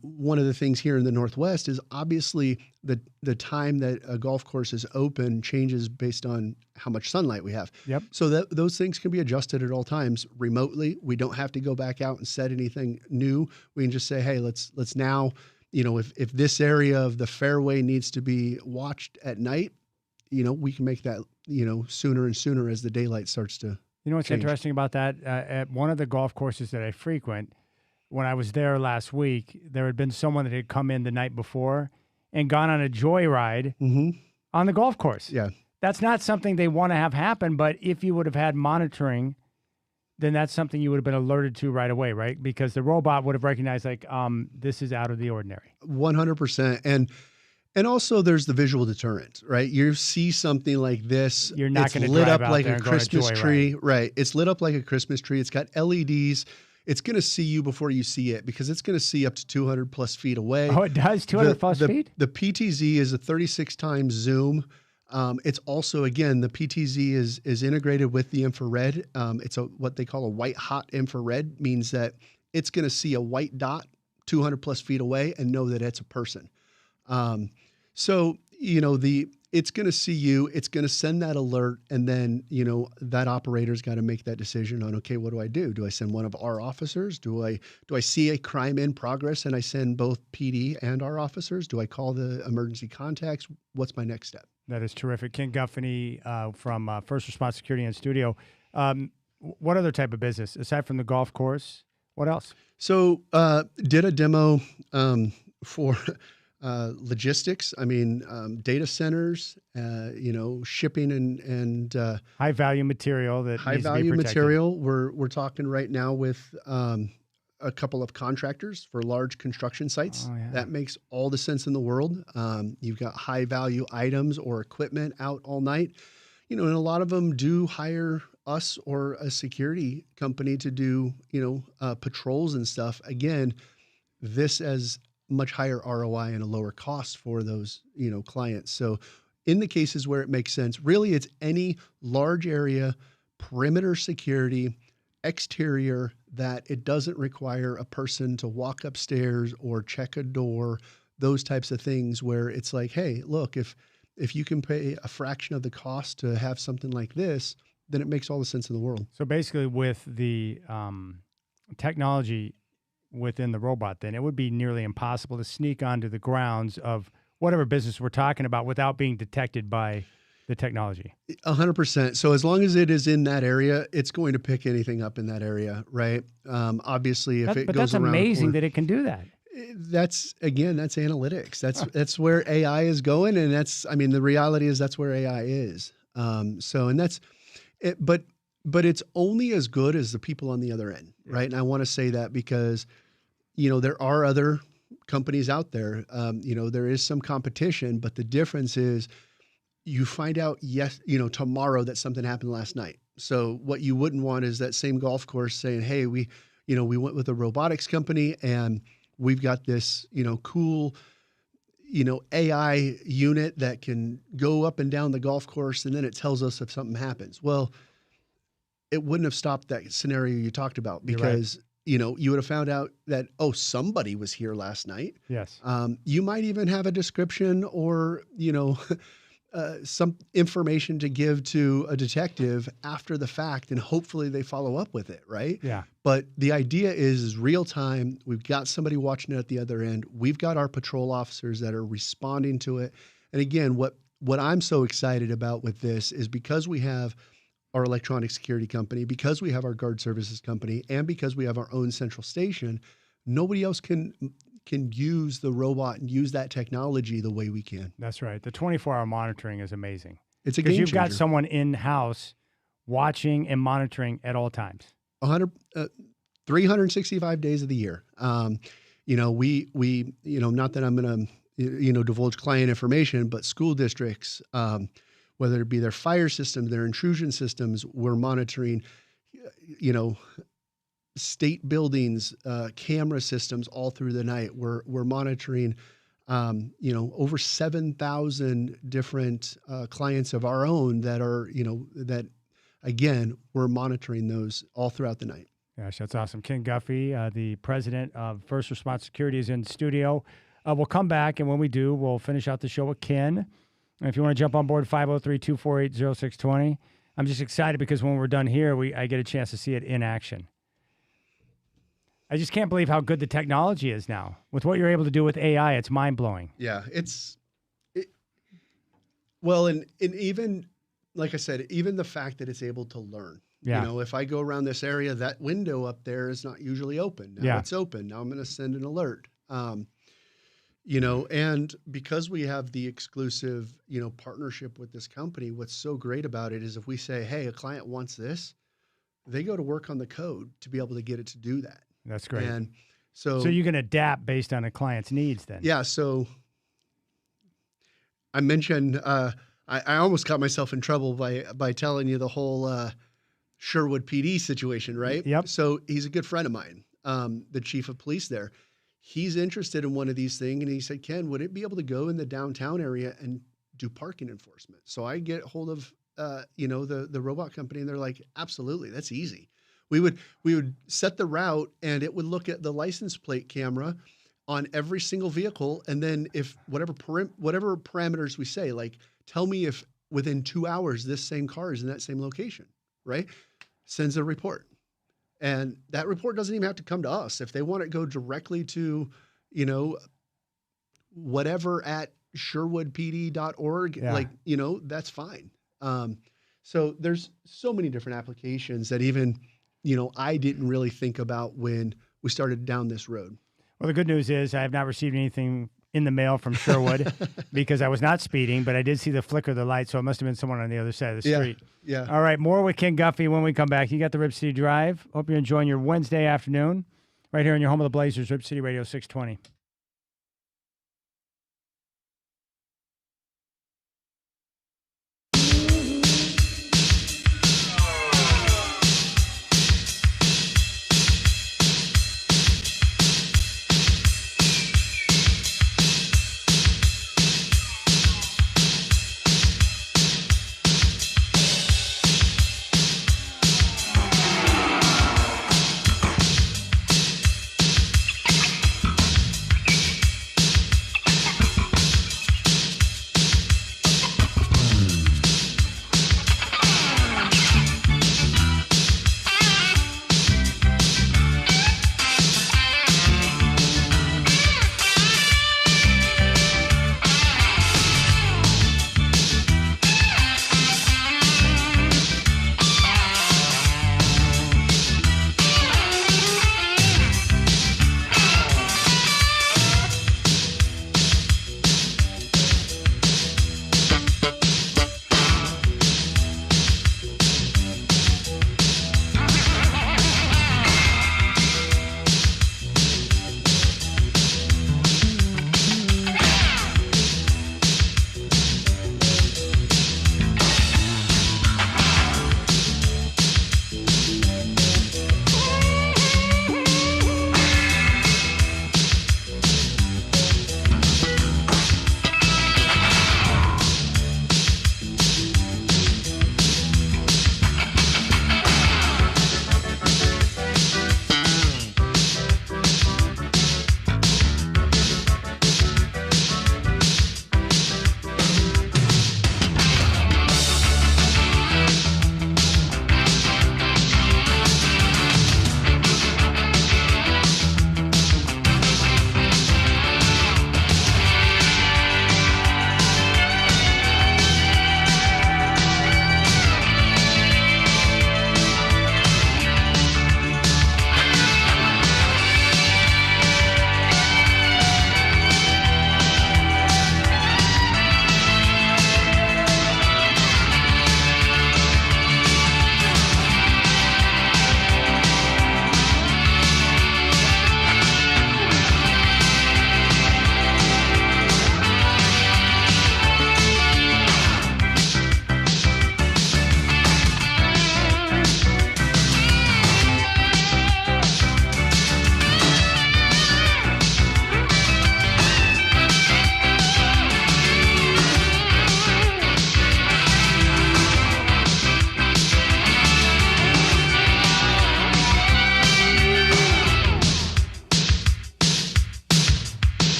one of the things here in the Northwest is obviously the time that a golf course is open changes based on how much sunlight we have. Yep. So that those things can be adjusted at all times remotely. We don't have to go back out and set anything new. We can just say, hey, let's now, if this area of the fairway needs to be watched at night, we can make that, sooner and sooner as the daylight starts to what's change. interesting about that? At one of the golf courses that I frequent, when I was there last week, there had been someone that had come in the night before and gone on a joyride on the golf course. Yeah. That's not something they want to have happen, but if you would have had monitoring, then that's something you would have been alerted to right away, right? Because the robot would have recognized, like, this is out of the ordinary. 100%. And also there's the visual deterrent, right? You see something like this, you're not going to lit drive up out like there a and go on a Christmas joyride. tree, right? It's lit up like a Christmas tree. It's got LEDs. It's going to see you before you see it because it's going to see up to 200 plus feet away. Oh, it does? 200 plus feet? The PTZ is a 36 times zoom. It's also, again, the PTZ is integrated with the infrared. It's what they call a white hot infrared, means that it's going to see a white dot 200 plus feet away and know that it's a person. So, it's going to see you, it's going to send that alert. And then, that operator's got to make that decision on, okay, what do I do? Do I send one of our officers? Do I see a crime in progress and I send both PD and our officers? Do I call the emergency contacts? What's my next step? That is terrific. Ken Guffey from First Response Security in studio. What other type of business, aside from the golf course, what else? So did a demo for logistics. I mean, data centers, shipping and high value material that high needs to be value protected. material. We're talking right now with a couple of contractors for large construction sites. Oh, yeah. That makes all the sense in the world. You've got high value items or equipment out all night, and a lot of them do hire us or a security company to do, patrols and stuff. Again, this as much higher ROI and a lower cost for those, clients. So in the cases where it makes sense, really it's any large area, perimeter security, exterior, that it doesn't require a person to walk upstairs or check a door, those types of things where it's like, hey, look, if you can pay a fraction of the cost to have something like this, then it makes all the sense in the world. So basically with the technology, within the robot, then it would be nearly impossible to sneak onto the grounds of whatever business we're talking about without being detected by the technology. 100%. So as long as it is in that area, it's going to pick anything up in that area, right? Obviously, if it But goes that's around, amazing that it can do that. That's analytics. That's where AI is going, and the reality is that's where AI is. And that's it. But it's only as good as the people on the other end, right? And I want to say that because, there are other companies out there. There is some competition, but the difference is you find out, tomorrow that something happened last night. So what you wouldn't want is that same golf course saying, hey, we went with a robotics company and we've got this, cool, AI unit that can go up and down the golf course, and then it tells us if something happens. Well, it wouldn't have stopped that scenario you talked about because, you would have found out that, somebody was here last night. Yes. You might even have a description or, some information to give to a detective after the fact, and hopefully they follow up with it, right? Yeah. But the idea is real time. We've got somebody watching it at the other end. We've got our patrol officers that are responding to it. And again, what I'm so excited about with this is because we have our electronic security company, because we have our guard services company, and because we have our own central station, nobody else can use the robot and use that technology the way we can. That's right. The 24-hour monitoring is amazing. It's a game because you've got changer. someone in-house watching and monitoring at all times. 365 days of the year. We not that I'm going to, divulge client information, but school districts, whether it be their fire systems, their intrusion systems, we're monitoring, state buildings, camera systems all through the night. We're monitoring, over 7,000 different clients of our own that are, that again, we're monitoring those all throughout the night. Gosh, that's awesome. Ken Guffey, the president of First Response Security, is in studio. We'll come back, and when we do, we'll finish out the show with Ken. And if you want to jump on board, 503-248-0620. I'm just excited because when we're done here, I get a chance to see it in action. I just can't believe how good the technology is now. With what you're able to do with AI, it's mind-blowing. Yeah, and even, like I said, even the fact that it's able to learn. Yeah. If I go around this area, that window up there is not usually open. Now it's open. Now I'm going to send an alert. And because we have the exclusive, partnership with this company, what's so great about it is if we say, hey, a client wants this, they go to work on the code to be able to get it to do that. That's great. And so you can adapt based on a client's needs then. Yeah. So I mentioned, I almost got myself in trouble by telling you the whole Sherwood PD situation, right? Yep. So he's a good friend of mine, the chief of police there. He's interested in one of these things, and he said, Ken, would it be able to go in the downtown area and do parking enforcement? So I get hold of, the robot company, and they're like, absolutely, that's easy. We would set the route, and it would look at the license plate camera on every single vehicle, and then if whatever parameters we say, like tell me if within 2 hours this same car is in that same location, right? Sends a report. And that report doesn't even have to come to us. If they want it go directly to, whatever at sherwoodpd.org, that's fine. So there's so many different applications that even, I didn't really think about when we started down this road. Well, the good news is I have not received anything in the mail from Sherwood because I was not speeding, but I did see the flicker of the light, so it must have been someone on the other side of the street. Yeah. All right, more with Ken Guffey when we come back. You got the Rip City Drive. Hope you're enjoying your Wednesday afternoon right here in your home of the Blazers, Rip City Radio 620.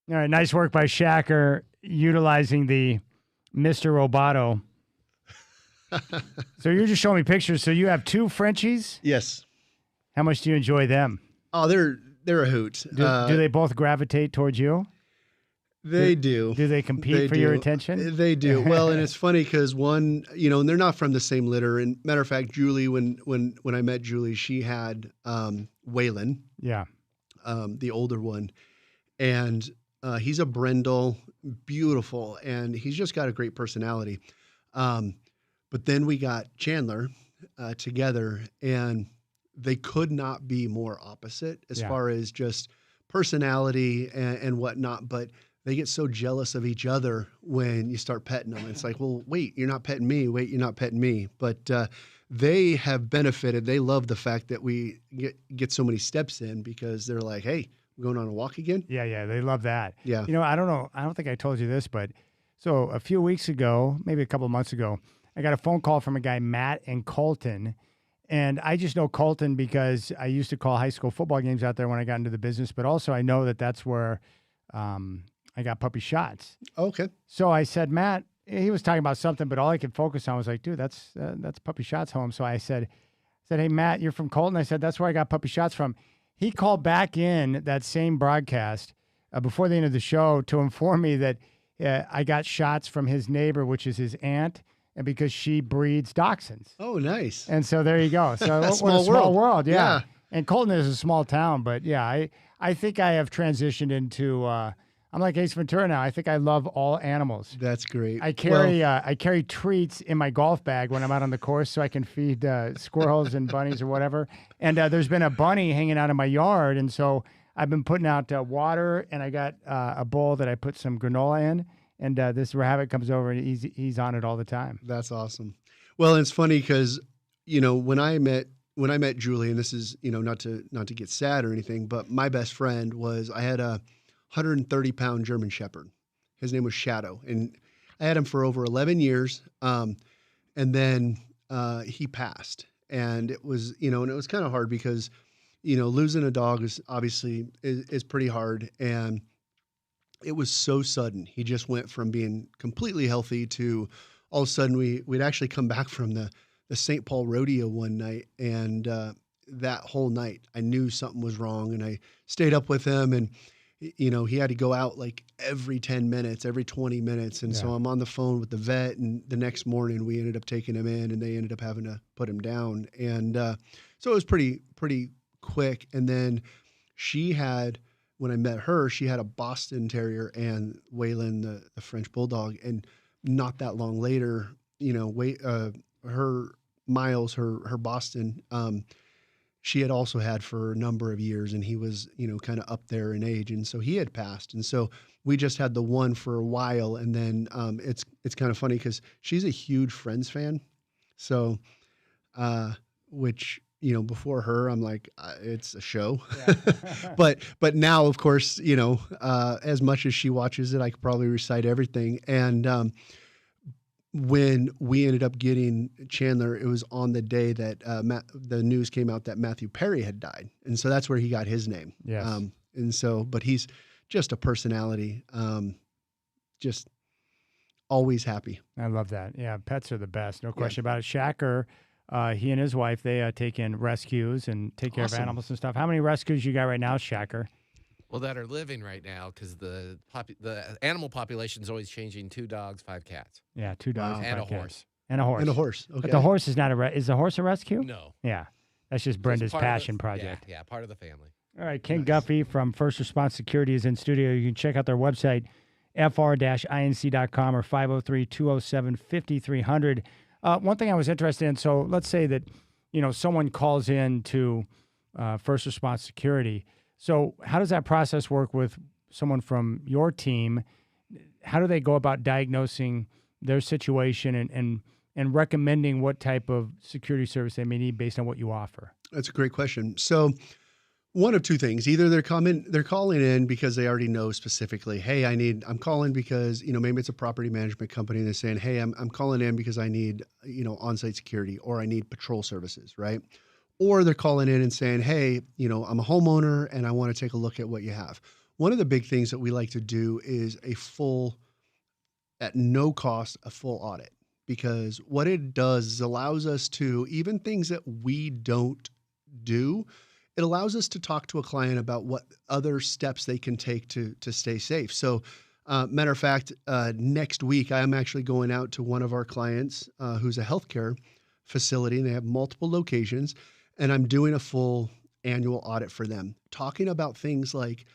All right, nice work by Shacker utilizing the Mr. Roboto. So you're just showing me pictures. So you have 2 Frenchies? Yes. How much do you enjoy them? Oh, they're a hoot. Do they both gravitate towards you? They do. Do they compete for your attention? They do. Well, and it's funny because one, and they're not from the same litter. And matter of fact, Julie, when I met Julie, she had Waylon. Yeah. The older one, and he's a brindle, beautiful, and he's just got a great personality. But then we got Chandler together, and they could not be more opposite as far as just personality and whatnot. But they get so jealous of each other when you start petting them. It's like, well, wait, you're not petting me. Wait, you're not petting me. But they have benefited. They love the fact that we get so many steps in because they're like, hey, we're going on a walk again? Yeah, they love that. Yeah. I don't know. I don't think I told you this, but so a few weeks ago, maybe a couple of months ago, I got a phone call from a guy, Matt in Colton. And I just know Colton because I used to call high school football games out there when I got into the business, but also I know that that's where I got puppy shots. Okay. So I said, Matt, he was talking about something, but all I could focus on was like, dude, that's puppy shots home. So I said, hey, Matt, you're from Colton. I said, that's where I got puppy shots from. He called back in that same broadcast before the end of the show to inform me that I got shots from his neighbor, which is his aunt, and because she breeds dachshunds. Oh, nice. And so there you go. So what a small world. Yeah. And Colton is a small town, but yeah, I think I have transitioned into I'm like Ace Ventura now. I think I love all animals. That's great. I carry treats in my golf bag when I'm out on the course so I can feed squirrels and bunnies or whatever. And there's been a bunny hanging out in my yard, and so I've been putting out water, and I got a bowl that I put some granola in, and this rabbit comes over and he's on it all the time. That's awesome. Well, it's funny because when I met Julie, and this is not to get sad or anything, but my best friend I had a 130-pound German Shepherd. His name was Shadow, and I had him for over 11 years. And then he passed, and it was and it was kind of hard because losing a dog is obviously is pretty hard, and it was so sudden. He just went from being completely healthy to all of a sudden we'd actually come back from the St. Paul rodeo one night, and that whole night I knew something was wrong, and I stayed up with him, and he had to go out like every 10 minutes, every 20 minutes. And so I'm on the phone with the vet, and the next morning we ended up taking him in, and they ended up having to put him down. And so it was pretty quick. And then when I met her, she had a Boston Terrier and Waylon, the French Bulldog. And not that long later, her Miles, her Boston, she had also had for a number of years, and he was, kind of up there in age. And so he had passed. And so we just had the one for a while. And then it's kind of funny because she's a huge Friends fan. So, which, before her, I'm like, it's a show. Yeah. but now, of course, as much as she watches it, I could probably recite everything. And when we ended up getting Chandler, it was on the day that the news came out that Matthew Perry had died. And so that's where he got his name. Yes. But he's just a personality, just always happy. I love that. Yeah, pets are the best. No question about it. Shacker, he and his wife, they take in rescues and take care of animals and stuff. How many rescues you got right now, Shacker? Well, that are living right now because the animal population is always changing. 2 dogs, 5 cats. Yeah, 2 dogs and a 5 cats. horse. And a horse. Okay. But the horse is not is the horse a rescue? No. Yeah, that's just Brenda's passion project. Yeah, part of the family. All right, Ken Guffey from First Response Security is in studio. You can check out their website, fr-inc.com or 503-207-5300. One thing I was interested in, so let's say that, someone calls in to First Response Security. So how does that process work with someone from your team? How do they go about diagnosing their situation and recommending what type of security service they may need based on what you offer? That's a great question. So one of two things: either they're calling in because they already know specifically, hey, I'm calling because, maybe it's a property management company and they're saying, hey, I'm calling in because I need, on-site security, or I need patrol services, right? Or they're calling in and saying, hey, I'm a homeowner and I want to take a look at what you have. one of the big things that we like to do is at no cost, a full audit, because what it does is allows us to, even things that we don't do, it allows us to talk to a client about what other steps they can take to stay safe. So, matter of fact, next week, I'm actually going out to one of our clients who's a healthcare facility, and they have multiple locations, and I'm doing a full annual audit for them, talking about things like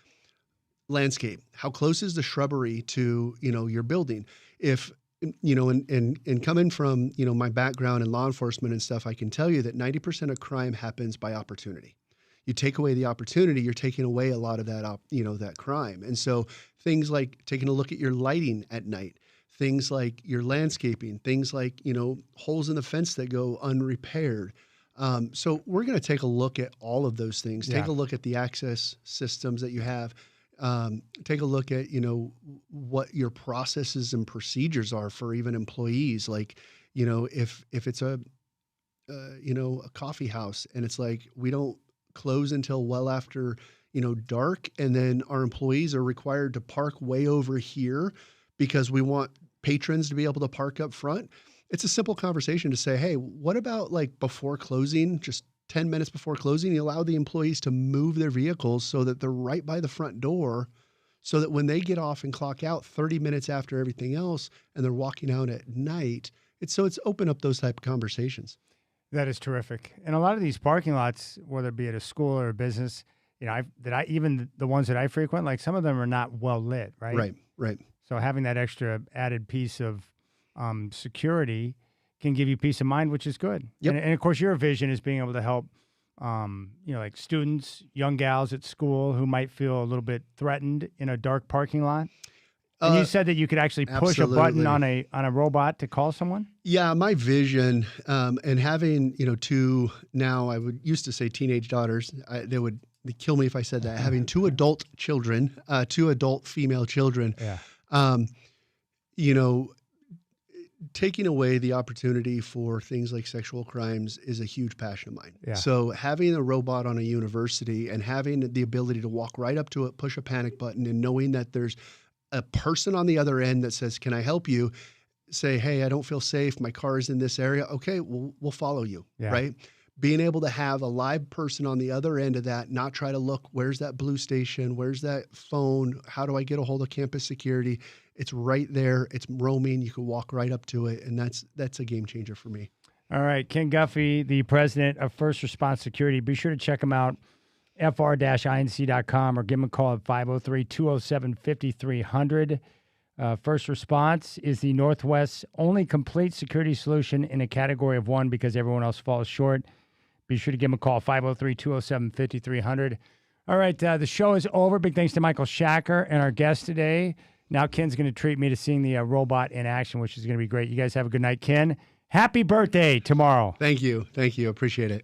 landscape. How close is the shrubbery to, your building? If, and coming from, my background in law enforcement and stuff, I can tell you that 90% of crime happens by opportunity. You take away the opportunity, you're taking away a lot of that, that crime. And so things like taking a look at your lighting at night, things like your landscaping, things like, holes in the fence that go unrepaired. So we're going to take a look at all of those things. Take a look at the access systems that you have. Take a look at, what your processes and procedures are for even employees. Like, if it's a coffee house and it's like, we don't close until well after, dark. And then our employees are required to park way over here because we want patrons to be able to park up front. It's a simple conversation to say, hey, what about like before closing, just 10 minutes before closing, you allow the employees to move their vehicles so that they're right by the front door, so that when they get off and clock out 30 minutes after everything else and they're walking out at night, it's open up those type of conversations. That is terrific. And a lot of these parking lots, whether it be at a school or a business, even the ones that I frequent, like some of them are not well lit, right? Right. So having that extra added piece of security can give you peace of mind, which is good. Yep. And of course, your vision is being able to help, like students, young gals at school who might feel a little bit threatened in a dark parking lot. And you said that you could actually push a button on a robot to call someone? Yeah, my vision, and having, two, now I used to say teenage daughters, they would kill me if I said that, having two adult children, two adult female children, taking away the opportunity for things like sexual crimes is a huge passion of mine. Yeah. So having a robot on a university and having the ability to walk right up to it, push a panic button, and knowing that there's a person on the other end that says, can I help you? Say, hey, I don't feel safe. My car is in this area. Okay, we'll follow you, right? Being able to have a live person on the other end of that, not try to look, where's that blue station? Where's that phone? How do I get a hold of campus security? It's right there. It's roaming. You can walk right up to it. And that's a game changer for me. All right. Ken Guffey, the president of First Response Security. Be sure to check him out, fr-inc.com, or give him a call at 503-207-5300. First Response is the Northwest's only complete security solution in a category of one because everyone else falls short. Be sure to give him a call, 503-207-5300. All right, the show is over. Big thanks to Michael Shacker and our guest today. Now Ken's going to treat me to seeing the robot in action, which is going to be great. You guys have a good night. Ken, happy birthday tomorrow. Thank you. Appreciate it.